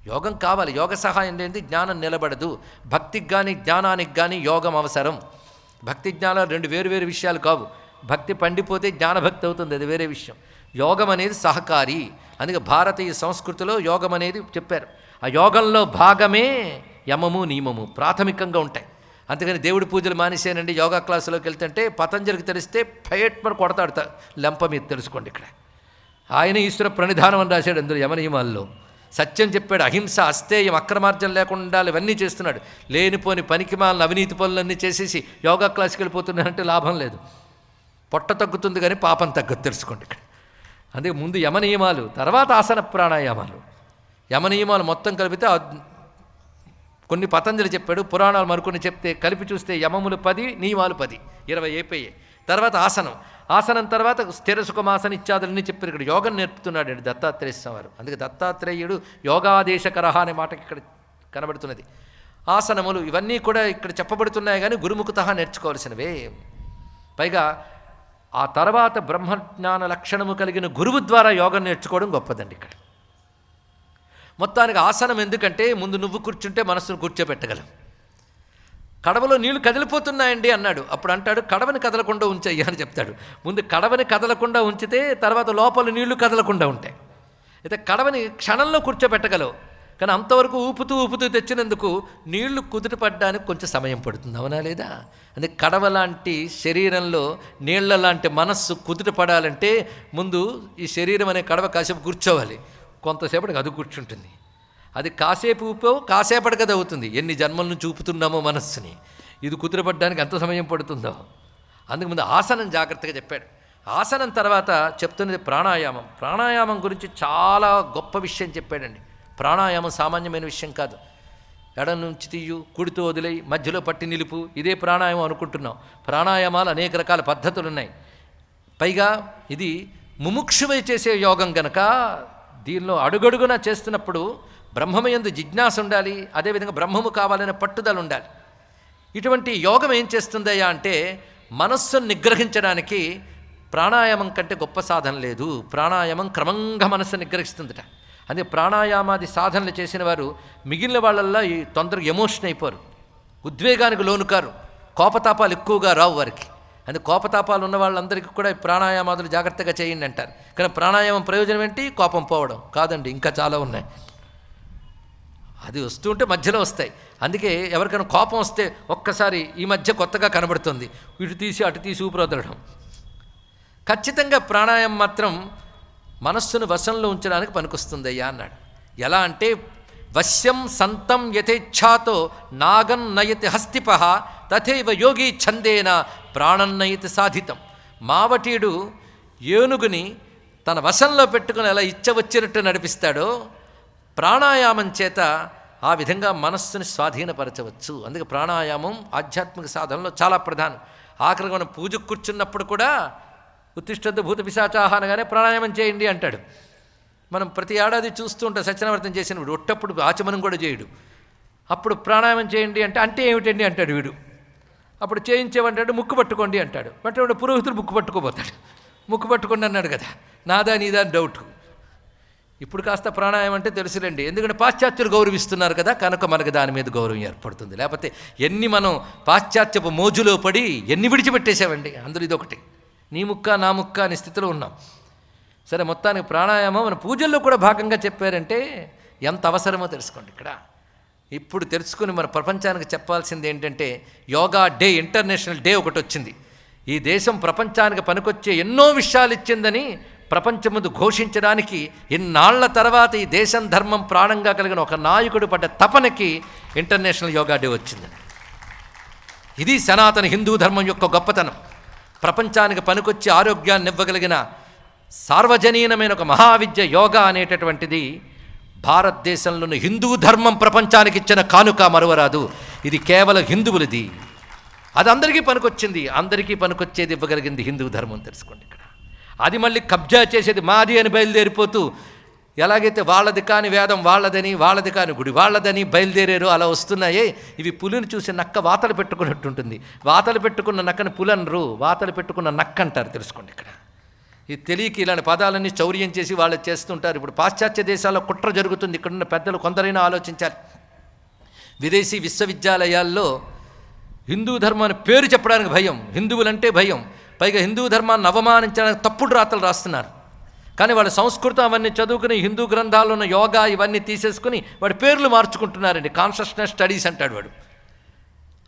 యోగం కావాలి, యోగ సహాయం లేనిది జ్ఞానం నిలబడదు. భక్తికి కానీ జ్ఞానానికి కానీ యోగం అవసరం. భక్తి జ్ఞానాలు 2 వేరు విషయాలు కావు. భక్తి పండిపోతే జ్ఞానభక్తి అవుతుంది, అది వేరే విషయం. యోగం అనేది సహకారి. అందుకే భారతీయ సంస్కృతిలో యోగం అనేది చెప్పారు. ఆ యోగంలో భాగమే యమము, నియమము ప్రాథమికంగా ఉంటాయి. అందుకని దేవుడి పూజలు మానేసేనండి యోగా క్లాసులోకి వెళ్తుంటే పతంజలికి తెలిస్తే ఫైట్మని కొడతాడు లెంప మీద. తెలుసుకోండి ఇక్కడ ఆయన ఈశ్వర ప్రణిధానం అని రాశాడు అందులో యమనియమాల్లో. సత్యం చెప్పాడు, అహింస, అస్తేయం, అక్రమార్జన లేకుండా ఇవన్నీ చేస్తున్నాడు. లేనిపోని పనికిమాలిన అవినీతి పనులన్నీ చేసేసి యోగా క్లాస్కి వెళ్ళిపోతున్నాడంటే లాభం లేదు. పొట్ట తగ్గుతుంది కానీ పాపం తగ్గదు తెలుసుకోండి ఇక్కడ. అందుకే ముందు యమనియమాలు, తర్వాత ఆసన ప్రాణాయామాలు. యమనియమాలు మొత్తం కలిపితే కొన్ని పతంజలి చెప్పాడు, పురాణాలు మరికొన్ని చెప్తే కలిపి చూస్తే యమములు 10, నియమాలు 10, 20 అయిపోయాయి. తర్వాత ఆసనం తర్వాత స్థిర సుఖమాసన ఇత్యాదులన్నీ చెప్పారు. ఇక్కడ యోగం నేర్పుతున్నాడు అండి దత్తాత్రేయ స్వామి వారు. అందుకే దత్తాత్రేయుడు యోగాదేశకరహ అనే మాట ఇక్కడ కనబడుతున్నది. ఆసనములు ఇవన్నీ కూడా ఇక్కడ చెప్పబడుతున్నాయి కానీ గురుముఖత నేర్చుకోవాల్సినవే. పైగా ఆ తర్వాత బ్రహ్మజ్ఞాన లక్షణము కలిగిన గురువు ద్వారా యోగం నేర్చుకోవడం గొప్పదండి ఇక్కడ. మొత్తానికి ఆసనం ఎందుకంటే ముందు నువ్వు కూర్చుంటే మనస్సును కూర్చోబెట్టగలం. కడవలో నీళ్లు కదిలిపోతున్నాయండి అన్నాడు. అప్పుడు అంటాడు కడవని కదలకుండా ఉంచయ్యా అని చెప్తాడు. ముందు కడవని కదలకుండా ఉంచితే తర్వాత లోపల నీళ్లు కదలకుండా ఉంటాయి. అయితే కడవని క్షణంలో కూర్చోబెట్టగలవు, కానీ అంతవరకు ఊపుతూ తెచ్చినందుకు నీళ్లు కుదుటపడడానికి కొంచెం సమయం పడుతుంది, అవునా లేదా? అందుకే కడవ లాంటి శరీరంలో నీళ్ల లాంటి మనస్సు కుదుటపడాలంటే ముందు ఈ శరీరం అనే కడవ కాసేపు కూర్చోవాలి. కొంతసేపటికి అది కూర్చుంటుంది. అది కాసేపు ఊపో కాసేపటికి అది అవుతుంది. ఎన్ని జన్మల నుంచి ఊపుతున్నామో మనస్సుని, ఇది కుదురపడడానికి ఎంత సమయం పడుతుందో. అందుకు ముందు ఆసనం జాగ్రత్తగా చెప్పాడు. ఆసనం తర్వాత చెప్తున్నది ప్రాణాయామం గురించి చాలా గొప్ప విషయం చెప్పాడండి. ప్రాణాయామం సామాన్యమైన విషయం కాదు. ఎడ నుంచి తీయు, కుడితో వదిలేయి, మధ్యలో పట్టి నిలుపు, ఇదే ప్రాణాయామం అనుకుంటున్నాం. ప్రాణాయామాలు అనేక రకాల పద్ధతులు ఉన్నాయి. పైగా ఇది ముముక్షువై చేసే యోగం గనక దీనిలో అడుగడుగునా చేస్తున్నప్పుడు బ్రహ్మమయందు జిజ్ఞాస ఉండాలి, అదేవిధంగా బ్రహ్మము కావాలనే పట్టుదల ఉండాలి. ఇటువంటి యోగం ఏం చేస్తుందయ్యా అంటే మనస్సును నిగ్రహించడానికి ప్రాణాయామం కంటే గొప్ప సాధన లేదు. ప్రాణాయామం క్రమంగా మనస్సును నిగ్రహిస్తుందట. అదే ప్రాణాయామాది సాధనలు చేసిన వారు మిగిలిన వాళ్ళల్లో ఈ తొందరగా ఎమోషన్ అయిపోరు, ఉద్వేగానికి లోనుకారు, కోపతాపాలు ఎక్కువగా రావు వారికి. అందుకే కోపతాపాలు ఉన్న వాళ్ళందరికీ కూడా ప్రాణాయామాదులు జాగ్రత్తగా చేయండి అంటారు. కానీ ప్రాణాయామం ప్రయోజనం ఏంటి? కోపం పోవడం కాదండి, ఇంకా చాలా ఉన్నాయి. అది వస్తుంటే మధ్యలో వస్తాయి. అందుకే ఎవరికైనా కోపం వస్తే ఒక్కసారి ఈ మధ్య కొత్తగా కనబడుతుంది, ఇటు తీసి అటు తీసి ఊపిరి వదలడం. ఖచ్చితంగా ప్రాణాయామం మాత్రం మనస్సును వశంలో ఉంచడానికి పనికొస్తుందయ్యా అన్నాడు. ఎలా అంటే వశ్యం సంతం యథేచ్ఛాతో నాగం నయతి హస్తిప తథైవ యోగి ఛందేన ప్రాణం నయతి సాధితం. మావటీయుడు ఏనుగుని తన వశంలో పెట్టుకుని ఎలా ఇచ్చవచ్చినట్టు నడిపిస్తాడో ప్రాణాయామం చేత ఆ విధంగా మనస్సుని స్వాధీనపరచవచ్చు. అందుకే ప్రాణాయామం ఆధ్యాత్మిక సాధనలో చాలా ప్రధానం. ఆఖరికి మనం పూజకు కూర్చున్నప్పుడు కూడా ఉత్తిష్టద్దు భూత పిశాచాహ అనగానే ప్రాణాయామం చేయండి అంటాడు. మనం ప్రతి ఏడాది చూస్తూ ఉంటాం సత్యనావర్తం చేసినప్పుడు ఒట్టప్పుడు ఆచమనం కూడా చేయడు. అప్పుడు ప్రాణాయామం చేయండి అంటే ఏమిటండి అంటాడు వీడు. అప్పుడు చేయించేవంటాడు ముక్కు పట్టుకోండి అంటాడు. అంటే పురోహితుడు ముక్కు పట్టుకోపోతాడు. ముక్కు పట్టుకోండి అన్నాడు కదా, నాదా నీదా డౌట్. ఇప్పుడు కాస్త ప్రాణాయామం అంటే తెలుసులేండి, ఎందుకంటే పాశ్చాత్యులు గౌరవిస్తున్నారు కదా, కనుక మనకు దాని మీద గౌరవం ఏర్పడుతుంది. లేకపోతే ఎన్ని మనం పాశ్చాత్యపు మోజులో పడి ఎన్ని విడిచిపెట్టేసామండి. అందులో ఇదొకటి, నీ ముక్క నా ముక్క అనే స్థితిలో ఉన్నాం. సరే, మొత్తానికి ప్రాణాయామం మన పూజల్లో కూడా భాగంగా చెప్పారంటే ఎంత అవసరమో తెలుసుకోండి. ఇక్కడ ఇప్పుడు తెలుసుకుని మన ప్రపంచానికి చెప్పాల్సింది ఏంటంటే, యోగా డే, ఇంటర్నేషనల్ డే ఒకటి వచ్చింది. ఈ దేశం ప్రపంచానికి పనికొచ్చే ఎన్నో విషయాలు ఇచ్చిందని ప్రపంచం ముందు ఘోషించడానికి ఇన్నాళ్ల తర్వాత ఈ దేశం ధర్మం ప్రాణంగా కలిగిన ఒక నాయకుడు పడ్డ తపనకి ఇంటర్నేషనల్ యోగా డే వచ్చింది. ఇది సనాతన హిందూ ధర్మం యొక్క గొప్పతనం. ప్రపంచానికి పనికొచ్చి ఆరోగ్యాన్ని ఇవ్వగలిగిన సార్వజనీనమైన ఒక మహావిద్య యోగా అనేటటువంటిది భారతదేశంలోని హిందూ ధర్మం ప్రపంచానికి ఇచ్చిన కానుక మరువరాదు. ఇది కేవలం హిందువులది, అది అందరికీ పనికొచ్చింది. అందరికీ పనికొచ్చేది ఇవ్వగలిగింది హిందూ ధర్మం. తెలుసుకోండి, ఇక్కడ అది మళ్ళీ కబ్జా చేసేది మాది అని బయలుదేరిపోతూ, ఎలాగైతే వాళ్ళది కాని వేదం వాళ్ళదని, వాళ్ళది కాని గుడి వాళ్ళదని బయలుదేరారు, అలా వస్తున్నాయే. ఇవి పులిని చూసి నక్క వాతలు పెట్టుకున్నట్టుంటుంది. వాతలు పెట్టుకున్న నక్కని పులనరు, వాతలు పెట్టుకున్న నక్క అంటారు. తెలుసుకోండి, ఇక్కడ ఇది తెలియక ఇలాంటి పదాలన్నీ చౌర్యం చేసి వాళ్ళు చేస్తుంటారు. ఇప్పుడు పాశ్చాత్య దేశాల్లో కుట్ర జరుగుతుంది. ఇక్కడున్న పెద్దలు కొందరైనా ఆలోచించాలి. విదేశీ విశ్వవిద్యాలయాల్లో హిందూ ధర్మాన్ని పేరు చెప్పడానికి భయం, హిందువులంటే భయం, పైగా హిందూ ధర్మాన్ని అవమానించడానికి తప్పుడు రాతలు రాస్తున్నారు. కానీ వాళ్ళ సంస్కృతం అవన్నీ చదువుకుని హిందూ గ్రంథాల్లో ఉన్న యోగా ఇవన్నీ తీసేసుకుని వాడి పేర్లు మార్చుకుంటున్నారండి. కాన్షియస్నెస్ స్టడీస్ అంటాడు వాడు.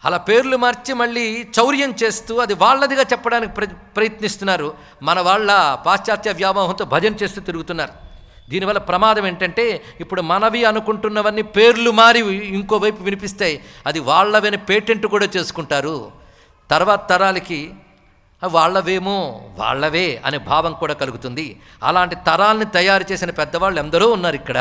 అలా పేర్లు మార్చి మళ్ళీ చౌర్యం చేస్తూ అది వాళ్ళదిగా చెప్పడానికి ప్రయత్నిస్తున్నారు. మన వాళ్ళ పాశ్చాత్య వ్యామోహంతో భజన చేస్తూ తిరుగుతున్నారు. దీనివల్ల ప్రమాదం ఏంటంటే, ఇప్పుడు మనవి అనుకుంటున్నవన్నీ పేర్లు మారి ఇంకోవైపు వినిపిస్తాయి. అది వాళ్ళవని పేటెంట్ కూడా చేసుకుంటారు. తర్వాత తరాలకి వాళ్ళవేమో వాళ్ళవే అనే భావం కూడా కలుగుతుంది. అలాంటి తరాల్ని తయారు చేసిన పెద్దవాళ్ళు ఎందరో ఉన్నారు ఇక్కడ.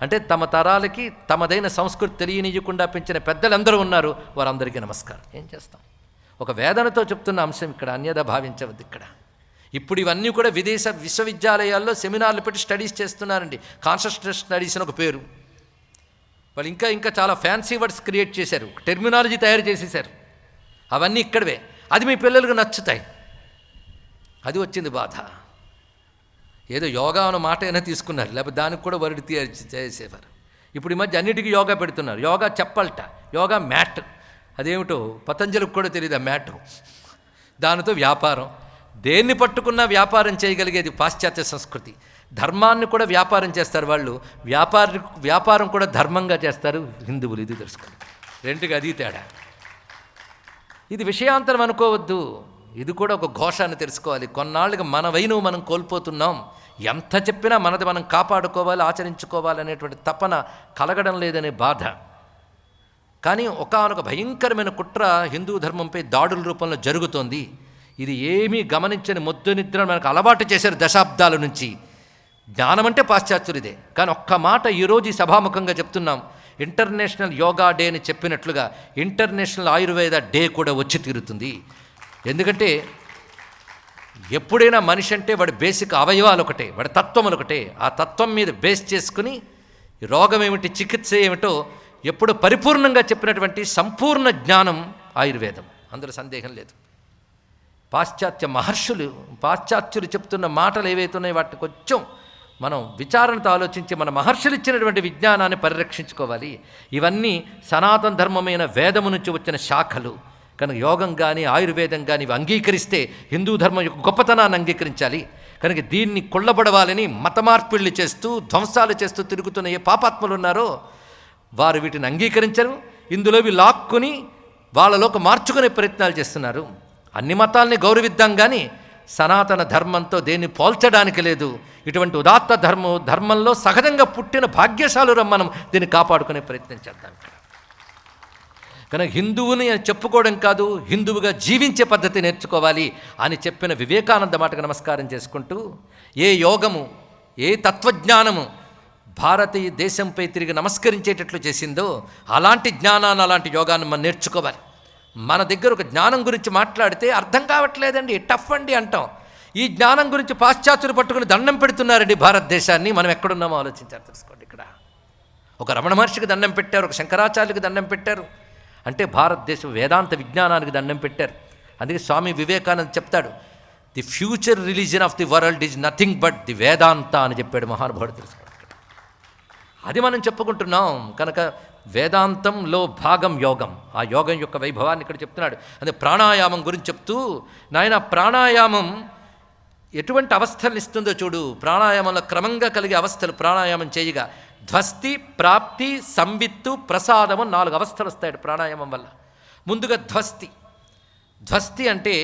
అంటే తమ తరాలకి తమదైన సంస్కృతి తెలియనియకుండా పెంచిన పెద్దలు ఎందరో ఉన్నారు. వారందరికీ నమస్కారం. ఏం చేస్తాం, ఒక వేదనతో చెప్తున్న అంశం ఇక్కడ, అన్యదా భావించవద్దు. ఇక్కడ ఇప్పుడు ఇవన్నీ కూడా విదేశ విశ్వవిద్యాలయాల్లో సెమినార్లు పెట్టి స్టడీస్ చేస్తున్నారండి. కాన్షియస్నెస్ స్టడీస్ అని ఒక పేరు. వాళ్ళు ఇంకా చాలా ఫ్యాన్సీ వర్డ్స్ క్రియేట్ చేశారు, టెర్మినాలజీ తయారు చేసేశారు. అవన్నీ ఇక్కడవే. అది మీ పిల్లలకు నచ్చుతాయి. అది వచ్చింది బాధ. ఏదో యోగా అన్న మాట అయినా తీసుకున్నారు, లేకపోతే దానికి కూడా వరడి చేసేవారు. ఇప్పుడు ఈ మధ్య అన్నిటికీ యోగా పెడుతున్నారు. యోగా చెప్పాలట, యోగా మ్యాట్. అదేమిటో పతంజలికి కూడా తెలియదు ఆ మ్యాట్. దానితో వ్యాపారం, దేన్ని పట్టుకున్నా వ్యాపారం చేయగలిగేది పాశ్చాత్య సంస్కృతి. ధర్మాన్ని కూడా వ్యాపారం చేస్తారు వాళ్ళు. వ్యాపారం కూడా ధర్మంగా చేస్తారు హిందువులు. ఇది తెలుసుకోండి, రెండుగా అది తేడా. ఇది విషయాంతరం అనుకోవద్దు, ఇది కూడా ఒక ఘోష అని తెలుసుకోవాలి. కొన్నాళ్ళుగా మన వైను మనం కోల్పోతున్నాం. ఎంత చెప్పినా మనది మనం కాపాడుకోవాలి, ఆచరించుకోవాలి అనేటువంటి తపన కలగడం లేదనే బాధ. కానీ ఒకానొక భయంకరమైన కుట్ర హిందూ ధర్మంపై దాడుల రూపంలో జరుగుతోంది. ఇది ఏమీ గమనించని మొద్దు నిద్ర మనకు అలవాటు చేశారు దశాబ్దాల నుంచి. జ్ఞానం అంటే పాశ్చాత్యుడిదే. కానీ ఒక్క మాట ఈరోజు ఈ సభాముఖంగా చెప్తున్నాం. ఇంటర్నేషనల్ యోగా డే అని చెప్పినట్లుగా ఇంటర్నేషనల్ ఆయుర్వేద డే కూడా వచ్చి తీరుతుంది. ఎందుకంటే ఎప్పుడైనా మనిషి అంటే వాడి బేసిక్ అవయవాలు ఒకటే, వాడి తత్వములు ఒకటే. ఆ తత్వం మీద బేస్ చేసుకుని రోగం ఏమిటి, చికిత్స ఏమిటో ఎప్పుడు పరిపూర్ణంగా చెప్పినటువంటి సంపూర్ణ జ్ఞానం ఆయుర్వేదం, అందులో సందేహం లేదు. పాశ్చాత్యులు చెప్తున్న మాటలు ఏవైతే ఉన్నాయో వాటిని కొంచెం మనం విచారణతో ఆలోచించి మన మహర్షులు ఇచ్చినటువంటి విజ్ఞానాన్ని పరిరక్షించుకోవాలి. ఇవన్నీ సనాతన ధర్మమైన వేదము నుంచి వచ్చిన శాఖలు. కనుక యోగం కానీ ఆయుర్వేదం కానీ ఇవి అంగీకరిస్తే హిందూ ధర్మం యొక్క గొప్పతనాన్ని అంగీకరించాలి. కనుక దీన్ని కొల్లబడవాలని మత మార్పిళ్ళు చేస్తూ ధ్వంసాలు చేస్తూ తిరుగుతున్న ఏ పాపాత్ములు ఉన్నారో వారు వీటిని అంగీకరించరు. ఇందులో ఇవి లాక్కుని వాళ్ళలోకి మార్చుకునే ప్రయత్నాలు చేస్తున్నారు. అన్ని మతాల్ని గౌరవిద్దాం కానీ సనాతన ధర్మంతో దేన్ని పోల్చడానికి లేదు. ఇటువంటి ఉదాత్త ధర్మంలో సహజంగా పుట్టిన భాగ్యశాలురం మనం దీన్ని కాపాడుకునే ప్రయత్నం చేద్దాం. కనుక హిందువుని చెప్పుకోవడం కాదు, హిందువుగా జీవించే పద్ధతి నేర్చుకోవాలి అని చెప్పిన వివేకానంద మాటకు నమస్కారం చేసుకుంటూ, ఏ యోగము ఏ తత్వజ్ఞానము భారతీయ దేశంపై తిరిగి నమస్కరించేటట్లు చేసిందో అలాంటి జ్ఞానాన్ని అలాంటి యోగాన్ని మనం నేర్చుకోవాలి. మన దగ్గర ఒక జ్ఞానం గురించి మాట్లాడితే అర్థం కావట్లేదండి, టఫ్ అండి అంటాం. ఈ జ్ఞానం గురించి పాశ్చాత్యులు పట్టుకుని దండం పెడుతున్నారండి భారతదేశాన్ని. మనం ఎక్కడున్నామో ఆలోచించాలి. తెలుసుకోండి, ఇక్కడ ఒక రమణ మహర్షికి దండం పెట్టారు, ఒక శంకరాచార్యులకు దండం పెట్టారు. అంటే భారతదేశం వేదాంత విజ్ఞానానికి దండం పెట్టారు. అందుకే స్వామి వివేకానంద చెప్తాడు, the future religion of the world is nothing but the Vedanta అని చెప్పాడు మహానుభావుడు. తెలుసుకోండి, అది మనం చెప్పుకుంటున్నాం కనుక వేదాంతంలో భాగం యోగం. ఆ యోగం యొక్క వైభవాన్ని ఇక్కడ చెప్తున్నాడు. అదే ప్రాణాయామం గురించి చెప్తూ, నాయన ప్రాణాయామం ఎటువంటి అవస్థలను ఇస్తుందో చూడు. ప్రాణాయామంలో క్రమంగా కలిగే అవస్థలు ప్రాణాయామం చేయగా ధ్వస్తి, ప్రాప్తి, సంవిత్తు, ప్రసాదము 4 అవస్థలు వస్తాయి ప్రాణాయామం వల్ల. ముందుగా ధ్వస్తి. ధ్వస్తి అంటే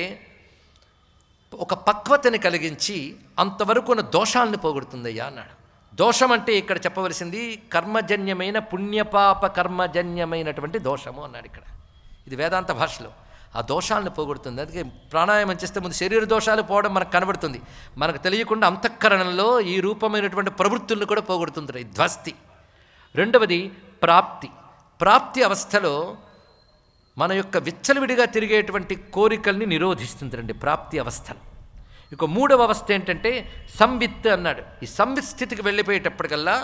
ఒక పక్వతని కలిగించి అంతవరకు ఉన్న దోషాలను పోగొడుతుందయ్యా అన్నాడు. దోషం అంటే ఇక్కడ చెప్పవలసింది కర్మజన్యమైన పుణ్యపాప కర్మజన్యమైనటువంటి దోషము అన్నాడు ఇక్కడ. ఇది వేదాంత భాషలో ఆ దోషాలను పోగొడుతుంది. అందుకే ప్రాణాయామం చేస్తే ముందు శరీర దోషాలు పోవడం మనకు కనబడుతుంది. మనకు తెలియకుండా అంతఃకరణంలో ఈ రూపమైనటువంటి ప్రవృత్తులను కూడా పోగొడుతుంది ఈ ధ్వస్తి. రెండవది ప్రాప్తి. ప్రాప్తి అవస్థలో మన యొక్క విచ్చలవిడిగా తిరిగేటువంటి కోరికల్ని నిరోధిస్తుందండి ప్రాప్తి అవస్థలు. ఇక మూడవ అవస్థ ఏంటంటే సంవిత్ అన్నాడు. ఈ సంవిత్ స్థితికి వెళ్ళిపోయేటప్పటికల్లా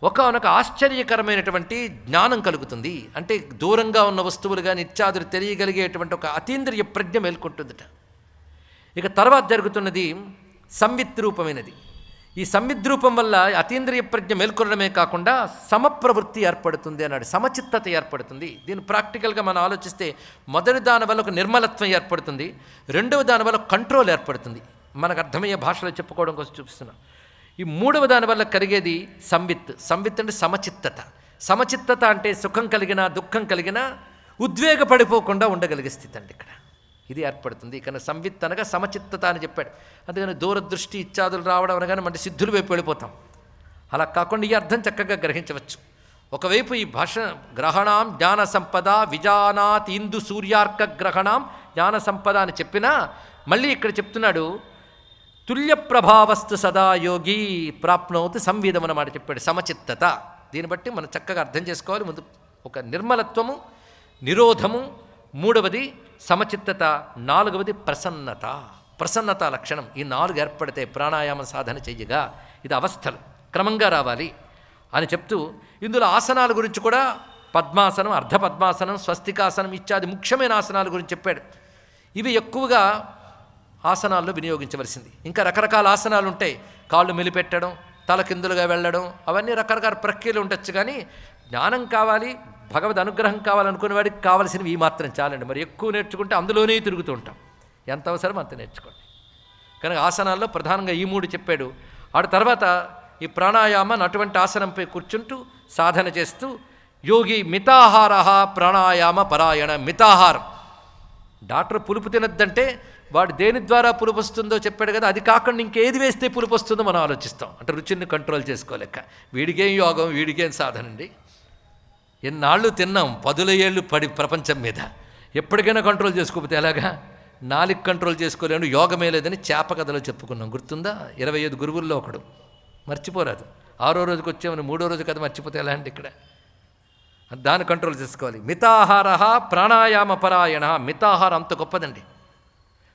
ఒకనొక ఆశ్చర్యకరమైనటువంటి జ్ఞానం కలుగుతుంది. అంటే దూరంగా ఉన్న వస్తువులుగా నిత్యాదులు తెలియగలిగేటువంటి ఒక అతీంద్రియ ప్రజ్ఞ మేల్కొంటుందట. ఇక తర్వాత జరుగుతున్నది సంవిత్ రూపమైనది. ఈ సంవిద్రూపం వల్ల అతీంద్రియ ప్రజ్ఞ మేల్కొనడమే కాకుండా సమప్రవృత్తి ఏర్పడుతుంది అన్నాడు. సమచిత్తత ఏర్పడుతుంది. దీన్ని ప్రాక్టికల్గా మనం ఆలోచిస్తే మొదటి దాని వల్ల ఒక నిర్మలత్వం ఏర్పడుతుంది, రెండవ దాని వల్ల కంట్రోల్ ఏర్పడుతుంది. మనకు అర్థమయ్యే భాషలో చెప్పుకోవడం కోసం చూపిస్తున్నాం. ఈ మూడవ దాని వల్ల కలిగేది సంవిత్. సంవిత్ అంటే సమచిత్తత. సమచిత్తత అంటే సుఖం కలిగినా దుఃఖం కలిగినా ఉద్వేగపడిపోకుండా ఉండగలిగే స్థితి అండి ఇక్కడ. ఇది ఏర్పడుతుంది. కనుక సంవిత్ అనగా సమచిత్తత అని చెప్పాడు. అందుకని దూరదృష్టి ఇత్యాదులు రావడం అనగానే అంటే సిద్ధుల వైపు వెళ్ళిపోతాం. అలా కాకుండా ఈ అర్థం చక్కగా గ్రహించవచ్చు. ఒకవైపు ఈ భాష గ్రహణాం జ్ఞాన సంపద విజానాత్ ఇందు సూర్యార్క గ్రహణాం జ్ఞాన సంపద అని చెప్పినా మళ్ళీ ఇక్కడ చెప్తున్నాడు తుల్య ప్రభావస్తు సదా యోగి ప్రాప్నోతు సంవిధం అన్నమాట చెప్పాడు. సమచిత్తత. దీన్ని బట్టి మనం చక్కగా అర్థం చేసుకోవాలి. ముందు ఒక నిర్మలత్వము, నిరోధము, మూడవది సమచిత్తత, నాలుగవది ప్రసన్నత. ప్రసన్నత లక్షణం. ఈ 4 ఏర్పడితే ప్రాణాయామ సాధన చెయ్యగా ఇది అవస్థలు క్రమంగా రావాలి అని చెప్తూ ఇందులో ఆసనాల గురించి కూడా పద్మాసనం, అర్ధపద్మాసనం, స్వస్తికాసనం ఇత్యాది ముఖ్యమైన ఆసనాల గురించి చెప్పాడు. ఇవి ఎక్కువగా ఆసనాల్లో వినియోగించవలసింది. ఇంకా రకరకాల ఆసనాలు ఉంటాయి. కాళ్ళు మెలిపెట్టడం, తలకిందులుగా వెళ్ళడం, అవన్నీ రకరకాల ప్రక్రియలు ఉండొచ్చు. కానీ జ్ఞానం కావాలి, భగవద్ అనుగ్రహం కావాలనుకునే వాడికి కావాల్సినవి ఈ మాత్రం చాలండి. మరి ఎక్కువ నేర్చుకుంటే అందులోనే తిరుగుతూ ఉంటాం. ఎంత అవసరం అంత నేర్చుకోండి. కనుక ఆసనాల్లో ప్రధానంగా ఈ 3 చెప్పాడు. ఆ తర్వాత ఈ ప్రాణాయామాన్ని అటువంటి ఆసనంపై కూర్చుంటూ సాధన చేస్తూ యోగి మితాహార ప్రాణాయామ పరాయణ. మితాహారం. డాక్టర్ పులుపు తినద్దంటే వాడు దేని ద్వారా పులుపు వస్తుందో చెప్పాడు కదా, అది కాకుండా ఇంకేది వేస్తే పులుపు వస్తుందో మనం ఆలోచిస్తాం. అంటే రుచిని కంట్రోల్ చేసుకోలేక. వీడికేం యోగం, వీడికేం సాధన అండి. ఎన్నాళ్ళు తిన్నాం, 10 ఏళ్ళు పడి ప్రపంచం మీద. ఎప్పటికైనా కంట్రోల్ చేసుకోకపోతే ఎలాగా? 4 కంట్రోల్ చేసుకోలేను, యోగమే లేదని చేప కథలో చెప్పుకున్నాం. గుర్తుందా? 25 గురువుల్లో ఒకడు. మర్చిపోరాదు. 6వ రోజుకి వచ్చామని 3వ రోజు కథ మర్చిపోతే ఎలా అండి ఇక్కడ? దాన్ని కంట్రోల్ చేసుకోవాలి. మితాహార ప్రాణాయామ పరాయణ. మితాహారం అంత గొప్పదండి.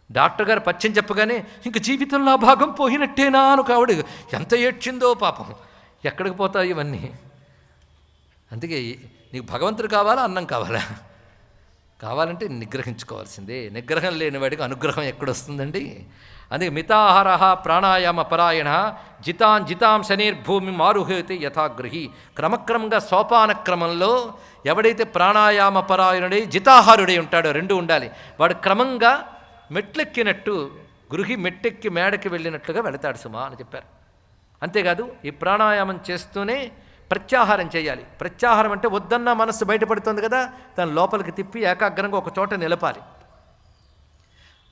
డాక్టర్ గారు పచ్చని చెప్పగానే ఇంక జీవితంలో ఆ భాగం పోయినట్టేనా అని కావడు. ఎంత ఏడ్చిందో పాపం. ఎక్కడికి పోతాయి ఇవన్నీ? అందుకే నీకు భగవంతుడు కావాలా, అన్నం కావాలా? కావాలంటే నిగ్రహించుకోవాల్సిందే. నిగ్రహం లేని వాడికి అనుగ్రహం ఎక్కడొస్తుందండి? అందుకే మితాహార ప్రాణాయామ పరాయణ జితాం శనిర్భూమి మారుహేతి యథాగృహి. క్రమక్రమంగా సోపాన క్రమంలో ఎవడైతే ప్రాణాయామ పరాయణుడై జితాహారుడై ఉంటాడో, 2 ఉండాలి. వాడు క్రమంగా మెట్లెక్కినట్టు, గృహి మెట్టెక్కి మేడకి వెళ్ళినట్లుగా వెళతాడు సుమా అని చెప్పారు. అంతేకాదు ఈ ప్రాణాయామం చేస్తూనే ప్రత్యాహారం చేయాలి. ప్రత్యాహారం అంటే వద్దన్న మనస్సు బయటపడుతుంది కదా, దాని లోపలికి తిప్పి ఏకాగ్రంగా ఒక చోట నిలపాలి.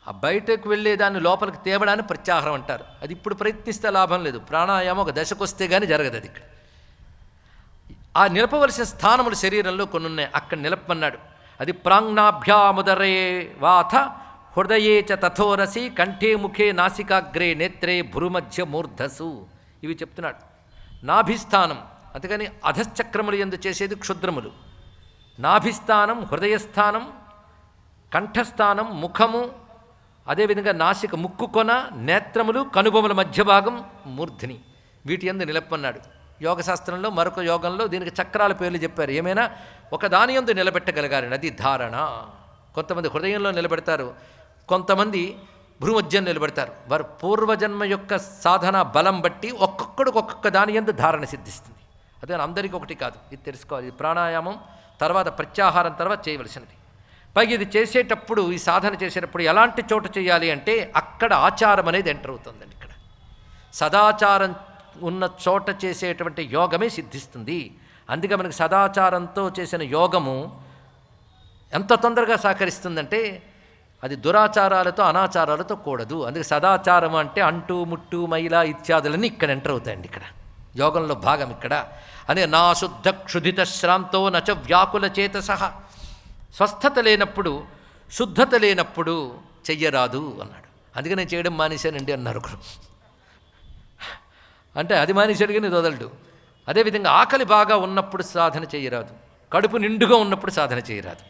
ఆ బయటకు వెళ్ళేదాన్ని లోపలికి తేవడాన్ని ప్రత్యాహారం అంటారు. అది ఇప్పుడు ప్రయత్నిస్తే లాభం లేదు. ప్రాణాయామం ఒక దశకు వస్తే కానీ జరగదు అది. ఇక్కడ ఆ నిలపవలసిన స్థానములు శరీరంలో కొన్ని ఉన్నాయి, అక్కడ నిలపమన్నాడు. అది ప్రాంగ్నాభ్యాముదరే వాథ హృదయే చ తథోరసి కంఠే ముఖే నాసికాగ్రే నేత్రే భ్రుమధ్య మూర్ధసు. ఇవి చెప్తున్నాడు. నాభిస్థానం, అందుకని అధశ్చక్రములు ఎందు చేసేది క్షుద్రములు. నాభిస్థానం, హృదయస్థానం, కంఠస్థానం, ముఖము, అదేవిధంగా నాసిక ముక్కు కొన, నేత్రములు, కనుబొమల మధ్య భాగం, మూర్ధిని. వీటి యందు నిలపన్నాడు. యోగశాస్త్రంలో మరొక యోగంలో దీనికి చక్రాల పేర్లు చెప్పారు. ఏమైనా ఒక దాని యందు నిలబెట్టగలగాలి. అది ధారణ. కొంతమంది హృదయంలో నిలబెడతారు, కొంతమంది భూమధ్యం నిలబడతారు. వారు పూర్వజన్మ యొక్క సాధన బలం బట్టి ఒక్కొక్కడికి ఒక్కొక్క దాని యందు ధారణ సిద్ధిస్తుంది. అదే అందరికీ ఒకటి కాదు, ఇది తెలుసుకోవాలి. ఇది ప్రాణాయామం తర్వాత ప్రత్యాహారం తర్వాత చేయవలసినది. పైగా ఇది చేసేటప్పుడు, ఈ సాధన చేసేటప్పుడు ఎలాంటి చోట చేయాలి అంటే అక్కడ ఆచారం అనేది ఎంటర్ అవుతుందండి. ఇక్కడ సదాచారం ఉన్న చోట చేసేటువంటి యోగమే సిద్ధిస్తుంది. అందుకే మనకి సదాచారంతో చేసిన యోగము ఎంత తొందరగా సహకరిస్తుందంటే అది దురాచారాలతో అనాచారాలతో కూడదు. అందుకే సదాచారం అంటే అంటూ ముట్టు మైల ఇత్యాదులన్నీ ఇక్కడ ఎంటర్ అవుతాయండి. ఇక్కడ యోగంలో భాగం ఇక్కడ. అనే నా శుద్ధ క్షుధిత శ్రాంతో నచ వ్యాకుల చేతసః. స్వస్థత లేనప్పుడు, శుద్ధత లేనప్పుడు చెయ్యరాదు అన్నాడు. అందుకే నేను చేయడం మానేశానండి అన్నారు ఒకరు. అంటే అది మానేశాడు కానీ ఇది వదలడు. అదేవిధంగా ఆకలి బాగా ఉన్నప్పుడు సాధన చేయరాదు, కడుపు నిండుగా ఉన్నప్పుడు సాధన చేయరాదు.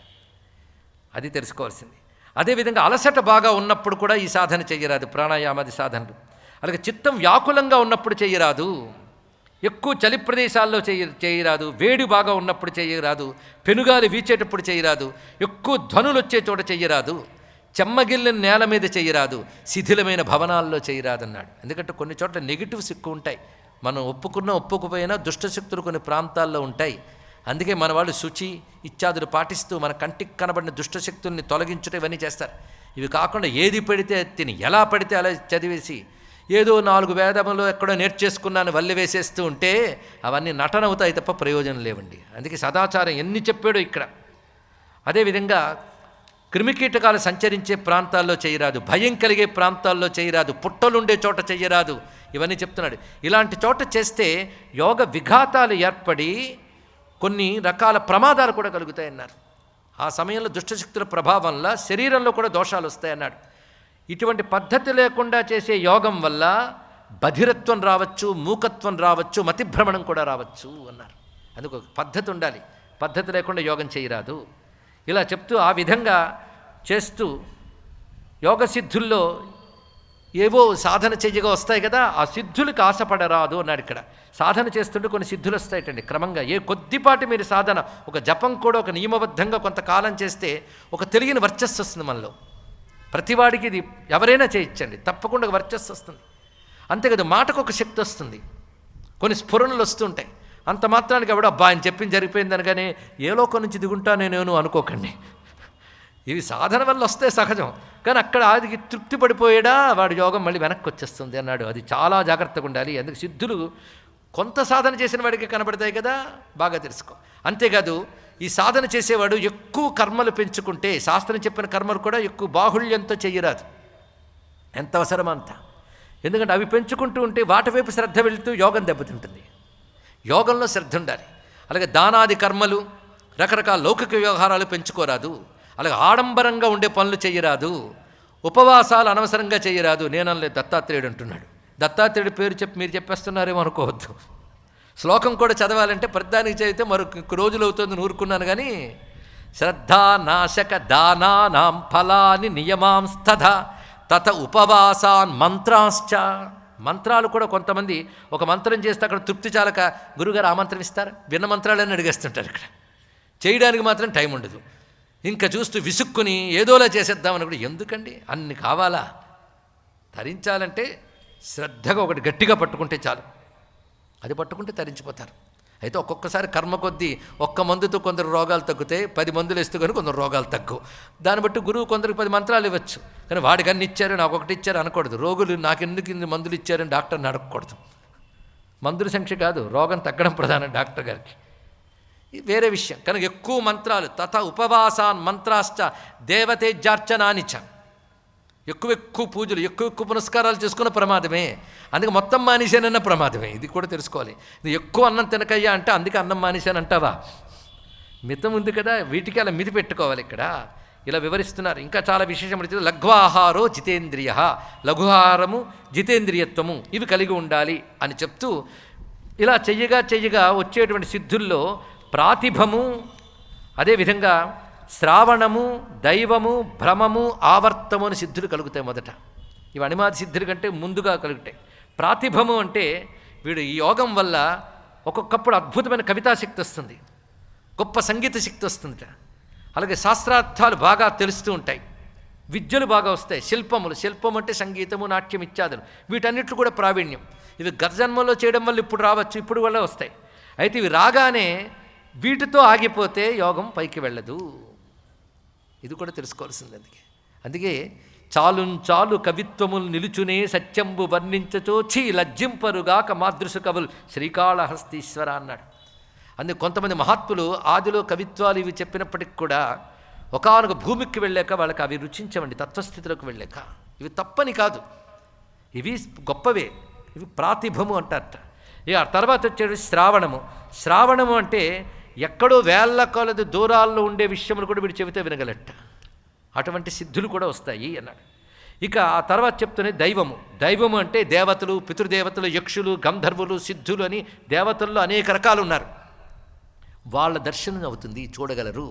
అది తెలుసుకోవాల్సింది. అదేవిధంగా అలసట బాగా ఉన్నప్పుడు కూడా ఈ సాధన చేయరాదు, ప్రాణాయామాది సాధనలు. అలాగే చిత్తం వ్యాకులంగా ఉన్నప్పుడు చేయరాదు, ఎక్కువ చలి ప్రదేశాల్లో చేయరాదు, వేడి బాగా ఉన్నప్పుడు చేయరాదు, పెనుగాలి వీచేటప్పుడు చేయరాదు, ఎక్కువ ధ్వనులు వచ్చే చోట చేయరాదు, చెమ్మగిల్లిన నేల మీద చేయరాదు, శిథిలమైన భవనాల్లో చేయరాదన్నాడు. ఎందుకంటే కొన్ని చోట్ల నెగిటివ్స్ ఎక్కువ ఉంటాయి. మనం ఒప్పుకుపోయినా దుష్టశక్తులు కొన్ని ప్రాంతాల్లో ఉంటాయి. అందుకే మన వాళ్ళు శుచి ఇత్యాదులు పాటిస్తూ మన కంటికి కనబడిన దుష్టశక్తుల్ని తొలగించడం ఇవన్నీ చేస్తారు. ఇవి కాకుండా ఏది పడితే తిని ఎలా పడితే అలా చదివేసి ఏదో 4 వేదములు ఎక్కడో నేర్చేసుకున్నాను వల్లి వేసేస్తూ ఉంటే అవన్నీ నటన అవుతాయి తప్ప ప్రయోజనం లేవండి. అందుకే సదాచారం ఎన్ని చెప్పాడో ఇక్కడ. అదేవిధంగా క్రిమికీటకాలు సంచరించే ప్రాంతాల్లో చేయరాదు, భయం కలిగే ప్రాంతాల్లో చేయరాదు, పుట్టలుండే చోట చెయ్యరాదు, ఇవన్నీ చెప్తున్నాడు. ఇలాంటి చోట చేస్తే యోగ విఘాతాలు ఏర్పడి కొన్ని రకాల ప్రమాదాలు కూడా కలుగుతాయన్నారు. ఆ సమయంలో దుష్టశక్తుల ప్రభావంలో శరీరంలో కూడా దోషాలు వస్తాయన్నాడు. ఇటువంటి పద్ధతి లేకుండా చేసే యోగం వల్ల బధిరత్వం రావచ్చు, మూకత్వం రావచ్చు, మతిభ్రమణం కూడా రావచ్చు అన్నారు. అందుకు పద్ధతి ఉండాలి, పద్ధతి లేకుండా యోగం చేయరాదు. ఇలా చెప్తూ ఆ విధంగా చేస్తూ యోగ సిద్ధుల్లో ఏవో సాధన చెయ్యగా వస్తాయి కదా, ఆ సిద్ధులకు ఆశపడరాదు అన్నాడు. ఇక్కడ సాధన చేస్తుంటే కొన్ని సిద్ధులు వస్తాయటండి క్రమంగా. ఏ కొద్దిపాటి మీరు సాధన, ఒక జపం కూడా ఒక నియమబద్ధంగా కొంతకాలం చేస్తే ఒక తెలియని వర్చస్సు వస్తుంది మనలో. ప్రతివాడికి ఇది ఎవరైనా చేయించండి, తప్పకుండా వర్చస్సు వస్తుంది. అంతేకాదు మాటకు ఒక శక్తి వస్తుంది, కొన్ని స్ఫురణలు వస్తుంటాయి. అంత మాత్రానికి ఎవడో అబ్బా ఆయన చెప్పింది జరిగిపోయిందని కానీ ఏ లోకం నుంచి దిగుంటా నేను అనుకోకండి. ఇవి సాధన వల్ల వస్తే సహజం, కానీ అక్కడ ఆదికి తృప్తి పడిపోయాడా వాడి యోగం మళ్ళీ వెనక్కి వచ్చేస్తుంది అన్నాడు. అది చాలా జాగ్రత్తగా ఉండాలి. అందుకు సిద్ధులు కొంత సాధన చేసిన వాడికి కనబడతాయి కదా, బాగా తెలుసుకో. అంతేకాదు ఈ సాధన చేసేవాడు ఎక్కువ కర్మలు పెంచుకుంటే, శాస్త్రం చెప్పిన కర్మలు కూడా ఎక్కువ బాహుళ్యంతో చెయ్యరాదు, ఎంత అవసరమో అంత. ఎందుకంటే అవి పెంచుకుంటూ ఉంటే వాటి వైపు శ్రద్ధ వెళుతూ యోగం దెబ్బతింటుంది. యోగంలో శ్రద్ధ ఉండాలి. అలాగే దానాది కర్మలు, రకరకాల లౌకిక వ్యవహారాలు పెంచుకోరాదు. అలాగే ఆడంబరంగా ఉండే పనులు చేయరాదు, ఉపవాసాలు అనవసరంగా చేయరాదు. నేనలేదు, దత్తాత్రేయుడు అంటున్నాడు. దత్తాత్రేయుడి పేరు చెప్పి మీరు చెప్పేస్తున్నారేమో అనుకోవద్దు. శ్లోకం కూడా చదవాలంటే ప్రతిదానికి చదివితే మరొక రోజులు అవుతుంది ఊరుకున్నాను. కానీ శ్రద్ధా నాశక దానానాం ఫలాని నియమాంస్తథ తత ఉపవాసాన్ మంత్రాశ్చ. మంత్రాలు కూడా కొంతమంది ఒక మంత్రం చేస్తే అక్కడ తృప్తి చాలక గురుగారు ఆ మంత్రం ఇస్తారు, విన్న మంత్రాలని అడిగేస్తుంటారు. ఇక్కడ చేయడానికి మాత్రం టైం ఉండదు. ఇంకా చూస్తూ విసుక్కుని ఏదోలా చేసేద్దామని కూడా ఎందుకండి అన్ని కావాలా? తరించాలంటే శ్రద్ధగా ఒకటి గట్టిగా పట్టుకుంటే చాలు, అది పట్టుకుంటే తరించిపోతారు. అయితే ఒక్కొక్కసారి కర్మ కొద్దీ ఒక్క మందుతో కొందరు రోగాలు తగ్గుతాయి, 10 మందులు వేస్తూ కానీ కొందరు రోగాలు తగ్గు. దాన్ని బట్టి గురువు కొందరికి 10 మంత్రాలు ఇవ్వచ్చు, కానీ వాడికి అన్ని ఇచ్చారు నాకు ఒకటి ఇచ్చారు అనకూడదు. రోగులు నాకెందుకు ఇన్ని మందులు ఇచ్చారని డాక్టర్ని అడగకూడదు. మందుల సంఖ్య కాదు, రోగం తగ్గడం ప్రధానం డాక్టర్ గారికి, వేరే విషయం. కనుక ఎక్కువ మంత్రాలు, తథ ఉపవాసాన్ మంత్రాశ్చ దేవతేజార్చనానిచ. ఎక్కువ పూజలు, ఎక్కువ పునస్కారాలు చేసుకున్న ప్రమాదమే. అందుకే మొత్తం మానేశానన్న ప్రమాదమే. ఇది కూడా తెలుసుకోవాలి. ఇది ఎక్కువ అన్నం తినకయ్యా అంటే అందుకే అన్నం మానేశానంటావా? మితం ఉంది కదా, వీటికి అలా మితి పెట్టుకోవాలి. ఇక్కడ ఇలా వివరిస్తున్నారు. ఇంకా చాలా విశేషం. లఘ్వాహారో జితేంద్రియ, లఘుహారము జితేంద్రియత్వము ఇవి కలిగి ఉండాలి అని చెప్తూ ఇలా చెయ్యగా వచ్చేటువంటి సిద్ధుల్లో ప్రాతిభము, అదేవిధంగా శ్రావణము, దైవము, భ్రమము, ఆవర్తము అని సిద్ధులు కలుగుతాయి మొదట. ఇవి అణిమాది సిద్ధుల కంటే ముందుగా కలుగుతాయి. ప్రాతిభము అంటే వీడు ఈ యోగం వల్ల ఒక్కొక్కప్పుడు అద్భుతమైన కవితాశక్తి వస్తుంది, గొప్ప సంగీత శక్తి వస్తుందిట. అలాగే శాస్త్రార్థాలు బాగా తెలుస్తూ ఉంటాయి, విద్యలు బాగా వస్తాయి, శిల్పం అంటే సంగీతము, నాట్యం ఇత్యాదులు, వీటన్నిట్లు కూడా ప్రావీణ్యం. ఇవి గత జన్మలో చేయడం వల్ల ఇప్పుడు రావచ్చు, ఇప్పుడు వల్ల వస్తాయి. అయితే ఇవి రాగానే వీటితో ఆగిపోతే యోగం పైకి వెళ్ళదు. ఇది కూడా తెలుసుకోవాల్సింది. అందుకే చాలు కవిత్వములు నిలుచునే సత్యంబు వర్ణించచోచి లజ్జింపరుగాక మాదృశ కవులు శ్రీకాళహస్తీశ్వర అన్నాడు. అందుకే కొంతమంది మహాత్ములు ఆదిలో కవిత్వాలు ఇవి చెప్పినప్పటికి కూడా ఒకానొక భూమికి వెళ్ళాక వాళ్ళకి అవి రుచించవండి, తత్వస్థితిలోకి వెళ్ళాక. ఇవి తప్పని కాదు, ఇవి గొప్పవే, ఇవి ప్రాతిభము అంటారట. ఇక ఆ తర్వాత వచ్చేది శ్రావణము అంటే ఎక్కడో వేళ్ల కొలది దూరాల్లో ఉండే విషయములు కూడా వీడు చెబితే వినగలట. అటువంటి సిద్ధులు కూడా వస్తాయి అన్నాడు. ఇక ఆ తర్వాత చెప్తూనే దైవము అంటే దేవతలు, పితృదేవతలు, యక్షులు, గంధర్వులు, సిద్ధులు అని దేవతల్లో అనేక రకాలు ఉన్నారు. వాళ్ళ దర్శనం అవుతుంది, చూడగలరు.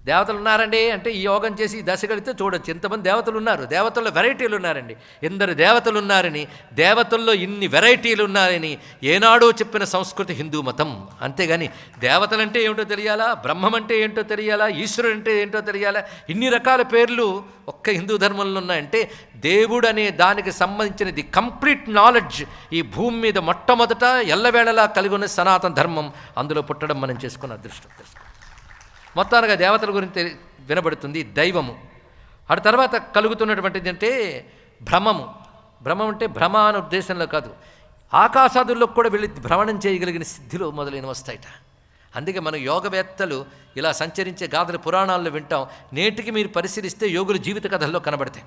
దేవతలు ఉన్నారండి అంటే ఈ యోగం చేసి ఈ దశ కలిగితే చూడొచ్చు. ఎంతమంది దేవతలు ఉన్నారు, దేవతల్లో వెరైటీలు ఉన్నారండి. ఎందరు దేవతలు ఉన్నారని, దేవతల్లో ఇన్ని వెరైటీలు ఉన్నారని ఏనాడో చెప్పిన సంస్కృతి హిందూ మతం. అంతేగాని దేవతలంటే ఏమిటో తెలియాలా, బ్రహ్మం అంటే ఏంటో తెలియాలా, ఈశ్వరుడు అంటే ఏంటో తెలియాలా, ఇన్ని రకాల పేర్లు ఒక్క హిందూ ధర్మంలో ఉన్నాయంటే దేవుడు అనే దానికి సంబంధించినది కంప్లీట్ నాలెడ్జ్ ఈ భూమి మీద మొట్టమొదట ఎల్లవేళలా కలిగి ఉన్న సనాతన ధర్మం. అందులో పుట్టడం మనం చేసుకున్న అదృష్టం. మొత్తానికి దేవతల గురించి వినబడుతుంది దైవము. ఆ తర్వాత కలుగుతున్నటువంటిది అంటే భ్రమం అంటే భ్రమ అనే ఉద్దేశంలో కాదు, ఆకాశాదుల్లో కూడా వెళ్ళి భ్రమణం చేయగలిగిన సిద్ధిలో మొదలైనవి వస్తాయట. అందుకే మన యోగవేత్తలు ఇలా సంచరించే గాథలు పురాణాల్లో వింటాం. నేటికి మీరు పరిశీలిస్తే యోగుల జీవిత కథల్లో కనబడతాయి.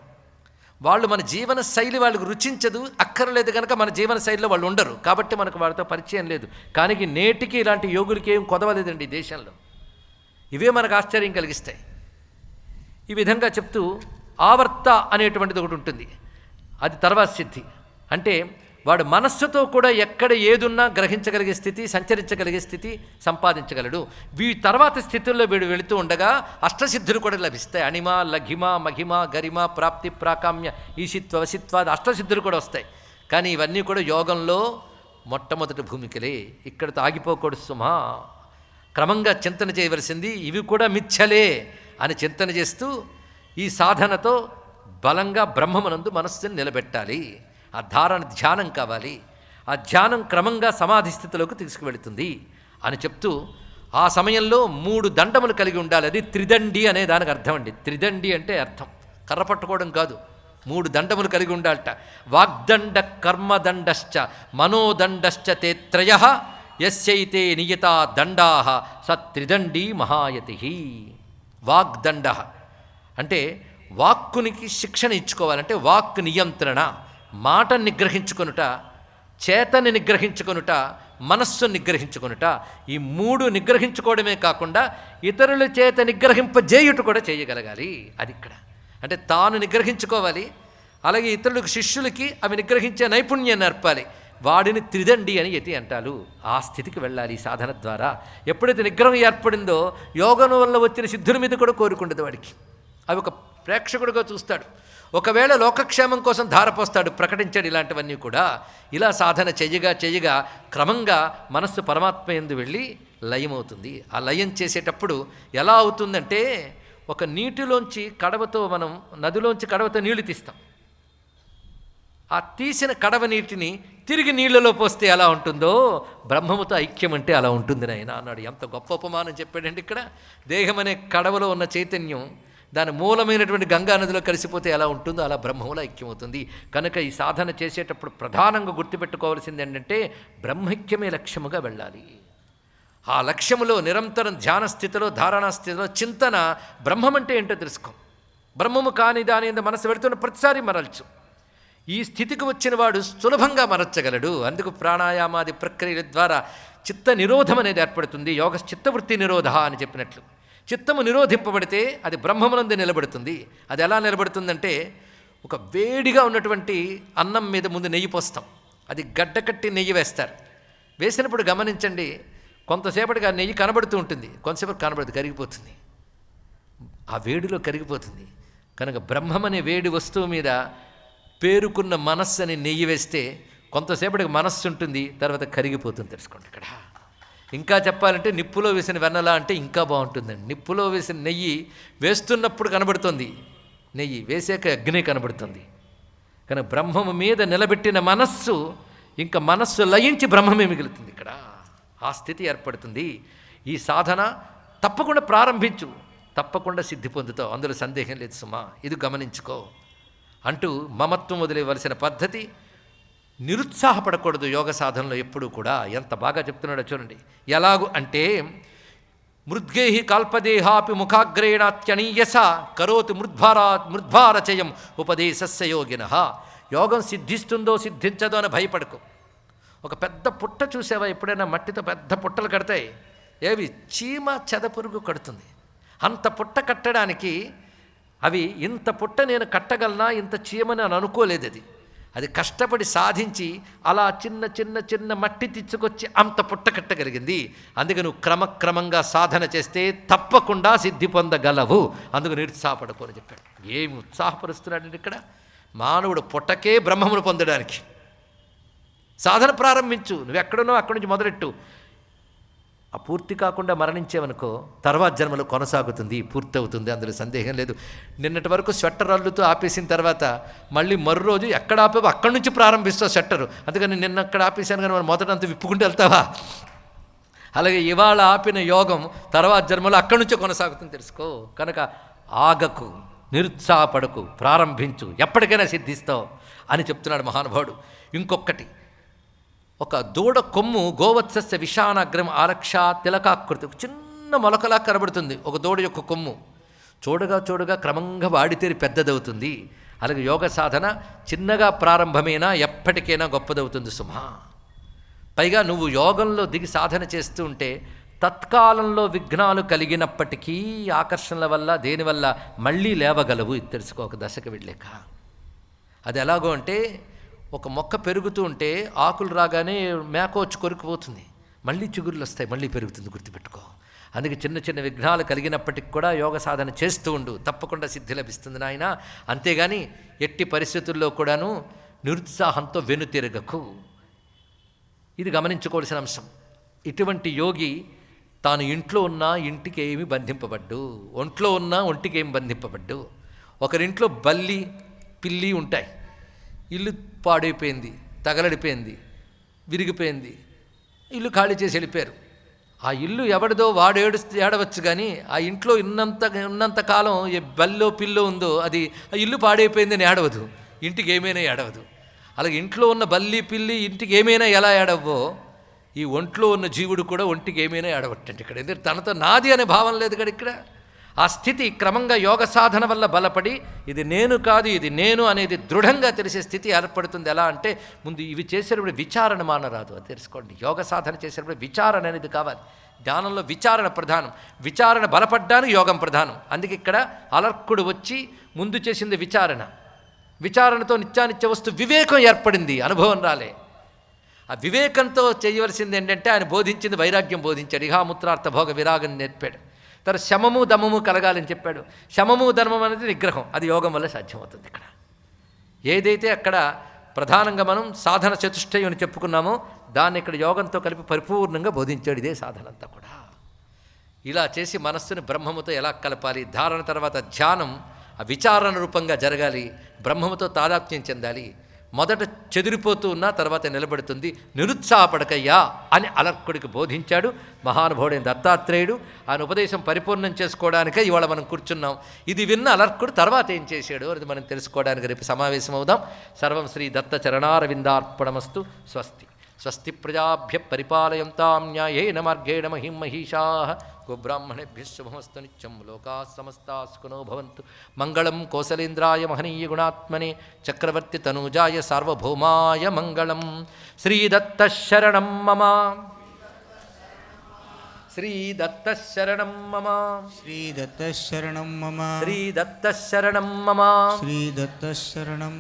వాళ్ళు మన జీవన శైలి వాళ్ళకు రుచించదు, అక్కర్లేదు కనుక మన జీవన శైలిలో వాళ్ళు ఉండరు, కాబట్టి మనకు వాళ్ళతో పరిచయం లేదు. కానీ నేటికి ఇలాంటి యోగులకి ఏం కొదవలేదండి ఈ దేశంలో. ఇవే మనకు ఆశ్చర్యం కలిగిస్తాయి. ఈ విధంగా చెప్తూ ఆవర్త అనేటువంటిది ఒకటి ఉంటుంది, అది తర్వాత సిద్ధి. అంటే వాడు మనస్సుతో కూడా ఎక్కడ ఏదున్నా గ్రహించగలిగే స్థితి, సంచరించగలిగే స్థితి సంపాదించగలడు. తర్వాత స్థితుల్లో వీడు వెళుతూ ఉండగా అష్టసిద్ధులు కూడా లభిస్తాయి. అణిమ, లఘిమ, మహిమ, గరిమ, ప్రాప్తి, ప్రాకామ్య, ఈశిత్వ, వసిత్వాది అష్టసిద్ధులు కూడా వస్తాయి. కానీ ఇవన్నీ కూడా యోగంలో మొట్టమొదటి భూమికలే. ఇక్కడితో ఆగిపోకూడదు సుమా, క్రమంగా చింతన చేయవలసింది. ఇవి కూడా మిథ్యలే అని చింతన చేస్తూ ఈ సాధనతో బలంగా బ్రహ్మమునందు మనస్సుని నిలబెట్టాలి. ఆ ధారణ ధ్యానం కావాలి. ఆ ధ్యానం క్రమంగా సమాధి స్థితిలోకి తీసుకువెళుతుంది అని చెప్తూ ఆ సమయంలో 3 దండములు కలిగి ఉండాలి. అది త్రిదండి అనే దానికి అర్థం అండి. త్రిదండి అంటే అర్థం కర్ర పట్టుకోవడం కాదు, 3 దండములు కలిగి ఉండాలట. వాగ్దండ, కర్మదండశ్చ, మనోదండశ్చ తే త్రయః యస్యైతే నియతా దండాః స త్రిదండీ మహాయతి. వాగ్దండ అంటే వాక్కునికి శిక్షణ ఇచ్చుకోవాలంటే వాక్ నియంత్రణ, మాట నిగ్రహించుకొనుట, చేతని నిగ్రహించుకొనుట, మనస్సు నిగ్రహించుకొనుట. ఈ 3 నిగ్రహించుకోవడమే కాకుండా ఇతరుల చేత నిగ్రహింపజేయుట కూడా చేయగలగాలి. అది ఇక్కడ అంటే తాను నిగ్రహించుకోవాలి, అలాగే ఇతరులకు శిష్యులకి అవి నిగ్రహించే నైపుణ్యం నేర్పాలి. వాడిని త్రిదండి అని యతి అంటారు. ఆ స్థితికి వెళ్ళాలి సాధన ద్వారా. ఎప్పుడైతే నిగ్రహం ఏర్పడిందో యోగం వల్ల వచ్చిన సిద్ధుల మీద కూడా కోరుకుండదు వాడికి. అవి ఒక ప్రేక్షకుడిగా చూస్తాడు. ఒకవేళ లోకక్షేమం కోసం ధారపోస్తాడు, ప్రకటించాడు. ఇలాంటివన్నీ కూడా ఇలా సాధన చేయగా క్రమంగా మనస్సు పరమాత్మ యందు వెళ్ళి లయమవుతుంది. ఆ లయం చేసేటప్పుడు ఎలా అవుతుందంటే ఒక నీటిలోంచి కడవతో మనం నదిలోంచి కడవతో నీళ్లు తీస్తాం. ఆ తీసిన కడవ నీటిని తిరిగి నీళ్లలో పోస్తే ఎలా ఉంటుందో బ్రహ్మముతో ఐక్యం అంటే అలా ఉంటుంది నాయన అన్నాడు. ఎంత గొప్ప ఉపమానం చెప్పాడండి ఇక్కడ. దేహం అనే కడవలో ఉన్న చైతన్యం దాని మూలమైనటువంటి గంగా నదిలో కలిసిపోతే ఎలా ఉంటుందో అలా బ్రహ్మములో ఐక్యమవుతుంది. కనుక ఈ సాధన చేసేటప్పుడు ప్రధానంగా గుర్తుపెట్టుకోవాల్సింది ఏంటంటే బ్రహ్మైక్యమే లక్ష్యముగా వెళ్ళాలి. ఆ లక్ష్యములో నిరంతరం ధ్యాన స్థితిలో, ధారణా స్థితిలో చింతన బ్రహ్మం అంటే ఏంటో తెలుసుకో. బ్రహ్మము కాని దాని మనసు పెడుతున్న ప్రతిసారి మరల్చు. ఈ స్థితికి వచ్చిన వాడు సులభంగా మరచగలడు. అందుకు ప్రాణాయామాది ప్రక్రియల ద్వారా చిత్త నిరోధం అనేది ఏర్పడుతుంది. యోగ చిత్తవృత్తి నిరోధ అని చెప్పినట్లు చిత్తము నిరోధింపబడితే అది బ్రహ్మమునందు నిలబడుతుంది. అది ఎలా నిలబడుతుందంటే ఒక వేడిగా ఉన్నటువంటి అన్నం మీద ముందు నెయ్యి పోస్తాం, అది గడ్డకట్టి నెయ్యి వేస్తారు. వేసినప్పుడు గమనించండి, కొంతసేపటికి ఆ నెయ్యి కనబడుతూ ఉంటుంది, కొంతసేపటి కనబడుతుంది, కరిగిపోతుంది. ఆ వేడిలో కరిగిపోతుంది. కనుక బ్రహ్మం అనే వేడి వస్తువు మీద పేరుకున్న మనస్సు అని నెయ్యి వేస్తే కొంతసేపటికి మనస్సు ఉంటుంది, తర్వాత కరిగిపోతుంది. తెలుసుకోండి. ఇక్కడ ఇంకా చెప్పాలంటే నిప్పులో వేసిన వెన్నలా అంటే ఇంకా బాగుంటుందండి. నిప్పులో వేసిన నెయ్యి వేస్తున్నప్పుడు కనబడుతుంది, నెయ్యి వేసాక అగ్ని కనబడుతుంది. కానీ బ్రహ్మము మీద నిలబెట్టిన మనస్సు ఇంకా మనస్సు లయించి బ్రహ్మమే మిగులుతుంది. ఇక్కడ ఆ స్థితి ఏర్పడుతుంది. ఈ సాధన తప్పకుండా ప్రారంభించు, తప్పకుండా సిద్ధి పొందుతావు, అందులో సందేహం లేదు సుమా, ఇది గమనించుకో అంటూ మమత్వం వదిలేవలసిన పద్ధతి. నిరుత్సాహపడకూడదు యోగ సాధనలో ఎప్పుడూ కూడా. ఎంత బాగా చెప్తున్నాడో చూడండి. ఎలాగు అంటే మృద్గేహి కల్పదేహాపి ముఖాగ్రేణాత్యనీయస కరోతి మృద్భారచయం ఉపదేశస్య యోగినః. యోగం సిద్ధిస్తుందో సిద్ధించదో అని భయపడకు. ఒక పెద్ద పుట్ట చూసావా ఎప్పుడైనా? మట్టితో పెద్ద పుట్టలు కడతాయి. ఏవి? చీమ చెదపురుగు కడుతుంది. అంత పుట్ట కట్టడానికి అవి ఇంత పుట్ట నేను కట్టగలనా, ఇంత చీమని అని అనుకోలేదు. అది కష్టపడి సాధించి అలా చిన్న చిన్న చిన్న మట్టి తెచ్చుకొచ్చి అంత పుట్ట కట్టగలిగింది. అందుకే నువ్వు క్రమక్రమంగా సాధన చేస్తే తప్పకుండా సిద్ధి పొందగలవు. అందుకు నిరుత్సాహపడకూడని చెప్పాడు. ఏమి ఉత్సాహపరుస్తున్నాడు ఇక్కడ? మానవుడు పుట్టకే బ్రహ్మమును పొందడానికి సాధన ప్రారంభించు. నువ్వు ఎక్కడున్నావు అక్కడి నుంచి మొదలెట్టు. ఆ పూర్తి కాకుండా మరణించేవనుకో తర్వాత జన్మలో కొనసాగుతుంది, పూర్తి అవుతుంది, అందులో సందేహం లేదు. నిన్నటి వరకు స్వెట్టర్ అల్లుతూ ఆపేసిన తర్వాత మళ్ళీ మరో రోజు ఎక్కడ ఆపేవో అక్కడి నుంచి ప్రారంభిస్తావు స్వెట్టరు. అందుకని నిన్న అక్కడ ఆపేశాను కానీ మొదటంతా విప్పుకుంటూ వెళ్తావా? అలాగే ఇవాళ ఆపిన యోగం తర్వాత జన్మలో అక్కడి నుంచే కొనసాగుతుంది, తెలుసుకో. కనుక ఆగకు, నిరుత్సాహపడకు, ప్రారంభించు, ఎప్పటికైనా సిద్ధిస్తావు అని చెప్తున్నాడు మహానుభావుడు. ఇంకొకటి, ఒక దూడ కొమ్ము గోవత్సస్య విషానాగ్రం ఆరక్ష తిలకాకృతి, చిన్న మొలకలా కనబడుతుంది ఒక దూడ యొక్క కొమ్ము. చూడగా చూడగా క్రమంగా వాడితేరి పెద్దదవుతుంది. అలాగే యోగ సాధన చిన్నగా ప్రారంభమైనా ఎప్పటికైనా గొప్పదవుతుంది సుమా. పైగా నువ్వు యోగంలో దిగి సాధన చేస్తూ ఉంటే తత్కాలంలో విఘ్నాలు కలిగినప్పటికీ ఆకర్షణల వల్ల దేనివల్ల మళ్ళీ లేవగలవు. ఇది తెలుసుకో ఒక దశకు వెళ్ళాక. అది ఎలాగో అంటే, ఒక మొక్క పెరుగుతూ ఉంటే ఆకులు రాగానే మేక వచ్చి కొరుకుపోతుంది, మళ్ళీ చిగురులు వస్తాయి, మళ్ళీ పెరుగుతుంది, గుర్తుపెట్టుకో. అందుకే చిన్న చిన్న విఘ్నాలు కలిగినప్పటికి కూడా యోగ సాధన చేస్తూ ఉండు, తప్పకుండా సిద్ధి లభిస్తుంది నాయన. అంతేగాని ఎట్టి పరిస్థితుల్లో కూడాను నిరుత్సాహంతో వెనుతిరగకు. ఇది గమనించుకోవాల్సిన అంశం. ఇటువంటి యోగి తాను ఇంట్లో ఉన్నా ఇంటికి ఏమి బంధింపబడ్డు, ఒంట్లో ఉన్నా ఒంటికి ఏమి బంధింపబడ్డు. ఒకరింట్లో బల్లి పిల్లి ఉంటాయి. ఇల్లు పాడైపోయింది, తగలడిపోయింది, విరిగిపోయింది, ఇల్లు ఖాళీ చేసి వెళ్ళిపోయారు. ఆ ఇల్లు ఎవడిదో వాడు ఏడవచ్చు, కానీ ఆ ఇంట్లో ఉన్నంతకాలం ఏ బల్లో పిల్లో ఉందో అది ఆ ఇల్లు పాడైపోయిందని ఏడవదు, ఇంటికి ఏమైనా ఏడవదు. అలాగే ఇంట్లో ఉన్న బల్లి పిల్లి ఇంటికి ఏమైనా ఎలా ఏడవో, ఈ ఒంట్లో ఉన్న జీవుడు కూడా ఒంటికి ఏమైనా ఏడవట్టండి ఇక్కడ. ఎందుకంటే తనతో నాది అనే భావం లేదు కదా ఇక్కడ. ఆ స్థితి క్రమంగా యోగ సాధన వల్ల బలపడి ఇది నేను కాదు ఇది నేను అనేది దృఢంగా తెలిసే స్థితి ఏర్పడుతుంది. ఎలా అంటే, ముందు ఇవి చేసేటప్పుడు విచారణ మానరాదు, అది తెలుసుకోండి. యోగ సాధన చేసేటప్పుడు విచారణ అనేది కావాలి. ధ్యానంలో విచారణ ప్రధానం, విచారణ బలపడ్డానికి యోగం ప్రధానం. అందుకే ఇక్కడ అలర్కుడు వచ్చి ముందు చేసింది విచారణ. విచారణతో నిత్యానిత్య వస్తు వివేకం ఏర్పడింది, అనుభవం రాలే. ఆ వివేకంతో చేయవలసింది ఏంటంటే ఆయన బోధించింది వైరాగ్యం బోధించాడు, ఇహాముత్రార్థ భోగ విరాగం నేర్పాడు. తర్వాత శమము దమము కలగాలని చెప్పాడు. శమము ధర్మం అనేది నిగ్రహం, అది యోగం వల్ల సాధ్యమవుతుంది. ఇక్కడ ఏదైతే అక్కడ ప్రధానంగా మనం సాధన చతుష్టయం అని చెప్పుకున్నామో దాన్ని ఇక్కడ యోగంతో కలిపి పరిపూర్ణంగా బోధించాడు. ఇదే సాధన అంతా కూడా. ఇలా చేసి మనస్సుని బ్రహ్మముతో ఎలా కలపాలి, ధారణ తర్వాత ధ్యానం ఆ విచారణ రూపంగా జరగాలి, బ్రహ్మముతో తాదాత్మ్యం చెందాలి. మొదట చెదిరిపోతూ ఉన్నా తర్వాత నిలబడుతుంది. నిరుత్సాహపడకయ్యా అని అలర్కుడికి బోధించాడు మహానుభావుడైన దత్తాత్రేయుడు. ఆయన ఉపదేశం పరిపూర్ణం చేసుకోవడానికే ఇవాళ మనం కూర్చున్నాం. ఇది విన్న అలర్కుడు తర్వాత ఏం చేశాడు అది మనం తెలుసుకోవడానికి రేపు సమావేశం అవుదాం. సర్వం శ్రీ దత్త చరణారవిందార్పణమస్తు. స్వస్తి స్వస్తి ప్రజాభ్య పరిపాలయంతాం న్యాయేన మార్గేణ మహిం మహిషాః. గోబ్రాహ్మణేభ్యः శుభమస్తు నిత్యం. లోకాः సమస్తాः సుఖినో భవంతు. మంగళం కోసలేంద్రాయ మహనీయ గుణాత్మనే చక్రవర్తి తనూజాయ సార్వభౌమాయ మంగళం. శ్రీదత్త శరణం మమ. శ్రీదత్త శరణం మమ. శ్రీదత్త శరణం మమ. శ్రీదత్త శరణం మమ. శ్రీదత్త శరణం